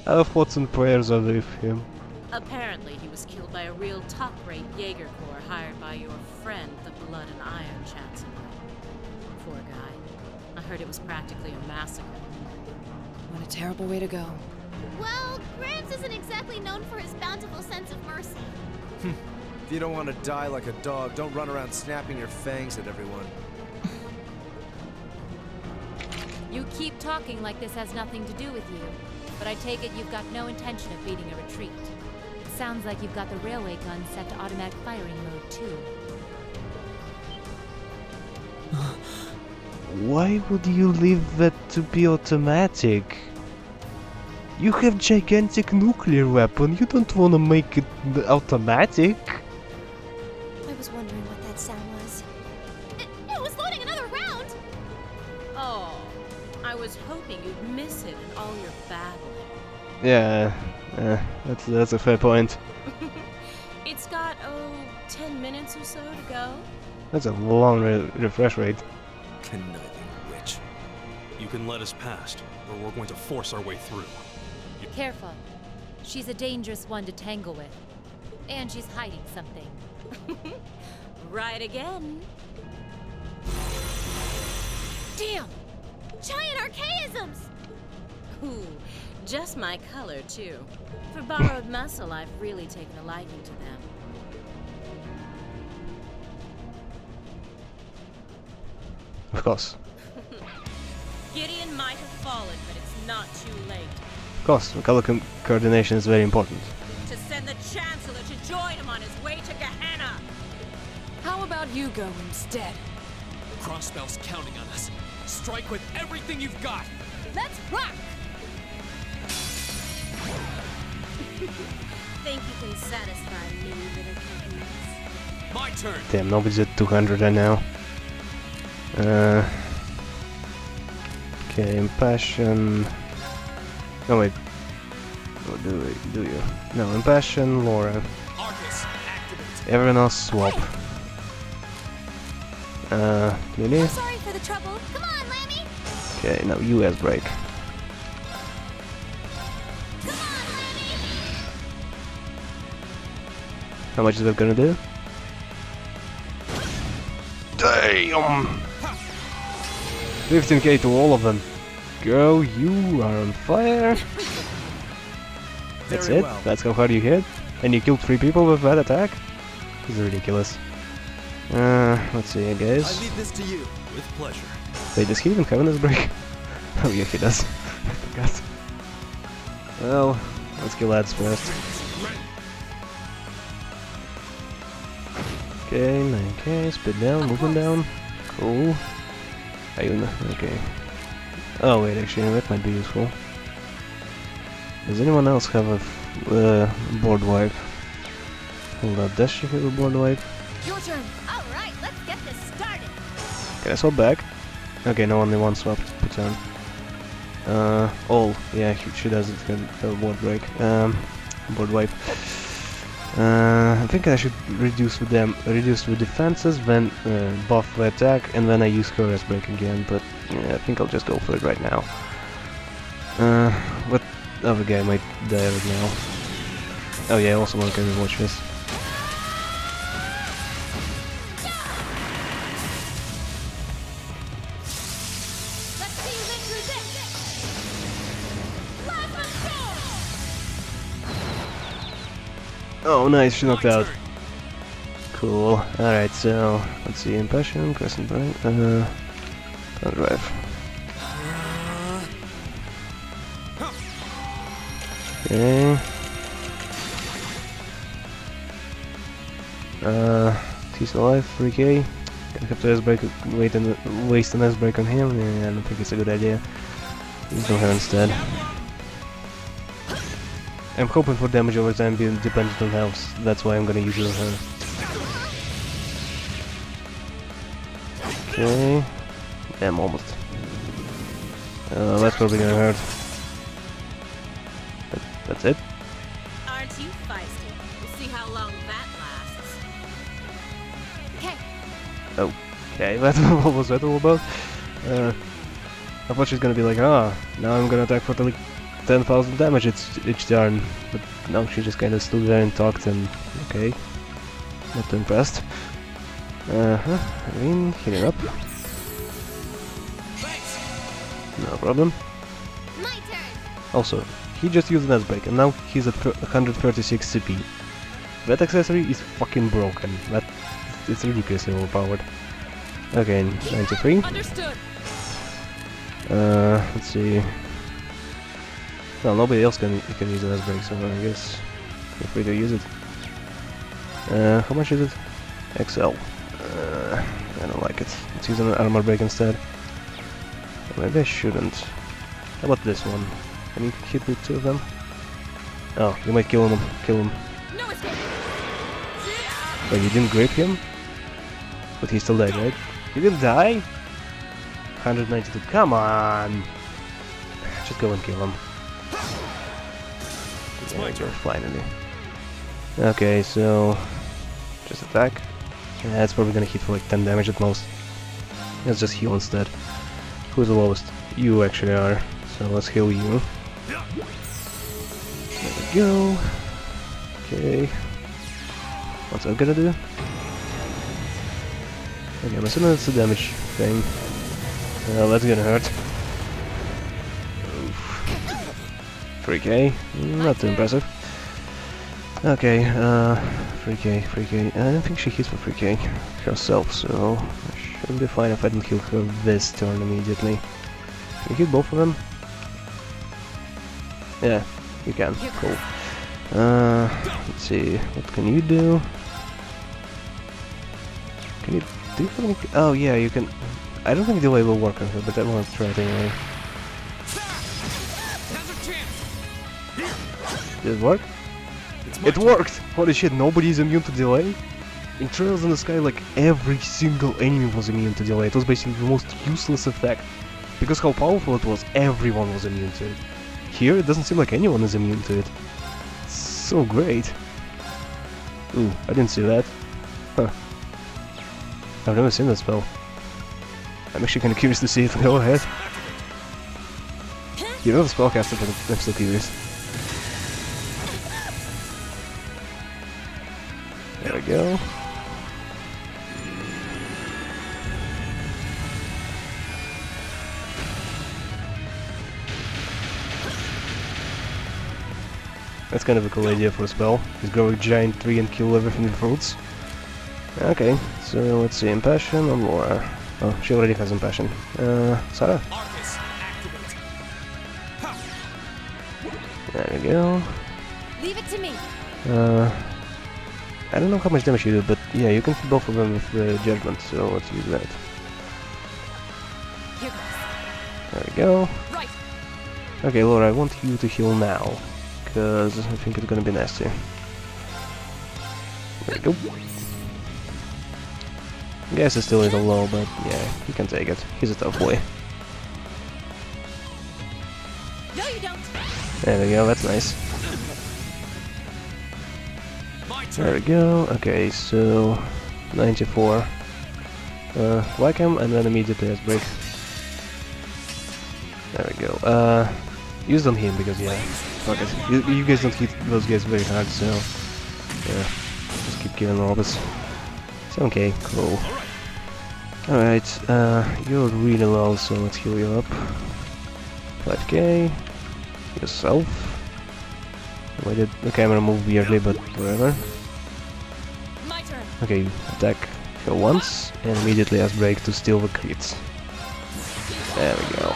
Our thoughts and prayers are with him. Apparently, he was killed by a real top-rate Jaeger Corps hired by your friend, the Blood and Iron Chancellor. Poor guy. I heard it was practically a massacre. What a terrible way to go. Well, Gramps isn't exactly known for his bountiful sense of mercy. If you don't want to die like a dog, don't run around snapping your fangs at everyone. You keep talking like this has nothing to do with you, but I take it you've got no intention of beating a retreat. It sounds like you've got the railway gun set to automatic firing mode, too. Why would you leave that to be automatic? You have gigantic nuclear weapon, you don't wanna make it automatic? I was wondering what that sound was. It was loading another round! Oh, I was hoping you'd miss it in all your battling. Yeah, that's a fair point. It's got, 10 minutes or so to go. That's a long refresh rate. Conniving witch. You can let us past, or we're going to force our way through. Careful. She's a dangerous one to tangle with. And she's hiding something. Right again. Damn! Giant archaisms! Ooh, just my color, too. For borrowed muscle, I've really taken a liking to them. Of course. Gideon might have fallen, but it's not too late. Of course, the color coordination is very important. To send the Chancellor to join him on his way to Gehenna! How about you go instead? Crossbell's counting on us. Strike with everything you've got! Let's rock! Think you can satisfy me, little cookies? My turn! Damn, nobody's at 200 right now. Okay, impassion. Oh wait. Or do you? No, Impassion, Laura. Everyone else swap. Lily? Sorry for the trouble. Come on, Lammy! Okay, now US break. How much is that gonna do? Damn! 15k to all of them. Girl, you are on fire. That's Very it? well. That's how hard you hit? And you killed 3 people with that attack? This is ridiculous. Let's see, guys. I leave this to you. With pleasure. Wait, does he even have an break? Oh yeah, he does. I forgot. Well, let's kill ads first. Okay, 9k, spit down, movement down. Cool. Okay. Oh wait, actually, that might be useful. Does anyone else have a board wipe? Hold up, does she have a board wipe? Your turn. All right, let's get this started. Can I swap back? Okay, no, only one swap per turn. Yeah, she does it, have a board break. Board wipe. I think I should reduce with defenses, then buff the attack, and then I use Curse break again, but yeah, I think I'll just go for it right now. What other guy might die right now? Oh yeah, I also want to watch this. Oh, nice, she knocked out. Cool. Alright, so let's see. Impassion, Crescent Bright, Drive. Okay. He's alive, 3k. Gonna have to S-break, waste an S-break on him. Yeah, I don't think it's a good idea. Use her instead. I'm hoping for damage over time being dependent on health. That's why I'm gonna use her. Okay. Damn, almost. That's probably gonna hurt. That's it? Aren't you feisty? We'll see how long that lasts. Okay. Okay, what was that all about? I thought she's gonna be like, now I'm gonna attack for like 10,000 damage each turn, but no, she just kinda stood there and talked and okay. Not too impressed. I mean, hit it up. No problem. My turn. Also, he just used an S-break and now he's at 136 CP. That accessory is fucking broken. It's ridiculously overpowered. Okay, 93. Understood. Let's see. Well, nobody else can use an S-break, so I guess feel free to use it. How much is it? XL. I don't like it. Let's use an armor break instead. Maybe I shouldn't. How about this one? Can you hit with 2 of them? Oh, you might kill him. No escape. Wait, you didn't grip him? But he still died, right? He didn't die? 192. Come on! Just go and kill him. It's my turn. Finally. Okay, so just attack. Yeah, it's probably gonna hit for like 10 damage at most. Let's just heal instead. Who's the lowest? You actually are. So let's heal you. There we go. Okay. What's that gonna do? Okay, I'm assuming it's a damage thing. That's gonna hurt. 3k, not too impressive. Okay, 3k. I don't think she hits for 3k herself, so I should be fine if I don't heal her this turn immediately. Can you hit both of them? Yeah, you can. Cool. Let's see, what can you do? Can you do something? Oh yeah, you can. I don't think delay will work on her, but I want to try it anyway. Did it work? It worked! Holy shit, nobody is immune to delay? In Trails in the Sky, like, every single enemy was immune to delay. It was basically the most useless effect. Because how powerful it was, everyone was immune to it. here it doesn't seem like anyone is immune to it. It's so great. Ooh, I didn't see that. Huh. I've never seen that spell. I'm actually kind of curious to see it. Go ahead. You're not a spellcaster, but I'm still curious. There we go. That's kind of a cool idea for a spell. Just grow a giant tree and kill everything with roots. Okay, so let's see. Impassion on Laura. Oh, she already has Impassion. Sarah? There we go. Leave it to me. I don't know how much damage you do, but yeah, you can hit both of them with the Judgment, so let's use that. Here goes. There we go. Right. Okay, Laura, I want you to heal now, because I think it's gonna be nasty. There we go. Gas is still a little low, but yeah, he can take it. He's a tough boy. No, you don't. There we go, that's nice. There we go. Okay, so 94. Whack him and then immediately as break. There we go. Use on him because yeah, fuck it. You guys don't hit those guys very hard, so yeah, just keep killing robots. 7k, cool. Alright, you're really low, so let's heal you up. 5k. Yourself. Why did the camera move weirdly, but whatever. My turn. Okay, attack her once, and immediately as break to steal the crits. There we go.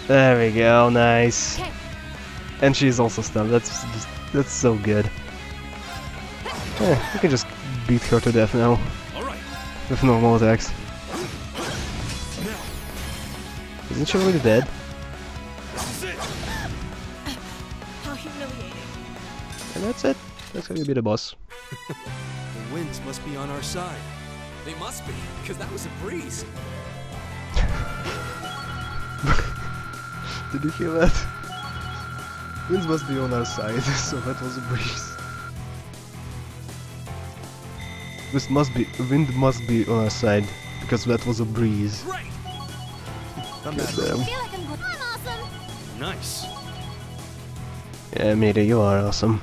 There we go, nice. Okay. And she's also stunned, that's so good. Yeah, you can just beat her to death now. With normal attacks. Isn't she already dead? How humiliating. And that's it. That's how you beat a boss. The winds must be on our side. They must be, because that was a breeze. Did you hear that? Winds must be on our side, so that was a breeze. Wind must be on our side, because that was a breeze. Right. I feel like I'm awesome. Nice. Yeah, Miri, you are awesome.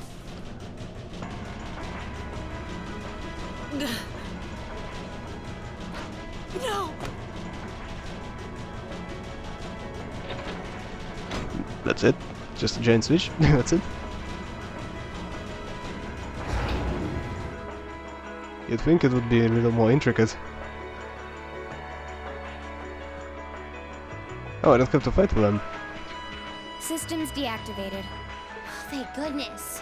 No. That's it? Just a giant switch? That's it? You'd think it would be a little more intricate. Oh, I don't have to fight with them. Systems deactivated. Thank goodness.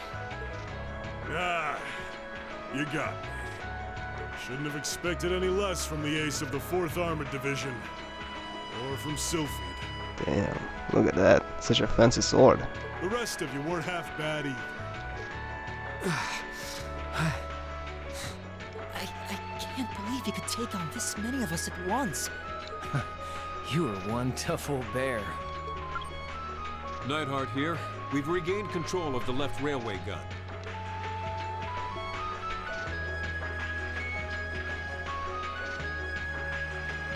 Ah, you got me. Shouldn't have expected any less from the ace of the 4th Armored Division. Or from Sylphid. Damn, look at that. Such a fancy sword. The rest of you weren't half bad either. I can't believe you could take on this many of us at once. You are one tough old bear. Neidhart here. We've regained control of the left railway gun.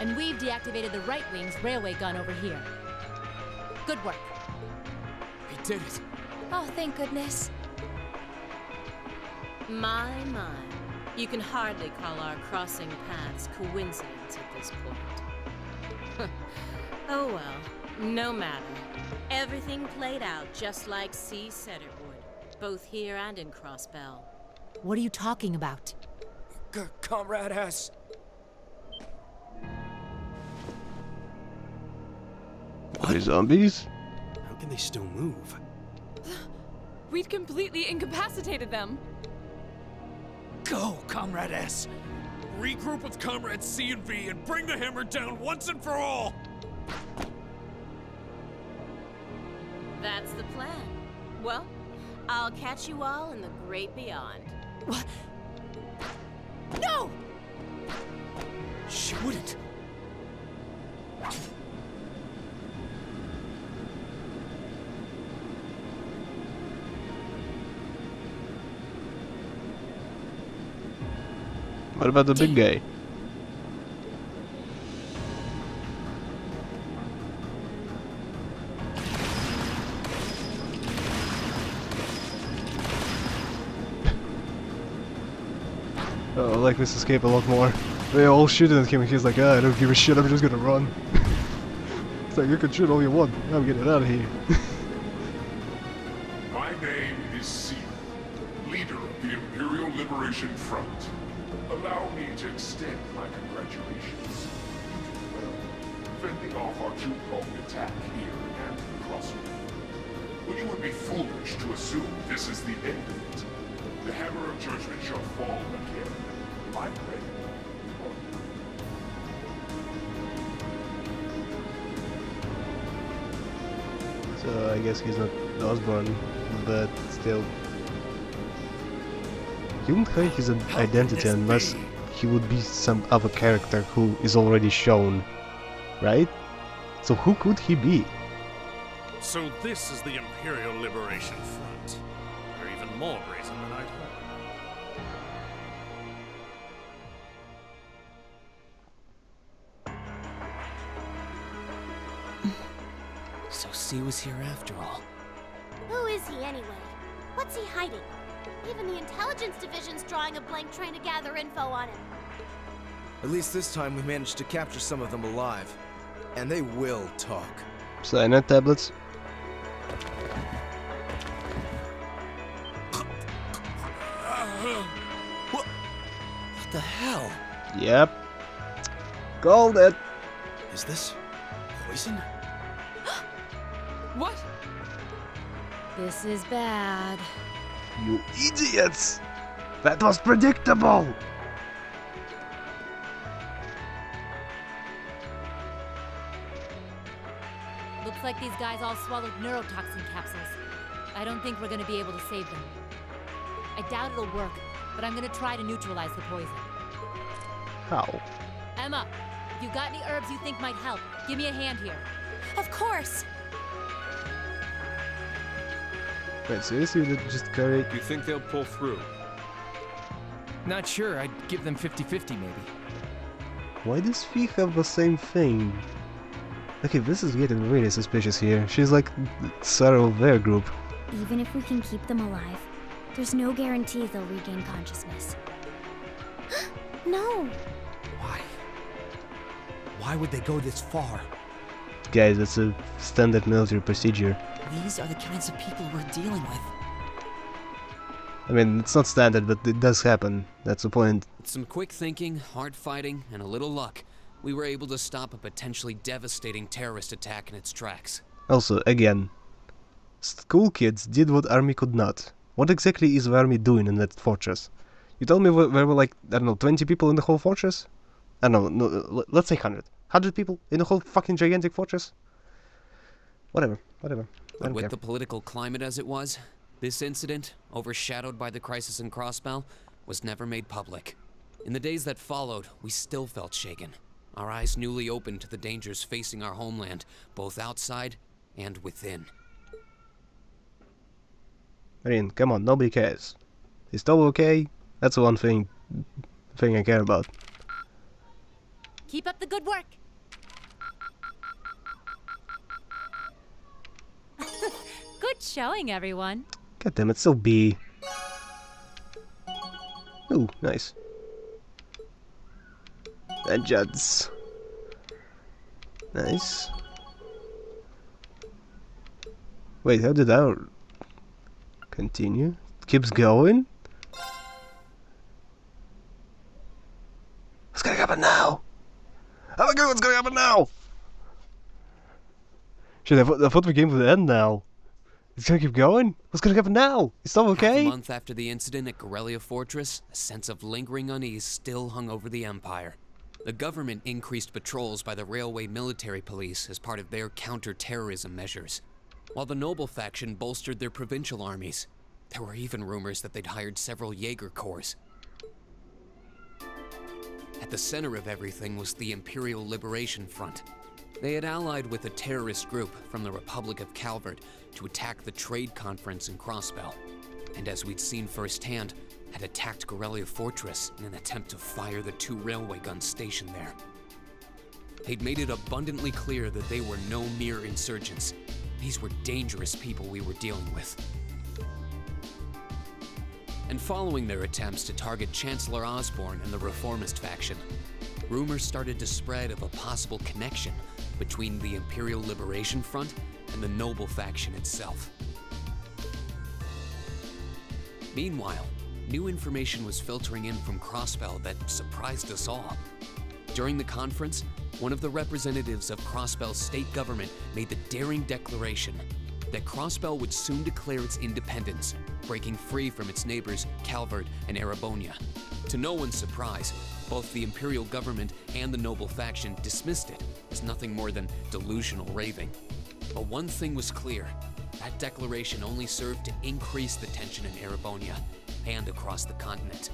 And we've deactivated the right wing's railway gun over here. Good work. We did it. Oh, thank goodness. My. You can hardly call our crossing paths coincidence at this point. Oh well, no matter. Everything played out just like C said it would, both here and in Crossbell. What are you talking about? Comrade S. Are they zombies? How can they still move? We'd completely incapacitated them. Go, Comrade S. Regroup with Comrades C and V and bring the hammer down once and for all! That's the plan. Well, I'll catch you all in the great beyond. What? No! She wouldn't. What about the big guy? Oh, I like this escape a lot more. They all shooting at him and he's like, ah, I don't give a shit, I'm just gonna run. It's like, you can shoot all you want, I'm getting out of here. My name is Seal, leader of the Imperial Liberation Front. Allow me to extend my congratulations. Well, fending off our two-pronged attack here and across the world. But you would be foolish to assume this is the end of it. The hammer of judgment shall fall again. I'm ready. So I guess he's not Osborn, but still. He wouldn't hide his identity unless he would be some other character who is already shown, right? So who could he be? So this is the Imperial Liberation Front. They're even more brazen than I'd hoped. So C was here after all. Who is he anyway? What's he hiding? Even the intelligence division's drawing a blank trying to gather info on him. At least this time we managed to capture some of them alive. And they will talk. Cyanide tablets. What the hell? Yep. Called it. Is this poison? What? This is bad. You idiots! That was predictable! Looks like these guys all swallowed neurotoxin capsules. I don't think we're gonna be able to save them. I doubt it'll work, but I'm gonna try to neutralize the poison. How? Emma, if you got any herbs you think might help, give me a hand here. Of course! Wait, seriously, you just carry... You think they'll pull through? Not sure, I'd give them 50-50 maybe. Why does Fee have the same thing? Okay, this is getting really suspicious here. She's like Sarah of their group. Even if we can keep them alive, there's no guarantee they'll regain consciousness. No! Why? Why would they go this far? Guys, that's a standard military procedure. These are the kinds of people we're dealing with. I mean, it's not standard, but it does happen. That's the point. With some quick thinking, hard fighting, and a little luck, we were able to stop a potentially devastating terrorist attack in its tracks. Also, again, school kids did what army could not. What exactly is the army doing in that fortress? You told me there were like, I don't know, 20 people in the whole fortress? I don't know, no, let's say 100. 100 people in the whole fucking gigantic fortress? Whatever. But with the political climate as it was, this incident, overshadowed by the crisis in Crossbell, was never made public. In the days that followed, we still felt shaken. Our eyes newly opened to the dangers facing our homeland, both outside and within. Marine, come on, nobody cares. Is Tobo okay? That's the one thing I care about. Keep up the good work. Good showing, everyone. God damn it, still B. Ooh, nice. Vengeance. Nice. Wait, how did that continue? Keeps going? What's gonna happen now? Oh my god, what's gonna happen now? Shit, I thought we came to the end now. It's gonna keep going? What's gonna happen now? Is stuff okay? Half a month after the incident at Corellia Fortress, a sense of lingering unease still hung over the Empire. The government increased patrols by the Railway Military Police as part of their counter-terrorism measures, while the Noble faction bolstered their provincial armies. There were even rumors that they'd hired several Jaeger Corps. At the center of everything was the Imperial Liberation Front. They had allied with a terrorist group from the Republic of Calvert to attack the trade conference in Crossbell. And as we'd seen firsthand, had attacked Corellia Fortress in an attempt to fire the 2 railway guns stationed there. They'd made it abundantly clear that they were no mere insurgents. These were dangerous people we were dealing with. And following their attempts to target Chancellor Osborn and the Reformist faction, rumors started to spread of a possible connection between the Imperial Liberation Front and the Noble faction itself. Meanwhile, new information was filtering in from Crossbell that surprised us all. During the conference, one of the representatives of Crossbell's state government made the daring declaration that Crossbell would soon declare its independence, breaking free from its neighbors Calvert and Erebonia. To no one's surprise, both the Imperial government and the Noble faction dismissed it as nothing more than delusional raving. But one thing was clear: that declaration only served to increase the tension in Erebonia and across the continent.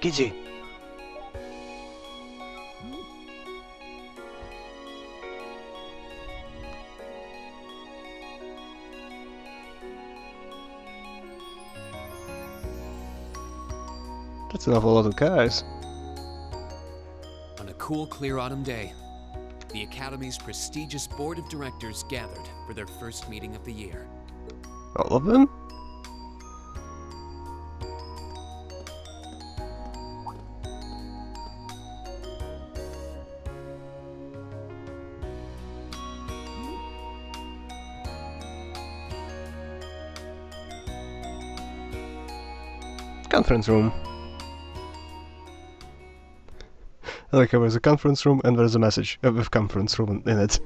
Kiji! That's an awful lot of cars. On a cool, clear autumn day, the Academy's prestigious board of directors gathered for their first meeting of the year. All of them? Conference room. I like how there's a conference room and there's a message with conference room in it.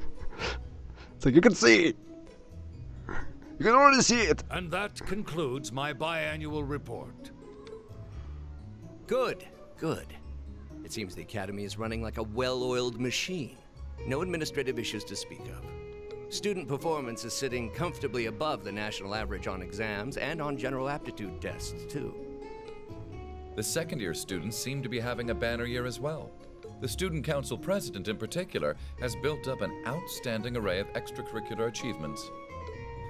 It's like, you can see it! You can already see it! And that concludes my biannual report. Good, good. It seems the Academy is running like a well-oiled machine. No administrative issues to speak of. Student performance is sitting comfortably above the national average on exams and on general aptitude tests, too. The second-year students seem to be having a banner year as well. The Student Council President, in particular, has built up an outstanding array of extracurricular achievements.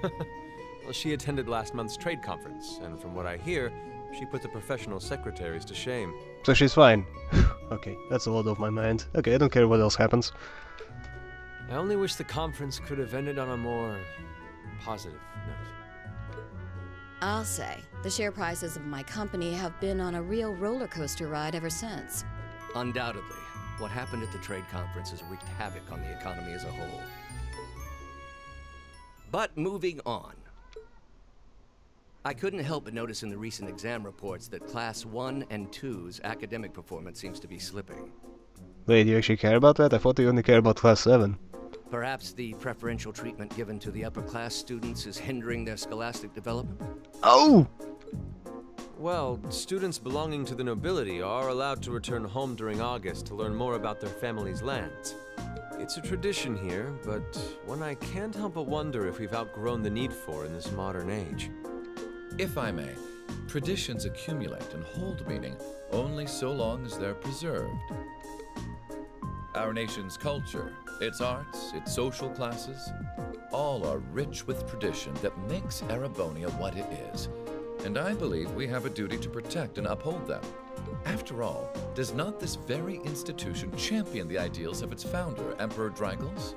Well, she attended last month's trade conference, and from what I hear, she put the professional secretaries to shame. So she's fine. Okay, that's a lot off my mind. Okay, I don't care what else happens. I only wish the conference could have ended on a more positive note. I'll say, the share prices of my company have been on a real roller coaster ride ever since. Undoubtedly, what happened at the trade conference has wreaked havoc on the economy as a whole. But moving on. I couldn't help but notice in the recent exam reports that Class 1 and 2's academic performance seems to be slipping. Wait, do you actually care about that? I thought you only care about Class 7. Perhaps the preferential treatment given to the upper class students is hindering their scholastic development? Oh! Well, students belonging to the nobility are allowed to return home during August to learn more about their family's lands. It's a tradition here, but one I can't help but wonder if we've outgrown the need for in this modern age. If I may, traditions accumulate and hold meaning only so long as they're preserved. Our nation's culture, its arts, its social classes, all are rich with tradition that makes Erebonia what it is. And I believe we have a duty to protect and uphold them. After all, does not this very institution champion the ideals of its founder, Emperor Dreigels?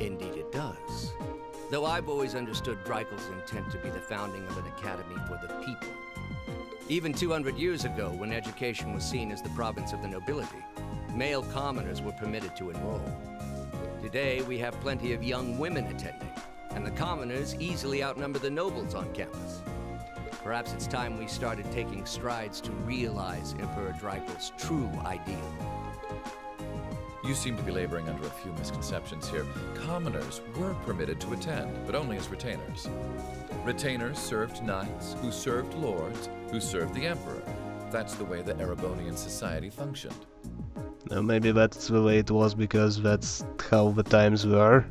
Indeed it does. Though I've always understood Dreigels' intent to be the founding of an academy for the people. Even 200 years ago, when education was seen as the province of the nobility, male commoners were permitted to enroll. Today, we have plenty of young women attending, and the commoners easily outnumber the nobles on campus. Perhaps it's time we started taking strides to realize Emperor Dreigels' true ideal. You seem to be laboring under a few misconceptions here. Commoners were permitted to attend, but only as retainers. Retainers served knights, who served lords, who served the emperor. That's the way the Erebonian society functioned. Now maybe that's the way it was because that's how the times were.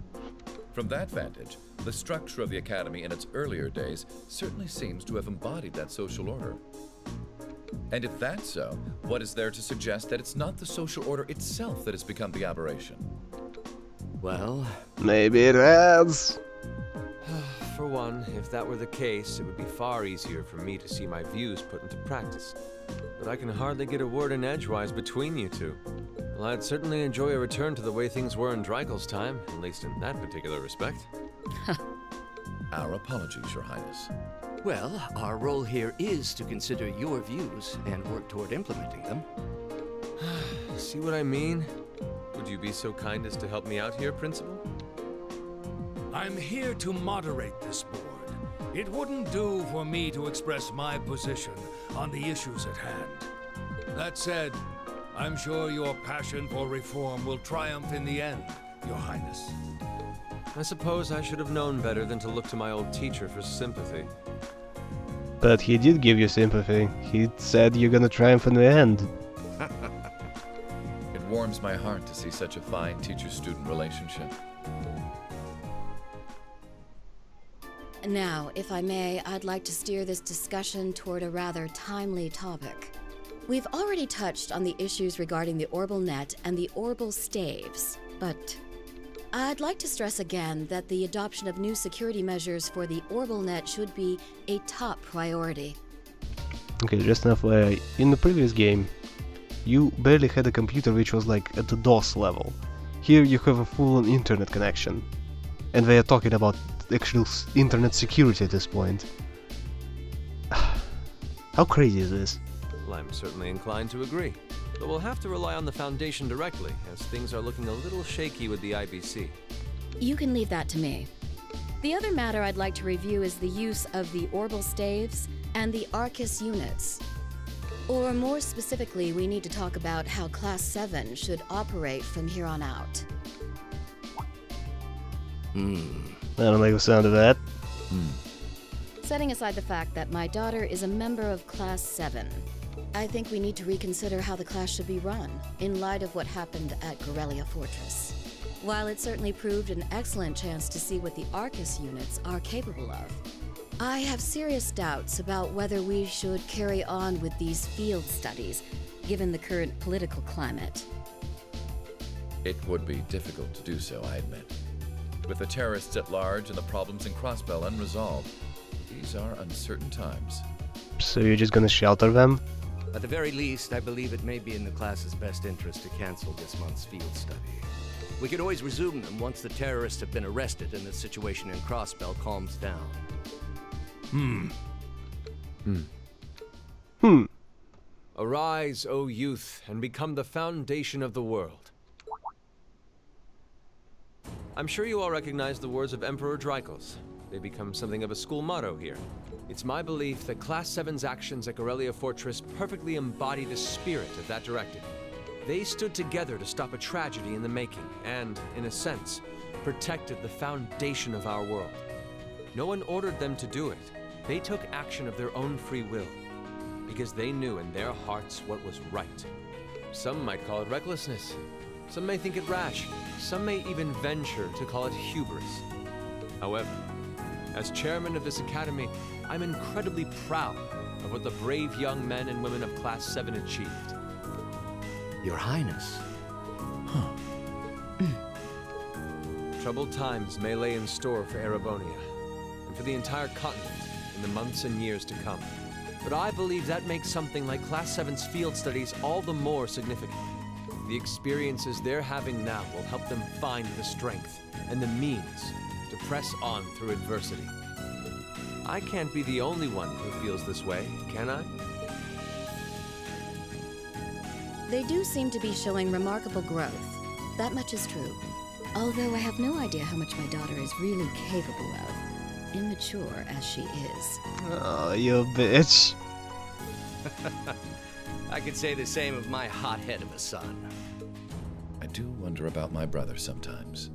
From that vantage, the structure of the academy in its earlier days certainly seems to have embodied that social order. And if that's so, what is there to suggest that it's not the social order itself that has become the aberration? Well... maybe it has. For one, if that were the case, it would be far easier for me to see my views put into practice. But I can hardly get a word in edgewise between you two. Well, I'd certainly enjoy a return to the way things were in Dreikel's time, at least in that particular respect. Our apologies, Your Highness. Well, our role here is to consider your views and work toward implementing them. See what I mean? Would you be so kind as to help me out here, Principal? I'm here to moderate this board. It wouldn't do for me to express my position on the issues at hand. That said, I'm sure your passion for reform will triumph in the end, Your Highness. I suppose I should have known better than to look to my old teacher for sympathy. But he did give you sympathy. He said you're gonna triumph in the end. It warms my heart to see such a fine teacher-student relationship. Now, if I may, I'd like to steer this discussion toward a rather timely topic. We've already touched on the issues regarding the Orbal Net and the Orbal Staves, but I'd like to stress again that the adoption of new security measures for the Orbal Net should be a top priority. Okay, just an FYI, in the previous game, you barely had a computer which was like at the DOS level. Here you have a full-on internet connection. And they are talking about actual internet security at this point. How crazy is this? Well, I'm certainly inclined to agree. But we'll have to rely on the Foundation directly, as things are looking a little shaky with the IBC. You can leave that to me. The other matter I'd like to review is the use of the Orbal Staves and the Arcus units. Or more specifically, we need to talk about how Class 7 should operate from here on out. I don't like the sound of that. Setting aside the fact that my daughter is a member of Class 7, I think we need to reconsider how the class should be run, in light of what happened at Corellia Fortress. While it certainly proved an excellent chance to see what the Arcus units are capable of, I have serious doubts about whether we should carry on with these field studies, given the current political climate. It would be difficult to do so, I admit. With the terrorists at large and the problems in Crossbell unresolved, these are uncertain times. So you're just gonna shelter them? At the very least, I believe it may be in the class's best interest to cancel this month's field study. We could always resume them once the terrorists have been arrested and the situation in Crossbell calms down. Arise, O youth, and become the foundation of the world. I'm sure you all recognize the words of Emperor Dreikels. They become something of a school motto here. It's my belief that Class 7's actions at Corellia Fortress perfectly embody the spirit of that directive. They stood together to stop a tragedy in the making and, in a sense, protected the foundation of our world. No one ordered them to do it. They took action of their own free will, because they knew in their hearts what was right. Some might call it recklessness. Some may think it rash. Some may even venture to call it hubris. However, as chairman of this academy, I'm incredibly proud of what the brave young men and women of Class 7 achieved. Your Highness. Troubled times may lay in store for Erebonia, and for the entire continent in the months and years to come. But I believe that makes something like Class 7's field studies all the more significant. The experiences they're having now will help them find the strength and the means to press on through adversity. I can't be the only one who feels this way, can I? They do seem to be showing remarkable growth. That much is true. Although I have no idea how much my daughter is really capable of, immature as she is. Oh, you bitch. I could say the same of my hothead of a son. I do wonder about my brother sometimes.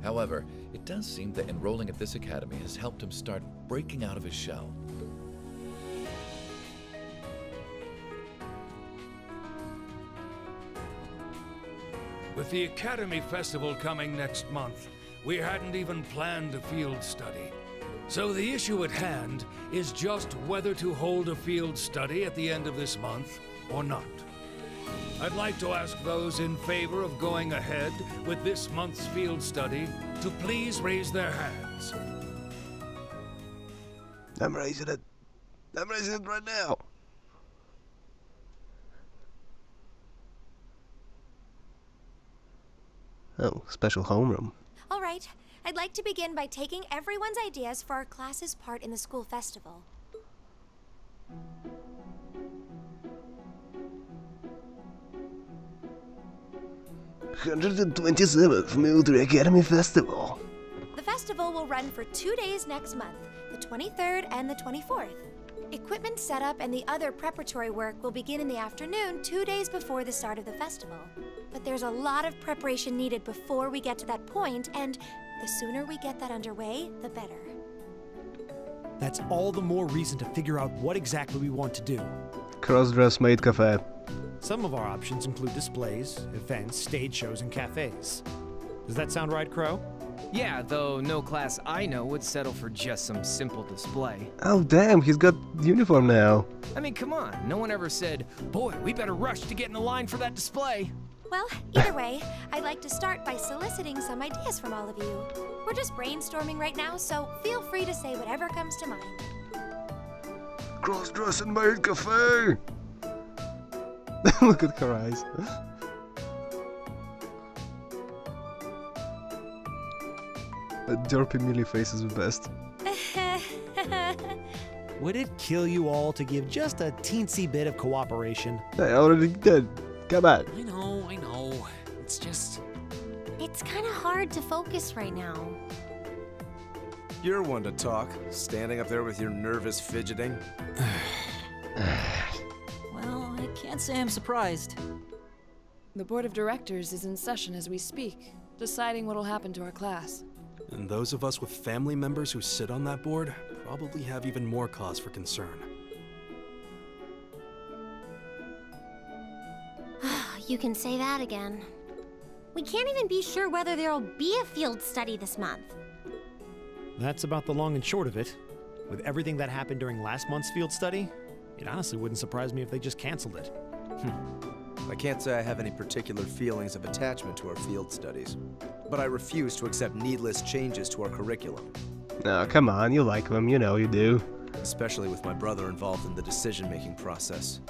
However, it does seem that enrolling at this academy has helped him start breaking out of his shell. With the Academy Festival coming next month, we hadn't even planned a field study. So the issue at hand is just whether to hold a field study at the end of this month or not. I'd like to ask those in favor of going ahead with this month's field study to please raise their hands. I'm raising it. I'm raising it right now. Oh, special homeroom. All right. I'd like to begin by taking everyone's ideas for our class's part in the school festival. "127th Military Academy Festival." The festival will run for 2 days next month, the 23rd and the 24th. Equipment setup and the other preparatory work will begin in the afternoon 2 days before the start of the festival. But there's a lot of preparation needed before we get to that point, and the sooner we get that underway, the better. That's all the more reason to figure out what exactly we want to do. Cross-dress maid cafe. Some of our options include displays, events, stage shows, and cafes. Does that sound right, Crow? Yeah, though no class I know would settle for just some simple display. Oh damn, he's got uniform now. I mean, come on, no one ever said, "Boy, we better rush to get in the line for that display." Well, either way, I'd like to start by soliciting some ideas from all of you. We're just brainstorming right now, so feel free to say whatever comes to mind. Cross-dress and maid cafe. Look at her eyes. The derpy Millie face is the best. Would it kill you all to give just a teensy bit of cooperation? I already did. Come on. I know. It's just... It's kind of hard to focus right now. You're one to talk, standing up there with your nervous fidgeting. Well, I can't say I'm surprised. The board of directors is in session as we speak, deciding what'll happen to our class. And those of us with family members who sit on that board probably have even more cause for concern. You can say that again. We can't even be sure whether there'll be a field study this month. That's about the long and short of it. With everything that happened during last month's field study, it honestly wouldn't surprise me if they just canceled it. I can't say I have any particular feelings of attachment to our field studies, but I refuse to accept needless changes to our curriculum. No, come on, you like them, you know you do. Especially with my brother involved in the decision-making process.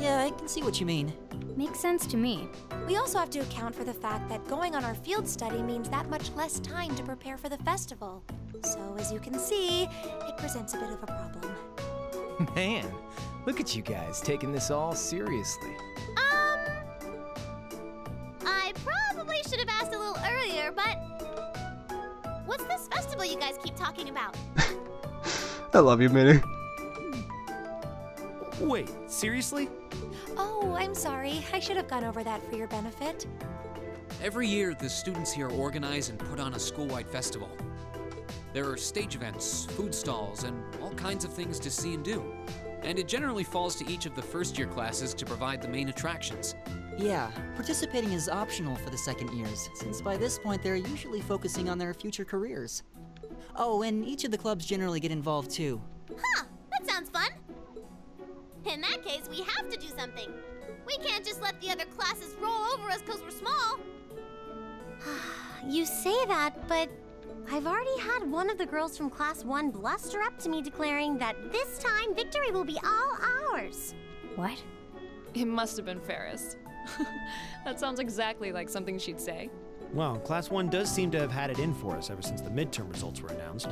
Yeah, I can see what you mean. Makes sense to me. We also have to account for the fact that going on our field study means that much less time to prepare for the festival. So, as you can see, it presents a bit of a problem. Man, look at you guys taking this all seriously. I probably should have asked a little earlier, but... What's this festival you guys keep talking about? I love you, Minnie. Wait, seriously? Oh, I'm sorry. I should have gone over that for your benefit. Every year, the students here organize and put on a school-wide festival. There are stage events, food stalls, and all kinds of things to see and do. And it generally falls to each of the first-year classes to provide the main attractions. Yeah, participating is optional for the second years, since by this point they're usually focusing on their future careers. Oh, and each of the clubs generally get involved too. Huh, that sounds fun. In that case, we have to do something. We can't just let the other classes roll over us because we're small. You say that, but I've already had one of the girls from Class 1 bluster up to me declaring that this time victory will be all ours. What? It must have been Ferris. That sounds exactly like something she'd say. Well, Class 1 does seem to have had it in for us ever since the midterm results were announced.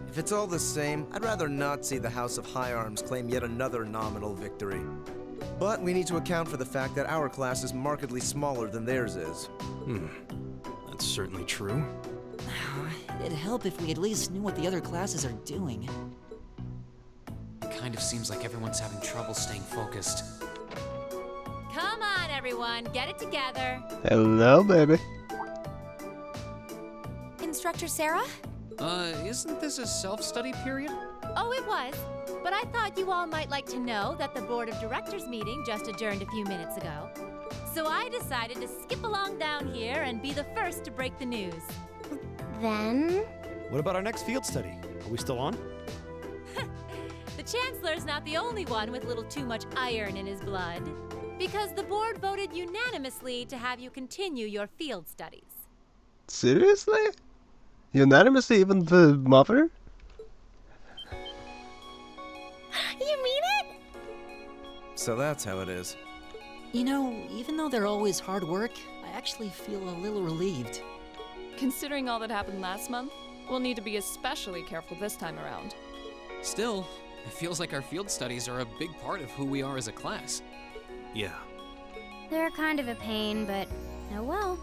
If it's all the same, I'd rather not see the House of High Arms claim yet another nominal victory. But we need to account for the fact that our class is markedly smaller than theirs is. That's certainly true. It'd help if we at least knew what the other classes are doing. It kind of seems like everyone's having trouble staying focused. Come on, everyone, get it together. Hello, baby. Instructor Sarah? Isn't this a self-study period? Oh, it was. But I thought you all might like to know that the Board of Directors meeting just adjourned a few minutes ago. So I decided to skip along down here and be the first to break the news. Then? What about our next field study? Are we still on? The Chancellor's not the only one with a little too much iron in his blood. Because the board voted unanimously to have you continue your field studies. Seriously? Unanimously, even the mother? You mean it? So that's how it is. You know, even though they're always hard work, I actually feel a little relieved. Considering all that happened last month, we'll need to be especially careful this time around. Still, it feels like our field studies are a big part of who we are as a class. Yeah. They're kind of a pain, but oh well.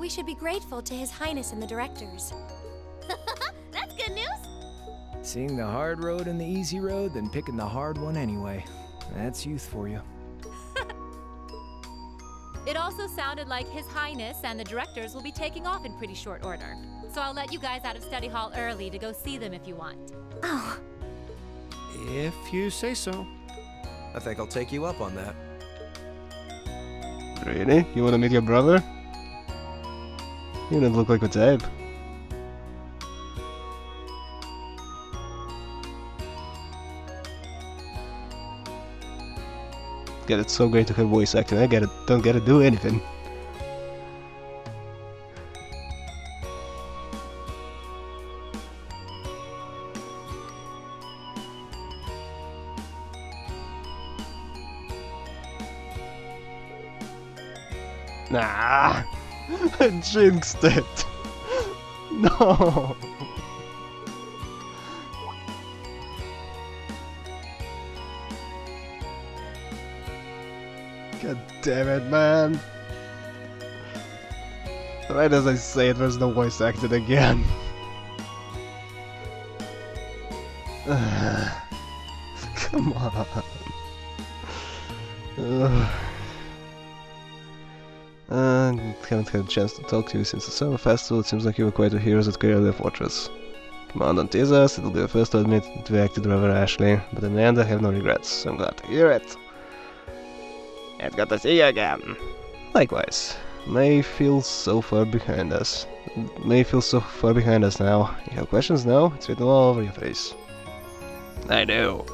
We should be grateful to His Highness and the directors. That's good news. Seeing the hard road and the easy road, then picking the hard one anyway. That's youth for you. It also sounded like His Highness and the directors will be taking off in pretty short order. So I'll let you guys out of study hall early to go see them if you want. Oh. If you say so. I think I'll take you up on that. Really? You wanna meet your brother? You don't look like a type. God, it's so great to have voice acting. I don't gotta do anything. Nah, I jinxed it. No. God damn it, man. Right as I say it, there's no voice acting again. Come on. Haven't had a chance to talk to you since the summer festival. It seems like you were quite a hero at Corellia Fortress. Come on, don't tease us. It'll be the first to admit that we acted rather rashly, but in the end I have no regrets. I'm glad to hear it. It's good to see you again. Likewise. May feel so far behind us. May feel so far behind us now. You have questions now? It's written all over your face. I do.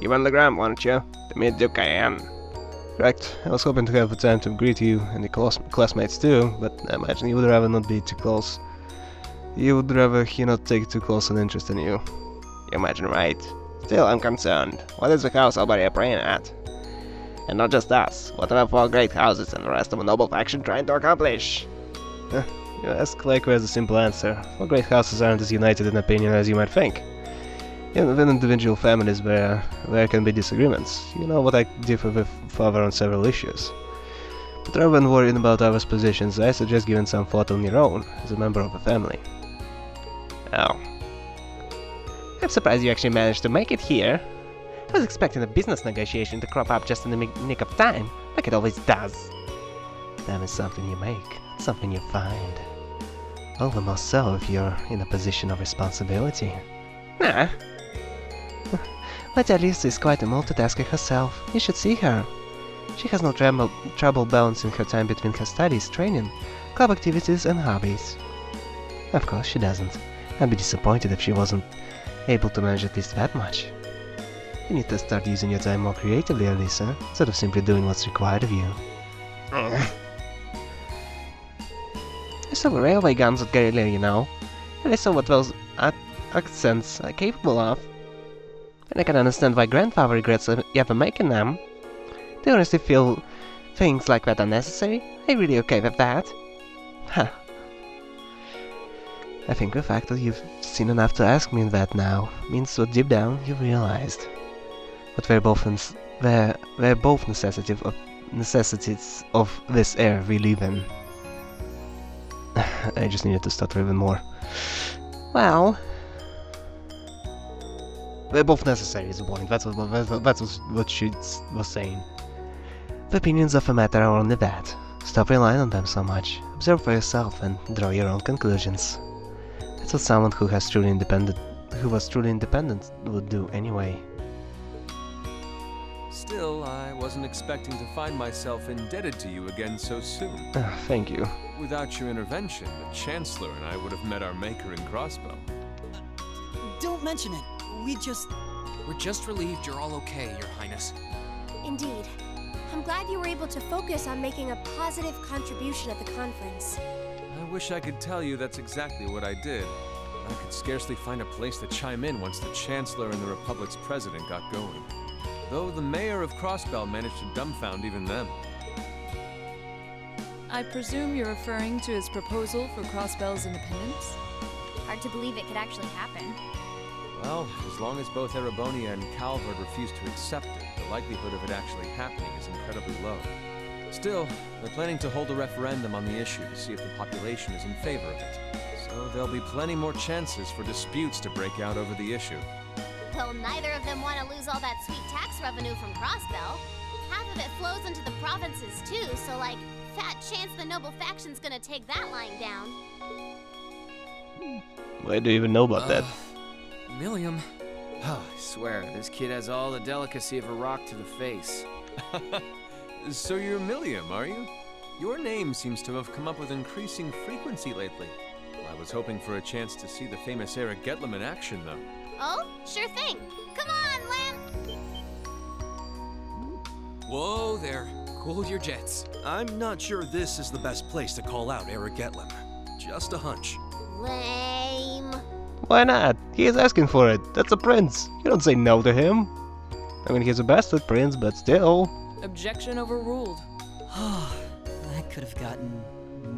You won the gram, weren't you? To meet Duke I am. Correct. I was hoping to have the time to greet you and the classmates too, but I imagine you would rather not be too close. You would rather he not take too close an interest in you. You imagine right. Still, I'm concerned. What is the house Alberia praying at? And not just us. What are the 4 great houses and the rest of a noble faction trying to accomplish? You ask Clayco has a simple answer. 4 great houses aren't as united in opinion as you might think. Even within individual families there can be disagreements. You know what I differ with Father on several issues. But rather than worrying about others' positions, I suggest giving some thought on your own, as a member of a family. Oh. I'm surprised you actually managed to make it here. I was expecting a business negotiation to crop up just in the nick of time, like it always does. Time is something you make, something you find. All the more so if you're in a position of responsibility. Nah. But Alice is quite a multitasker herself. You should see her. She has no trouble balancing her time between her studies, training, club activities and hobbies. Of course she doesn't. I'd be disappointed if she wasn't able to manage at least that much. You need to start using your time more creatively, Alisa, instead of simply doing what's required of you. I saw the railway guns at Galileo, you know, and I saw what those accents are capable of. And I can understand why grandfather regrets ever making them. Do you honestly feel things like that are necessary? Are you really okay with that? Huh. I think the fact that you've seen enough to ask me that now means that deep down you realized. But we're both necessities of this era we live in. I just needed to stutter even more. Well, they're both necessary is the point. That's what she was saying. The opinions of a matter are only that. Stop relying on them so much. Observe for yourself and draw your own conclusions. That's what someone who was truly independent would do anyway. Still, I wasn't expecting to find myself indebted to you again so soon. Thank you. Without your intervention, the Chancellor and I would have met our maker in Crossbow. don't mention it. We're just relieved you're all okay, Your Highness. Indeed. I'm glad you were able to focus on making a positive contribution at the conference. I wish I could tell you that's exactly what I did. I could scarcely find a place to chime in once the Chancellor and the Republic's president got going. Though the mayor of Crossbell managed to dumbfound even them. I presume you're referring to his proposal for Crossbell's independence? Hard to believe it could actually happen. Well, as long as both Erebonia and Calvard refuse to accept it, the likelihood of it actually happening is incredibly low. Still, they're planning to hold a referendum on the issue to see if the population is in favor of it. So there'll be plenty more chances for disputes to break out over the issue. Well, neither of them want to lose all that sweet tax revenue from Crossbell. Half of it flows into the provinces too, so like, fat chance the noble faction's gonna take that lying down. Why do you even know about that? Milliam. I swear, this kid has all the delicacy of a rock to the face. So you're Milliam, are you? Your name seems to have come up with increasing frequency lately. I was hoping for a chance to see the famous Eric Getlem in action, though. Oh, sure thing. Come on, Lamp! Whoa there. Cool your jets. I'm not sure this is the best place to call out Eric Getlem. Just a hunch. Lame. Why not? He is asking for it. That's a prince. You don't say no to him. I mean, he's a bastard prince, but still. Objection overruled. That could have gotten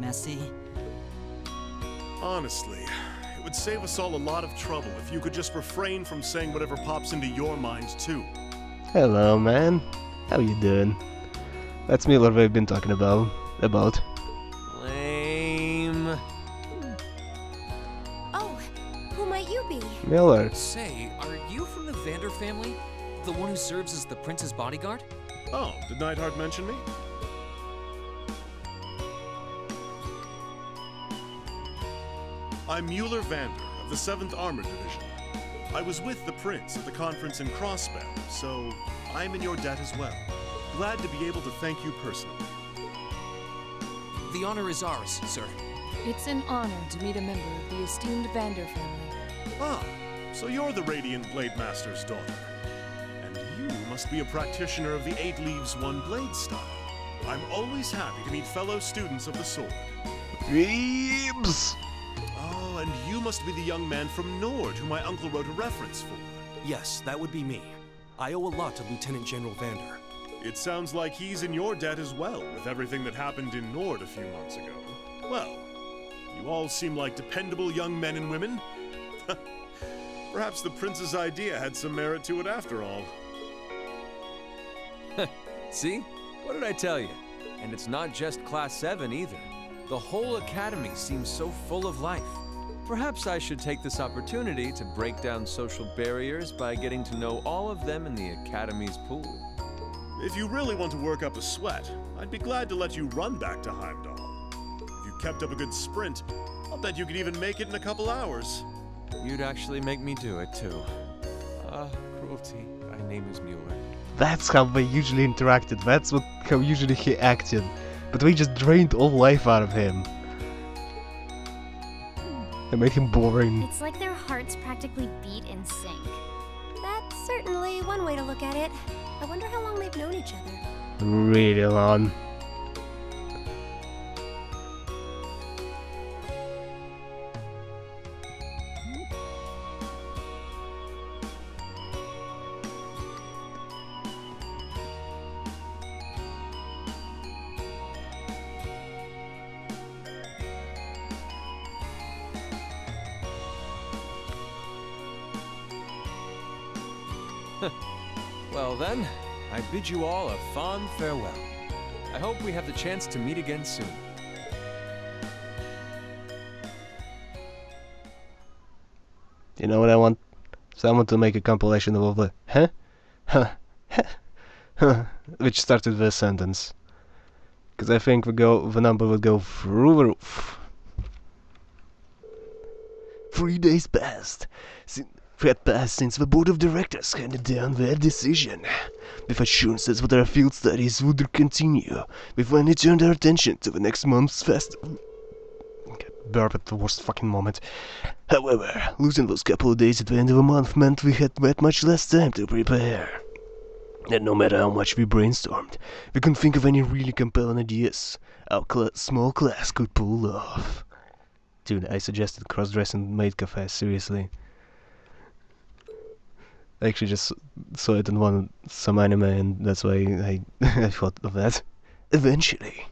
messy. Honestly, it would save us all a lot of trouble if you could just refrain from saying whatever pops into your mind, too. Hello, man. How you doing? That's me what we've been talking about. Lame. Oh, who might you be? Miller. Say, are you from the Vander family? The one who serves as the prince's bodyguard? Oh, did Neidhart mention me? I'm Mueller Vander of the 7th Armored Division. I was with the Prince at the conference in Crossbell, so I'm in your debt as well. Glad to be able to thank you personally. The honor is ours, sir. It's an honor to meet a member of the esteemed Vander family. Ah, so you're the Radiant Blade Master's daughter. And you must be a practitioner of the 8 Leaves 1 Blade style. I'm always happy to meet fellow students of the sword. Reebs! Oh, and you must be the young man from Nord who my uncle wrote a reference for. Yes, that would be me. I owe a lot to Lieutenant General Vander. It sounds like he's in your debt as well, with everything that happened in Nord a few months ago. Well, you all seem like dependable young men and women. Perhaps the Prince's idea had some merit to it after all. See? What did I tell you? And it's not just Class 7 either. The whole academy seems so full of life. Perhaps I should take this opportunity to break down social barriers by getting to know all of them in the academy's pool. If you really want to work up a sweat, I'd be glad to let you run back to Heimdall. If you kept up a good sprint, I'll bet you could even make it in a couple hours. You'd actually make me do it, too. Cruelty. My name is Mueller. That's how they usually interacted. That's how usually he acted. But we just drained all life out of him. And made him boring. It's like their hearts practically beat in sync. That's certainly one way to look at it. I wonder how long they've known each other. Really long. Well then, I bid you all a fond farewell. I hope we have the chance to meet again soon. You know what I want? Someone to make a compilation of all the which started with a sentence. Because I think the number would go through the roof. 3 days passed. Since the board of directors handed down their decision, with assurances that our field studies would continue, we finally turned our attention to the next month's festival. Okay, burp at the worst fucking moment. However, losing those couple of days at the end of the month meant we had that much less time to prepare. And no matter how much we brainstormed, we couldn't think of any really compelling ideas our small class could pull off. Dude, I suggested cross-dressing maid cafes, seriously. I actually just saw it in some anime, and that's why I thought of that. Eventually.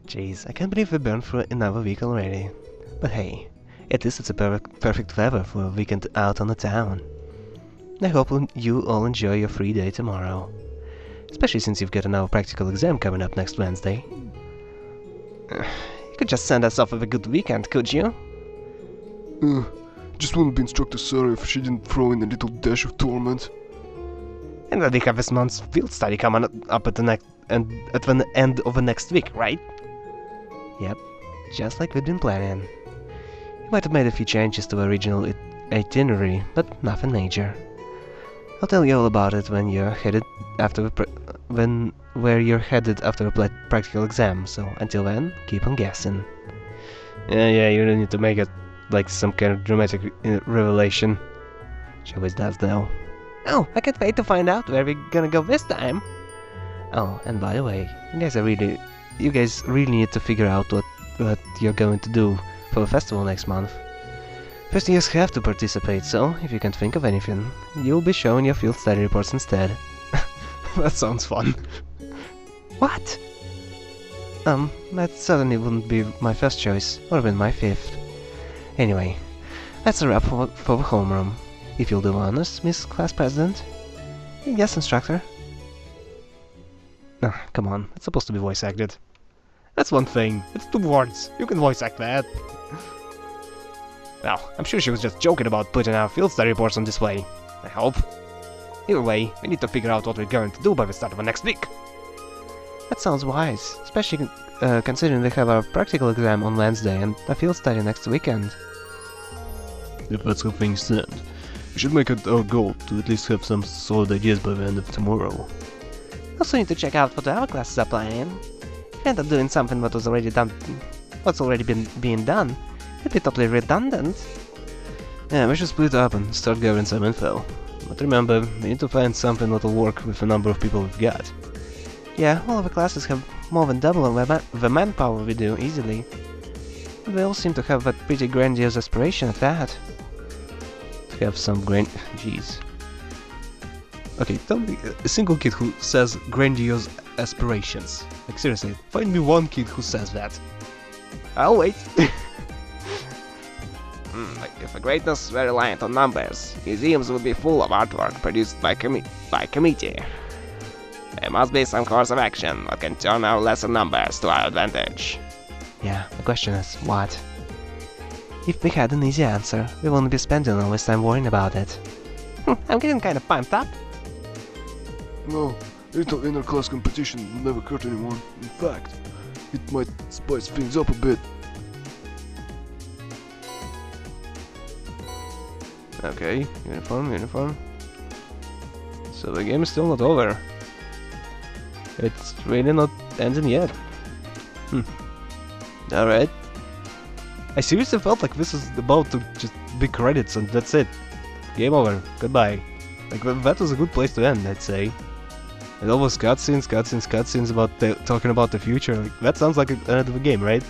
Jeez, I can't believe we burned through another week already. But hey, at least it's a perfect weather for a weekend out on the town. I hope you all enjoy your free day tomorrow. Especially since you've got another practical exam coming up next Wednesday. You could just send us off with a good weekend, could you? Just wouldn't be instructor sorry if she didn't throw in a little dash of torment. And then we have this month's field study coming up at the end of the next week, right? Yep, just like we'd been planning. You might have made a few changes to the original itinerary, but nothing major. I'll tell you all about it when you're headed after where you're headed after a practical exam. So until then, keep on guessing. Yeah, you don't need to make it like some kind of dramatic revelation. She always does, though. Oh, I can't wait to find out where we're gonna go this time. Oh, and by the way, you guys really need to figure out what you're going to do for the festival next month. First years have to participate, so if you can't think of anything, you'll be showing your field study reports instead. That sounds fun. What? That certainly wouldn't be my first choice, or even my fifth. Anyway, that's a wrap for the homeroom. If you'll do honors, Miss Class President. Yes, Instructor. Ah, come on, it's supposed to be voice acted. That's one thing, it's 2 words, you can voice act that. Well, I'm sure she was just joking about putting our field study reports on display. I hope. Either way, we need to figure out what we're going to do by the start of the next week. That sounds wise, especially considering we have our practical exam on Wednesday and a field study next weekend. If that's how things stand, we should make it our goal to at least have some solid ideas by the end of tomorrow. Also need to check out what the other classes are planning. If we end up doing something that was already done, what's already been being done, it'd be totally redundant. Yeah, we should split up and start gathering some info. But remember, we need to find something that'll work with the number of people we've got. Yeah, all of the classes have more than double the manpower we do, easily. They all seem to have that pretty grandiose aspiration at that. To have some jeez. Okay, tell me a single kid who says grandiose aspirations. Like seriously, find me one kid who says that. I'll wait. Like if the greatness were reliant on numbers, museums would be full of artwork produced by committee. There must be some course of action that can turn our lesser numbers to our advantage. Yeah, the question is, what? If we had an easy answer, we wouldn't be spending all this time worrying about it. I'm getting kind of pumped up. No, little inter-class competition will never hurt anyone. In fact, it might spice things up a bit. Okay, uniform. So the game is still not over. It's really not ending yet. Alright. I seriously felt like this was about to just be credits and that's it. Game over. Goodbye. Like, that was a good place to end, I'd say. And all those cutscenes about talking about the future. Like, that sounds like the end of the game, right?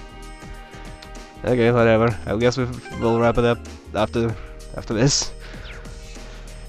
Okay, whatever. I guess we'll wrap it up after this.